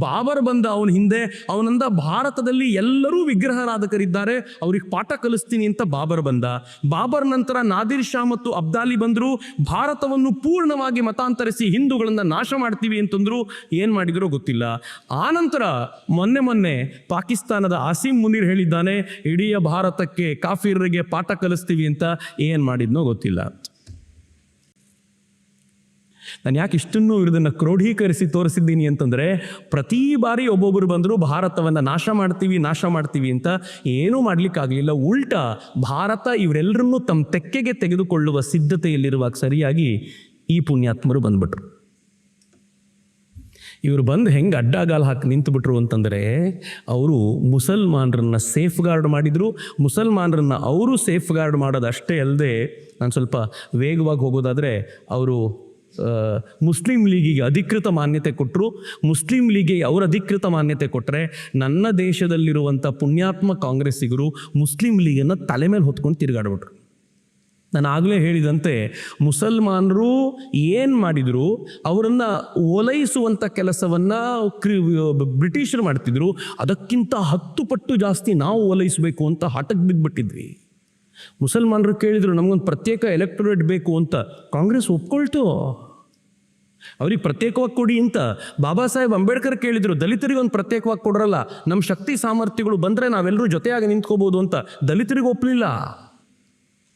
ಬಾಬರ್ ಬಂದ ಅವನ ಹಿಂದೆ, ಅವನಂದ ಭಾರತದಲ್ಲಿ ಎಲ್ಲರೂ ವಿಗ್ರಹಾರಾಧಕರಿದ್ದಾರೆ, ಅವ್ರಿಗೆ ಪಾಠ ಕಲಿಸ್ತೀನಿ ಅಂತ ಬಾಬರ್ ಬಂದ. ಬಾಬರ್ ನಂತರ ನಾದಿರ್ ಶಾ ಮತ್ತು ಅಬ್ದಾಲಿ ಬಂದರು, ಭಾರತವನ್ನು ಪೂರ್ಣವಾಗಿ ಮತಾಂತರಿಸಿ ಹಿಂದೂಗಳನ್ನು ನಾಶ ಮಾಡ್ತೀವಿ ಅಂತಂದ್ರು. ಏನು ಮಾಡಿದ್ರೋ ಗೊತ್ತಿಲ್ಲ. ಆನಂತರ ಮೊನ್ನೆ ಪಾಕಿಸ್ತಾನದ ಆಸಿಮ್ ಮುನೀರ್ ಹೇಳಿದ್ದಾನೆ, ಇಡೀ ಭಾರತಕ್ಕೆ ಕಾಫಿರರಿಗೆ ಪಾಠ ಕಲಿಸ್ತೀವಿ ಅಂತ. ಏನು ಮಾಡಿದ್ನೋ ಗೊತ್ತಿಲ್ಲ. ನಾನು ಯಾಕೆ ಇಷ್ಟನ್ನು ಇದನ್ನು ಕ್ರೋಢೀಕರಿಸಿ ತೋರಿಸಿದ್ದೀನಿ ಅಂತಂದರೆ, ಪ್ರತಿ ಬಾರಿ ಒಬ್ಬೊಬ್ಬರು ಬಂದರೂ ಭಾರತವನ್ನು ನಾಶ ಮಾಡ್ತೀವಿ ಅಂತ ಏನೂ ಮಾಡಲಿಕ್ಕಾಗಲಿಲ್ಲ. ಉಲ್ಟಾ ಭಾರತ ಇವರೆಲ್ಲರನ್ನೂ ತಮ್ಮ ತೆಕ್ಕೆಗೆ ತೆಗೆದುಕೊಳ್ಳುವ ಸಿದ್ಧತೆಯಲ್ಲಿರುವಾಗ ಸರಿಯಾಗಿ ಈ ಪುಣ್ಯಾತ್ಮರು ಬಂದ್ಬಿಟ್ರು. ಇವರು ಬಂದು ಹೆಂಗೆ ಅಡ್ಡಗಾಲು ಹಾಕಿ ನಿಂತುಬಿಟ್ರು ಅಂತಂದರೆ, ಅವರು ಮುಸಲ್ಮಾನರನ್ನು ಸೇಫ್ ಗಾರ್ಡ್ ಮಾಡಿದರು. ಮುಸಲ್ಮಾನರನ್ನು ಅವರು ಸೇಫ್ ಗಾರ್ಡ್ ಮಾಡೋದು ಅಷ್ಟೇ ಅಲ್ಲದೆ, ನಾನು ಸ್ವಲ್ಪ ವೇಗವಾಗಿ ಹೋಗೋದಾದರೆ, ಅವರು ಮುಸ್ಲಿಂ ಲೀಗಿಗೆ ಅಧಿಕೃತ ಮಾನ್ಯತೆ ಕೊಟ್ಟರು. ಮುಸ್ಲಿಂ ಲೀಗಿಗೆ ಅವರು ಅಧಿಕೃತ ಮಾನ್ಯತೆ ಕೊಟ್ಟರೆ, ನನ್ನ ದೇಶದಲ್ಲಿರುವಂಥ ಪುಣ್ಯಾತ್ಮ ಕಾಂಗ್ರೆಸ್ಸಿಗರು ಮುಸ್ಲಿಂ ಲೀಗನ್ನು ತಲೆ ಮೇಲೆ ಹೊತ್ಕೊಂಡು ತಿರುಗಾಡ್ಬಿಟ್ರು. ನಾನು ಆಗಲೇ ಹೇಳಿದಂತೆ ಮುಸಲ್ಮಾನರು ಏನು ಮಾಡಿದರು, ಅವರನ್ನು ಓಲೈಸುವಂಥ ಕೆಲಸವನ್ನು ಬ್ರಿಟಿಷರು ಮಾಡ್ತಿದ್ರು. ಅದಕ್ಕಿಂತ 10 ಪಟ್ಟು ಜಾಸ್ತಿ ನಾವು ಓಲೈಸಬೇಕು ಅಂತ ಹಠಕ್ಕೆ ಬಿದ್ದುಬಿಟ್ಟಿದ್ವಿ. ಮುಸಲ್ಮಾನರು ಕೇಳಿದರು, ನಮಗೊಂದು ಪ್ರತ್ಯೇಕ ಎಲೆಕ್ಟೊರೇಟ್ ಬೇಕು ಅಂತ. ಕಾಂಗ್ರೆಸ್ ಒಪ್ಕೊಳ್ತು, ಅವ್ರಿಗೆ ಪ್ರತ್ಯೇಕವಾಗಿ ಕೊಡಿ ಅಂತ. ಬಾಬಾ ಸಾಹೇಬ್ ಅಂಬೇಡ್ಕರ್ ಕೇಳಿದರು, ದಲಿತರಿಗೆ ಒಂದು ಪ್ರತ್ಯೇಕವಾಗಿ ಕೊಡ್ರಲ್ಲ, ನಮ್ಮ ಶಕ್ತಿ ಸಾಮರ್ಥ್ಯಗಳು ಬಂದರೆ ನಾವೆಲ್ಲರೂ ಜೊತೆಯಾಗಿ ನಿಂತ್ಕೋಬೋದು ಅಂತ. ದಲಿತರಿಗೆ ಒಪ್ಪಲಿಲ್ಲ,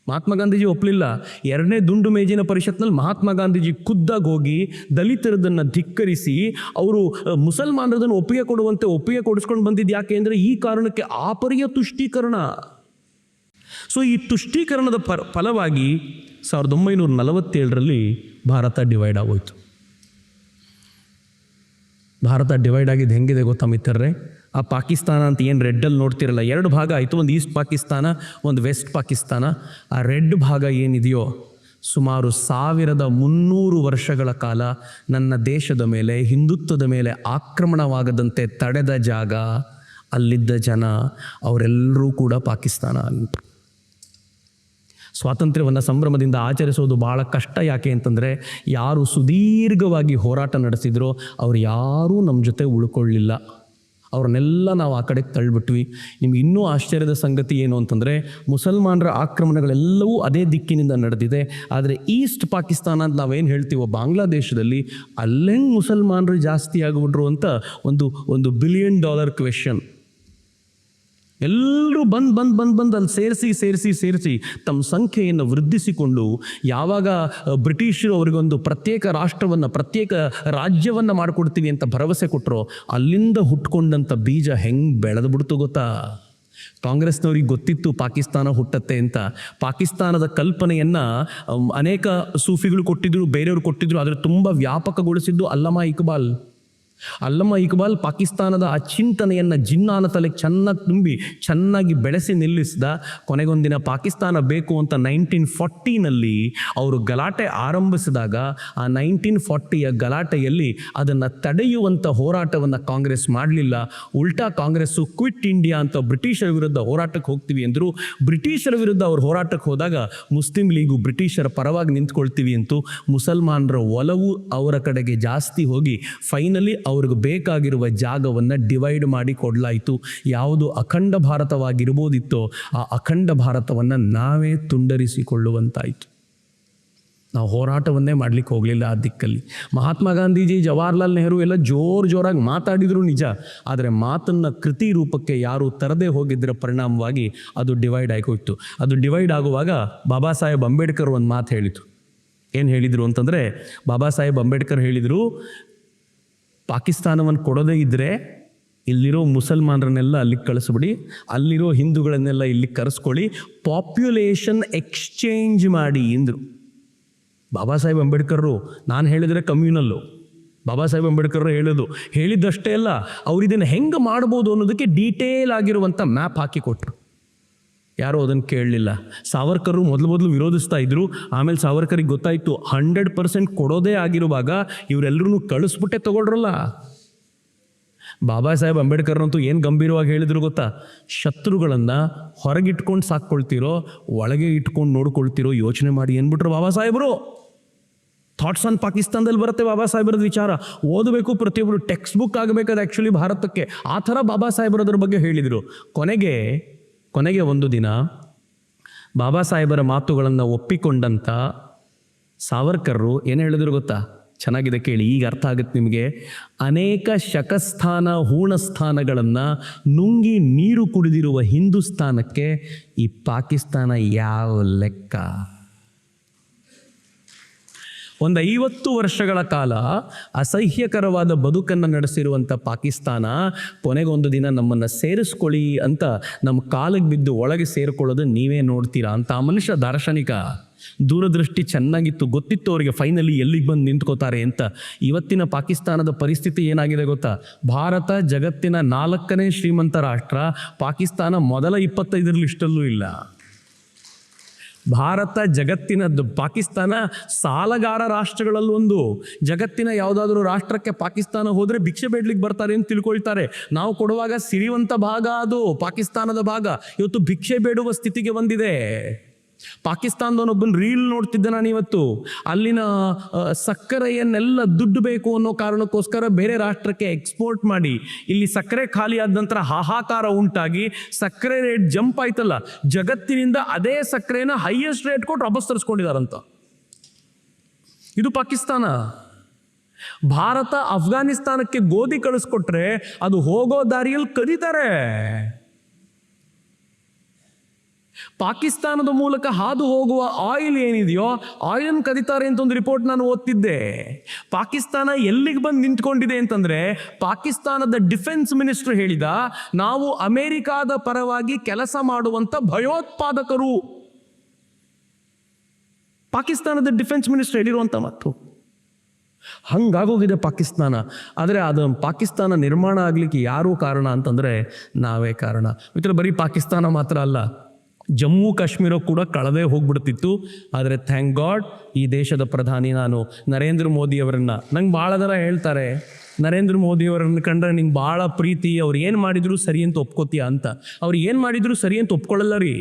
ಮಹಾತ್ಮ ಗಾಂಧೀಜಿ ಒಪ್ಪಲಿಲ್ಲ. 2ನೇ ದುಂಡು ಮೇಜಿನ ಪರಿಷತ್ನಲ್ಲಿ ಮಹಾತ್ಮ ಗಾಂಧೀಜಿ ಖುದ್ದಾಗಿ ಹೋಗಿ ದಲಿತರದನ್ನು ಧಿಕ್ಕರಿಸಿ ಅವರು ಮುಸಲ್ಮಾನರದನ್ನು ಒಪ್ಪಿಗೆ ಕೊಡಿಸ್ಕೊಂಡು ಬಂದಿದ್ದು ಯಾಕೆ ಅಂದರೆ ಈ ಕಾರಣಕ್ಕೆ, ಆಪರಿಯ ತುಷ್ಟೀಕರಣ. ಸೊ ಈ ತುಷ್ಟೀಕರಣದ ಫಲವಾಗಿ 1947ರಲ್ಲಿ ಭಾರತ ಡಿವೈಡ್ ಆಗೋಯ್ತು. ಭಾರತ ಡಿವೈಡ್ ಆಗಿದ್ದು ಹೆಂಗಿದೆ ಗೊತ್ತಾ ಮಿತ್ರರೇ? ಆ ಪಾಕಿಸ್ತಾನ ಅಂತ ಏನು ರೆಡ್ಡಲ್ಲಿ ನೋಡ್ತಿರಲ್ಲ, 2 ಭಾಗ ಆಯಿತು. ಒಂದು ಈಸ್ಟ್ ಪಾಕಿಸ್ತಾನ, ಒಂದು ವೆಸ್ಟ್ ಪಾಕಿಸ್ತಾನ. ಆ ರೆಡ್ ಭಾಗ ಏನಿದೆಯೋ ಸುಮಾರು 1300 ವರ್ಷಗಳ ಕಾಲ ನನ್ನ ದೇಶದ ಮೇಲೆ, ಹಿಂದುತ್ವದ ಮೇಲೆ ಆಕ್ರಮಣವಾಗದಂತೆ ತಡೆದ ಜಾಗ, ಅಲ್ಲಿದ್ದ ಜನ ಅವರೆಲ್ಲರೂ ಕೂಡ ಪಾಕಿಸ್ತಾನ ಅಂತ. ಸ್ವಾತಂತ್ರ್ಯವನ್ನು ಸಂಭ್ರಮದಿಂದ ಆಚರಿಸೋದು ಭಾಳ ಕಷ್ಟ. ಯಾಕೆ ಅಂತಂದರೆ, ಯಾರು ಸುದೀರ್ಘವಾಗಿ ಹೋರಾಟ ನಡೆಸಿದ್ರೋ ಅವ್ರು ಯಾರೂ ನಮ್ಮ ಜೊತೆ ಉಳ್ಕೊಳ್ಳಿಲ್ಲ. ಅವ್ರನ್ನೆಲ್ಲ ನಾವು ಆ ಕಡೆಗೆ ತಳ್ಳಿಬಿಟ್ವಿ. ನಿಮ್ಗೆ ಇನ್ನೂ ಆಶ್ಚರ್ಯದ ಸಂಗತಿ ಏನು ಅಂತಂದರೆ, ಮುಸಲ್ಮಾನರ ಆಕ್ರಮಣಗಳೆಲ್ಲವೂ ಅದೇ ದಿಕ್ಕಿನಿಂದ ನಡೆದಿದೆ. ಆದರೆ ಈಸ್ಟ್ ಪಾಕಿಸ್ತಾನ ಅಂತ ನಾವೇನು ಹೇಳ್ತೀವೋ ಬಾಂಗ್ಲಾದೇಶದಲ್ಲಿ, ಅಲ್ಲೆಂಗೆ ಮುಸಲ್ಮಾನರು ಜಾಸ್ತಿ ಆಗಿಬಿಟ್ರು ಅಂತ ಒಂದು $1 ಬಿಲಿಯನ್ ಕ್ವೆಶ್ಚನ್. ಎಲ್ಲರೂ ಬಂದು ಅಲ್ಲಿ ಸೇರಿಸಿ ತಮ್ಮ ಸಂಖ್ಯೆಯನ್ನು ವೃದ್ಧಿಸಿಕೊಂಡು ಯಾವಾಗ ಬ್ರಿಟಿಷರು ಅವರಿಗೊಂದು ಪ್ರತ್ಯೇಕ ರಾಷ್ಟ್ರವನ್ನು, ಪ್ರತ್ಯೇಕ ರಾಜ್ಯವನ್ನು ಮಾಡಿಕೊಡ್ತೀವಿ ಅಂತ ಭರವಸೆ ಕೊಟ್ಟರು, ಅಲ್ಲಿಂದ ಹುಟ್ಕೊಂಡಂಥ ಬೀಜ ಹೆಂಗೆ ಬೆಳೆದು ಬಿಡ್ತು ಗೊತ್ತಾ? ಕಾಂಗ್ರೆಸ್ನವ್ರಿಗೆ ಗೊತ್ತಿತ್ತು ಪಾಕಿಸ್ತಾನ ಹುಟ್ಟತ್ತೆ ಅಂತ. ಪಾಕಿಸ್ತಾನದ ಕಲ್ಪನೆಯನ್ನು ಅನೇಕ ಸೂಫಿಗಳು ಕೊಟ್ಟಿದ್ರು, ಬೇರೆಯವರು ಕೊಟ್ಟಿದ್ರು, ಆದರೆ ತುಂಬ ವ್ಯಾಪಕಗೊಳಿಸಿದ್ದು ಅಲ್ಲಮ ಇಕ್ಬಾಲ್ ಪಾಕಿಸ್ತಾನದ ಆ ಚಿಂತನೆಯನ್ನು ಜಿನ್ನಾನ ತಲೆಗೆ ಚೆನ್ನಾಗಿ ಬೆಳೆಸಿ ನಿಲ್ಲಿಸಿದ. ಕೊನೆಗೊಂದಿನ ಪಾಕಿಸ್ತಾನ ಬೇಕು ಅಂತ 1940ನಲ್ಲಿ ಅವರು ಗಲಾಟೆ ಆರಂಭಿಸಿದಾಗ ಆ 1940ಯ ಗಲಾಟೆಯಲ್ಲಿ ಅದನ್ನು ತಡೆಯುವಂಥ ಹೋರಾಟವನ್ನು ಕಾಂಗ್ರೆಸ್ ಮಾಡಲಿಲ್ಲ. ಉಲ್ಟಾ ಕಾಂಗ್ರೆಸ್ಸು ಕ್ವಿಟ್ ಇಂಡಿಯಾ ಅಂತ ಬ್ರಿಟಿಷರ ವಿರುದ್ಧ ಹೋರಾಟಕ್ಕೆ ಹೋಗ್ತೀವಿ ಅಂದರು. ಬ್ರಿಟಿಷರ ವಿರುದ್ಧ ಅವರು ಹೋರಾಟಕ್ಕೆ ಹೋದಾಗ ಮುಸ್ಲಿಂ ಲೀಗು ಬ್ರಿಟಿಷರ ಪರವಾಗಿ ನಿಂತ್ಕೊಳ್ತೀವಿ ಅಂತೂ ಮುಸಲ್ಮಾನರ ಒಲವು ಅವರ ಕಡೆಗೆ ಜಾಸ್ತಿ ಹೋಗಿ ಫೈನಲಿ ಅವ್ರಿಗೆ ಬೇಕಾಗಿರುವ ಜಾಗವನ್ನು ಡಿವೈಡ್ ಮಾಡಿ ಕೊಡಲಾಯಿತು. ಯಾವುದು ಅಖಂಡ ಭಾರತವಾಗಿರ್ಬೋದಿತ್ತೋ ಆ ಅಖಂಡ ಭಾರತವನ್ನು ನಾವೇ ತುಂಡರಿಸಿಕೊಳ್ಳುವಂತಾಯಿತು. ನಾವು ಹೋರಾಟವನ್ನೇ ಮಾಡಲಿಕ್ಕೆ ಹೋಗಲಿಲ್ಲ ಆ ದಿಕ್ಕಲ್ಲಿ. ಮಹಾತ್ಮ ಗಾಂಧೀಜಿ, ಜವಾಹರ್ಲಾಲ್ ನೆಹರು ಎಲ್ಲ ಜೋರಾಗಿ ಮಾತಾಡಿದ್ರು ನಿಜ, ಆದರೆ ಮಾತನ್ನು ಕೃತಿ ರೂಪಕ್ಕೆ ಯಾರು ತರದೇ ಹೋಗಿದ್ದರ ಪರಿಣಾಮವಾಗಿ ಅದು ಡಿವೈಡ್ ಆಗೋಯ್ತು. ಅದು ಡಿವೈಡ್ ಆಗುವಾಗ ಬಾಬಾ ಸಾಹೇಬ್ ಅಂಬೇಡ್ಕರ್ ಒಂದು ಮಾತು ಹೇಳಿದರು. ಏನು ಹೇಳಿದರು ಅಂತಂದರೆ, ಬಾಬಾ ಸಾಹೇಬ್ ಅಂಬೇಡ್ಕರ್ ಹೇಳಿದರು, ಪಾಕಿಸ್ತಾನವನ್ನು ಕೊಡೋದೇ ಇದ್ದರೆ ಇಲ್ಲಿರೋ ಮುಸಲ್ಮಾನರನ್ನೆಲ್ಲ ಅಲ್ಲಿಗೆ ಕಳಿಸ್ಬಿಡಿ, ಅಲ್ಲಿರೋ ಹಿಂದೂಗಳನ್ನೆಲ್ಲ ಇಲ್ಲಿಗೆ ಕರೆಸ್ಕೊಳ್ಳಿ, ಪಾಪ್ಯುಲೇಷನ್ ಎಕ್ಸ್ಚೇಂಜ್ ಮಾಡಿ ಎಂದರು ಬಾಬಾ ಸಾಹೇಬ್ ಅಂಬೇಡ್ಕರ್ರು. ನಾನು ಹೇಳಿದರೆ ಕಮ್ಯುನಲ್ಲು, ಬಾಬಾ ಸಾಹೇಬ್ ಅಂಬೇಡ್ಕರ್ ಹೇಳಿದ್ದಷ್ಟೇ ಅಲ್ಲ, ಅವ್ರು ಇದನ್ನು ಹೆಂಗೆ ಮಾಡ್ಬೋದು ಅನ್ನೋದಕ್ಕೆ ಡೀಟೇಲ್ ಆಗಿರುವಂಥ ಮ್ಯಾಪ್ ಹಾಕಿಕೊಟ್ರು. ಯಾರೂ ಅದನ್ನು ಕೇಳಲಿಲ್ಲ. ಸಾವರ್ಕರು ಮೊದಲು ವಿರೋಧಿಸ್ತಾ ಇದ್ರು. ಆಮೇಲೆ ಸಾವರ್ಕರಿಗೆ ಗೊತ್ತಾಯಿತು 100% ಕೊಡೋದೇ ಆಗಿರುವಾಗ ಇವರೆಲ್ಲರೂ ಕಳಿಸ್ಬಿಟ್ಟೆ ತಗೊಳ್ರಲ್ಲ. ಬಾಬಾ ಸಾಹೇಬ್ ಅಂಬೇಡ್ಕರ್ನಂತೂ ಏನು ಗಂಭೀರವಾಗಿ ಹೇಳಿದ್ರು ಗೊತ್ತಾ? ಶತ್ರುಗಳನ್ನು ಹೊರಗಿಟ್ಕೊಂಡು ಸಾಕ್ಕೊಳ್ತಿರೋ, ಒಳಗೆ ಇಟ್ಕೊಂಡು ನೋಡ್ಕೊಳ್ತಿರೋ ಯೋಚನೆ ಮಾಡಿ ಅಂದ್ಬಿಟ್ರು ಬಾಬಾ ಸಾಹೇಬರು. ಥಾಟ್ಸ್ ಆನ್ ಪಾಕಿಸ್ತಾನದಲ್ಲಿ ಬರುತ್ತೆ ಬಾಬಾ ಸಾಹೇಬರದ ವಿಚಾರ. ಓದಬೇಕು, ಪ್ರತಿಯೊಬ್ಬರು ಟೆಕ್ಸ್ಟ್ ಬುಕ್ ಆಗಬೇಕಾದ ಆ್ಯಕ್ಚುಲಿ ಭಾರತಕ್ಕೆ. ಆ ಥರ ಬಾಬಾ ಸಾಹೇಬರದ್ರ ಬಗ್ಗೆ ಹೇಳಿದರು. ಕೊನೆಗೆ ಒಂದು ದಿನ ಬಾಬಾ ಸಾಹೇಬರ ಮಾತುಗಳನ್ನು ಒಪ್ಪಿಕೊಂಡಂಥ ಸಾವರ್ಕರ್ರು ಏನು ಹೇಳಿದ್ರು ಗೊತ್ತಾ? ಚೆನ್ನಾಗಿದೆ ಕೇಳಿ, ಈಗ ಅರ್ಥ ಆಗುತ್ತೆ ನಿಮಗೆ. ಅನೇಕ ಶಕಸ್ಥಾನ, ಹೂಣಸ್ಥಾನಗಳನ್ನು ನುಂಗಿ ನೀರು ಕುಡಿದಿರುವ ಹಿಂದೂಸ್ತಾನಕ್ಕೆ ಈ ಪಾಕಿಸ್ತಾನ ಯಾವ ಲೆಕ್ಕ? ಒಂದು 50 ವರ್ಷಗಳ ಕಾಲ ಅಸಹ್ಯಕರವಾದ ಬದುಕನ್ನು ನಡೆಸಿರುವಂಥ ಪಾಕಿಸ್ತಾನ ಕೊನೆಗೊಂದು ದಿನ ನಮ್ಮನ್ನು ಸೇರಿಸ್ಕೊಳ್ಳಿ ಅಂತ ನಮ್ಮ ಕಾಲಿಗೆ ಬಿದ್ದು ಒಳಗೆ ಸೇರಿಕೊಳ್ಳೋದು ನೀವೇ ನೋಡ್ತೀರಾ ಅಂತ. ಆ ಮನುಷ್ಯ ದಾರ್ಶನಿಕ, ದೂರದೃಷ್ಟಿ ಚೆನ್ನಾಗಿತ್ತು, ಗೊತ್ತಿತ್ತು ಅವರಿಗೆ ಫೈನಲಿ ಎಲ್ಲಿಗೆ ಬಂದು ನಿಂತ್ಕೋತಾರೆ ಅಂತ. ಇವತ್ತಿನ ಪಾಕಿಸ್ತಾನದ ಪರಿಸ್ಥಿತಿ ಏನಾಗಿದೆ ಗೊತ್ತಾ? ಭಾರತ ಜಗತ್ತಿನ 4ನೇ ಶ್ರೀಮಂತ ರಾಷ್ಟ್ರ, ಪಾಕಿಸ್ತಾನ ಮೊದಲ 25 ಲಿಸ್ಟಲ್ಲೂ ಇಲ್ಲ. ಪಾಕಿಸ್ತಾನ ಸಾಲಗಾರ ರಾಷ್ಟ್ರಗಳಲ್ಲಿ ಒಂದು. ಜಗತ್ತಿನ ಯಾವುದಾದ್ರೂ ರಾಷ್ಟ್ರಕ್ಕೆ ಪಾಕಿಸ್ತಾನ ಹೋದರೆ ಭಿಕ್ಷೆ ಬೇಡ್ಲಿಕ್ಕೆ ಬರ್ತಾರೆ ಅಂತ ತಿಳ್ಕೊಳ್ತಾರೆ. ನಾವು ಕೊಡುವಾಗ ಸಿರಿವಂತ ಭಾಗ ಅದು ಪಾಕಿಸ್ತಾನದ ಭಾಗ, ಇವತ್ತು ಭಿಕ್ಷೆ ಬೇಡುವ ಸ್ಥಿತಿಗೆ ಬಂದಿದೆ. ಪಾಕಿಸ್ತಾನದವನೊಬ್ಬನ ರೀಲ್ ನೋಡ್ತಿದ್ದೆ ನಾನು ಇವತ್ತು. ಅಲ್ಲಿನ ಸಕ್ಕರೆಯನ್ನೆಲ್ಲ ದುಡ್ಡು ಬೇಕು ಅನ್ನೋ ಕಾರಣಕ್ಕೋಸ್ಕರ ಬೇರೆ ರಾಷ್ಟ್ರಕ್ಕೆ ಎಕ್ಸ್ಪೋರ್ಟ್ ಮಾಡಿ ಇಲ್ಲಿ ಸಕ್ಕರೆ ಖಾಲಿ ಆದ ನಂತರ ಹಾಹಾಕಾರ ಉಂಟಾಗಿ ಸಕ್ಕರೆ ರೇಟ್ ಜಂಪ್ ಆಯ್ತಲ್ಲ, ಜಗತ್ತಿನಿಂದ ಅದೇ ಸಕ್ಕರೆನ ಹೈಯೆಸ್ಟ್ ರೇಟ್ ಕೊಟ್ಟು ವಾಪಸ್ ತರಿಸ್ಕೊಂಡಿದಾರಂತ. ಇದು ಪಾಕಿಸ್ತಾನ. ಭಾರತ ಅಫ್ಘಾನಿಸ್ತಾನಕ್ಕೆ ಗೋಧಿ ಕಳಿಸ್ಕೊಟ್ರೆ ಅದು ಹೋಗೋ ದಾರಿಯಲ್ಲಿ ಕದೀತಾರೆ. ಪಾಕಿಸ್ತಾನದ ಮೂಲಕ ಹಾದು ಹೋಗುವ ಆಯಿಲ್ ಏನಿದೆಯೋ ಆಯಿಲನ್ನು ಕದೀತಾರೆ ಅಂತ ಒಂದು ರಿಪೋರ್ಟ್ ನಾನು ಓದ್ತಿದ್ದೆ. ಪಾಕಿಸ್ತಾನ ಎಲ್ಲಿಗೆ ಬಂದು ನಿಂತ್ಕೊಂಡಿದೆ ಅಂತಂದ್ರೆ, ಪಾಕಿಸ್ತಾನದ ಡಿಫೆನ್ಸ್ ಮಿನಿಸ್ಟರ್ ಹೇಳಿದ, ನಾವು ಅಮೆರಿಕಾದ ಪರವಾಗಿ ಕೆಲಸ ಮಾಡುವಂತ ಭಯೋತ್ಪಾದಕರು. ಪಾಕಿಸ್ತಾನದ ಡಿಫೆನ್ಸ್ ಮಿನಿಸ್ಟರ್ ಹೇಳಿರುವಂತ ಮಾತು. ಹಂಗಾಗೋಗಿದೆ ಪಾಕಿಸ್ತಾನ. ಆದರೆ ಅದು ಪಾಕಿಸ್ತಾನ ನಿರ್ಮಾಣ ಆಗಲಿಕ್ಕೆ ಯಾರೂ ಕಾರಣ ಅಂತಂದರೆ ನಾವೇ ಕಾರಣ. ಮಿತ್ರ, ಬರೀ ಪಾಕಿಸ್ತಾನ ಮಾತ್ರ ಅಲ್ಲ, ಜಮ್ಮು ಕಾಶ್ಮೀರ ಕೂಡ ಕಳೆದೇ ಹೋಗ್ಬಿಡ್ತಿತ್ತು. ಆದರೆ ಥ್ಯಾಂಕ್ ಗಾಡ್ ಈ ದೇಶದ ಪ್ರಧಾನಿ ನಾನು ನರೇಂದ್ರ ಮೋದಿಯವರನ್ನು, ನಂಗೆ ಭಾಳ ಜನ ಹೇಳ್ತಾರೆ ನರೇಂದ್ರ ಮೋದಿಯವರನ್ನು ಕಂಡ್ರೆ ನಿಂಗೆ ಭಾಳ ಪ್ರೀತಿ, ಅವ್ರು ಏನು ಮಾಡಿದ್ರು ಸರಿ ಅಂತ ಒಪ್ಕೋತೀಯ ಅಂತ. ಅವ್ರು ಏನು ಮಾಡಿದ್ರು ಸರಿ ಅಂತ ಒಪ್ಕೊಳ್ಳಲ್ಲ ರೀ,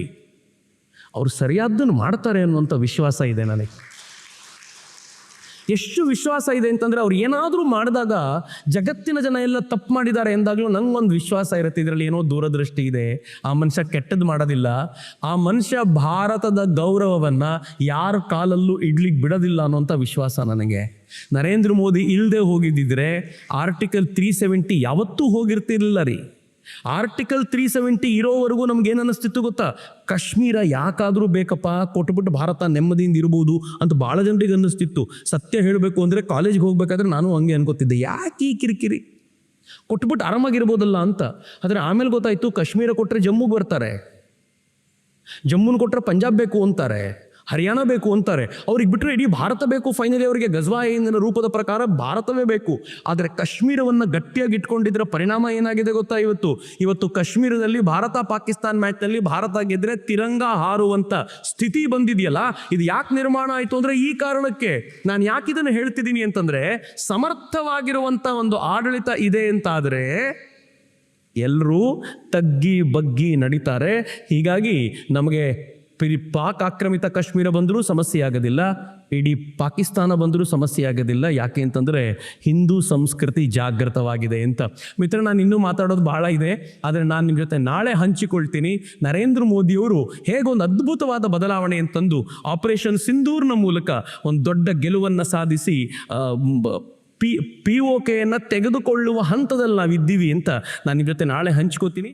ಅವ್ರು ಸರಿಯಾದ್ದನ್ನು ಮಾಡ್ತಾರೆ ಅನ್ನುವಂಥ ವಿಶ್ವಾಸ ಇದೆ ನನಗೆ. ಎಷ್ಟು ವಿಶ್ವಾಸ ಇದೆ ಅಂತಂದರೆ, ಅವ್ರು ಏನಾದರೂ ಮಾಡಿದಾಗ ಜಗತ್ತಿನ ಜನ ಎಲ್ಲ ತಪ್ಪು ಮಾಡಿದ್ದಾರೆ ಎಂದಾಗಲೂ ನಂಗೊಂದು ವಿಶ್ವಾಸ ಇರುತ್ತೆ, ಇದರಲ್ಲಿ ಏನೋ ದೂರದೃಷ್ಟಿ ಇದೆ, ಆ ಮನುಷ್ಯ ಕೆಟ್ಟದ್ದು ಮಾಡೋದಿಲ್ಲ, ಆ ಮನುಷ್ಯ ಭಾರತದ ಗೌರವವನ್ನು ಯಾರ ಕಾಲಲ್ಲೂ ಇಡ್ಲಿಕ್ಕೆ ಬಿಡೋದಿಲ್ಲ ಅನ್ನೋಂಥ ವಿಶ್ವಾಸ ನನಗೆ. ನರೇಂದ್ರ ಮೋದಿ ಇಲ್ಲದೆ ಹೋಗಿದ್ದಿದ್ರೆ ಆರ್ಟಿಕಲ್ 370 ಯಾವತ್ತೂ ಹೋಗಿರ್ತಿರ್ಲಿಲ್ಲ ರೀ. ಆರ್ಟಿಕಲ್ 370 ಇರೋವರೆಗೂ ನಮ್ಗೆ ಏನು ಅನ್ನಿಸ್ತಿತ್ತು ಗೊತ್ತಾ, ಕಾಶ್ಮೀರ ಯಾಕಾದರೂ ಬೇಕಪ್ಪ, ಕೊಟ್ಬಿಟ್ಟು ಭಾರತ ನೆಮ್ಮದಿಯಿಂದ ಇರ್ಬೋದು ಅಂತ ಭಾಳ ಜನರಿಗೆ ಅನ್ನಿಸ್ತಿತ್ತು. ಸತ್ಯ ಹೇಳಬೇಕು ಅಂದರೆ ಕಾಲೇಜ್ಗೆ ಹೋಗ್ಬೇಕಾದ್ರೆ ನಾನು ಹಂಗೆ ಅನ್ಕೋತಿದ್ದೆ, ಯಾಕೆ ಈ ಕಿರಿಕಿರಿ, ಕೊಟ್ಬಿಟ್ಟು ಆರಾಮಾಗಿರ್ಬೋದಲ್ಲ ಅಂತ. ಆದರೆ ಆಮೇಲೆ ಗೊತ್ತಾಯಿತು, ಕಾಶ್ಮೀರ ಕೊಟ್ಟರೆ ಜಮ್ಮುಗೆ ಬರ್ತಾರೆ, ಜಮ್ಮುನ ಕೊಟ್ಟರೆ ಪಂಜಾಬ್ ಬೇಕು ಅಂತಾರೆ, ಹರಿಯಾಣ ಬೇಕು ಅಂತಾರೆ. ಅವ್ರಿಗೆ ಬಿಟ್ಟರೆ ಇಡೀ ಭಾರತ ಬೇಕು. ಫೈನಲಿ ಅವರಿಗೆ ಗಜ್ವಾಯಿನ ರೂಪದ ಪ್ರಕಾರ ಭಾರತವೇ ಬೇಕು. ಆದರೆ ಕಾಶ್ಮೀರವನ್ನು ಗಟ್ಟಿಯಾಗಿ ಇಟ್ಕೊಂಡಿದ್ದರ ಪರಿಣಾಮ ಏನಾಗಿದೆ ಗೊತ್ತಾ, ಇವತ್ತು ಕಾಶ್ಮೀರದಲ್ಲಿ ಭಾರತ ಪಾಕಿಸ್ತಾನ್ ಮ್ಯಾಚ್ನಲ್ಲಿ ಭಾರತ ಗೆದ್ರೆ ತಿರಂಗ ಹಾರುವಂಥ ಸ್ಥಿತಿ ಬಂದಿದೆಯಲ್ಲ, ಇದು ಯಾಕೆ ನಿರ್ಮಾಣ ಆಯಿತು ಅಂದರೆ ಈ ಕಾರಣಕ್ಕೆ. ನಾನು ಯಾಕೆ ಇದನ್ನು ಹೇಳ್ತಿದ್ದೀನಿ ಅಂತಂದರೆ, ಸಮರ್ಥವಾಗಿರುವಂಥ ಒಂದು ಆಡಳಿತ ಇದೆ ಅಂತಾದರೆ ಎಲ್ಲರೂ ತಗ್ಗಿ ಬಗ್ಗಿ ನಡೀತಾರೆ. ಹೀಗಾಗಿ ನಮಗೆ ಪಾಕ್ ಆಕ್ರಮಿತ ಕಾಶ್ಮೀರ ಬಂದರೂ ಸಮಸ್ಯೆ ಆಗೋದಿಲ್ಲ, ಇಡೀ ಪಾಕಿಸ್ತಾನ ಬಂದರೂ ಸಮಸ್ಯೆ ಆಗೋದಿಲ್ಲ. ಯಾಕೆ ಅಂತಂದರೆ ಹಿಂದೂ ಸಂಸ್ಕೃತಿ ಜಾಗೃತವಾಗಿದೆ ಅಂತ. ಮಿತ್ರ, ನಾನು ಇನ್ನೂ ಮಾತಾಡೋದು ಭಾಳ ಇದೆ, ಆದರೆ ನಾನು ನಿಮ್ಮ ಜೊತೆ ನಾಳೆ ಹಂಚಿಕೊಳ್ತೀನಿ. ನರೇಂದ್ರ ಮೋದಿಯವರು ಹೇಗೊಂದು ಅದ್ಭುತವಾದ ಬದಲಾವಣೆ ಅಂತಂದು ಆಪರೇಷನ್ ಸಿಂಧೂರ್ನ ಮೂಲಕ ಒಂದು ದೊಡ್ಡ ಗೆಲುವನ್ನು ಸಾಧಿಸಿ POKಯನ್ನು ತೆಗೆದುಕೊಳ್ಳುವ ಹಂತದಲ್ಲಿ ನಾವಿದ್ದೀವಿ ಅಂತ ನಾನು ನಿಮ್ಮ ಜೊತೆ ನಾಳೆ ಹಂಚ್ಕೋತೀನಿ.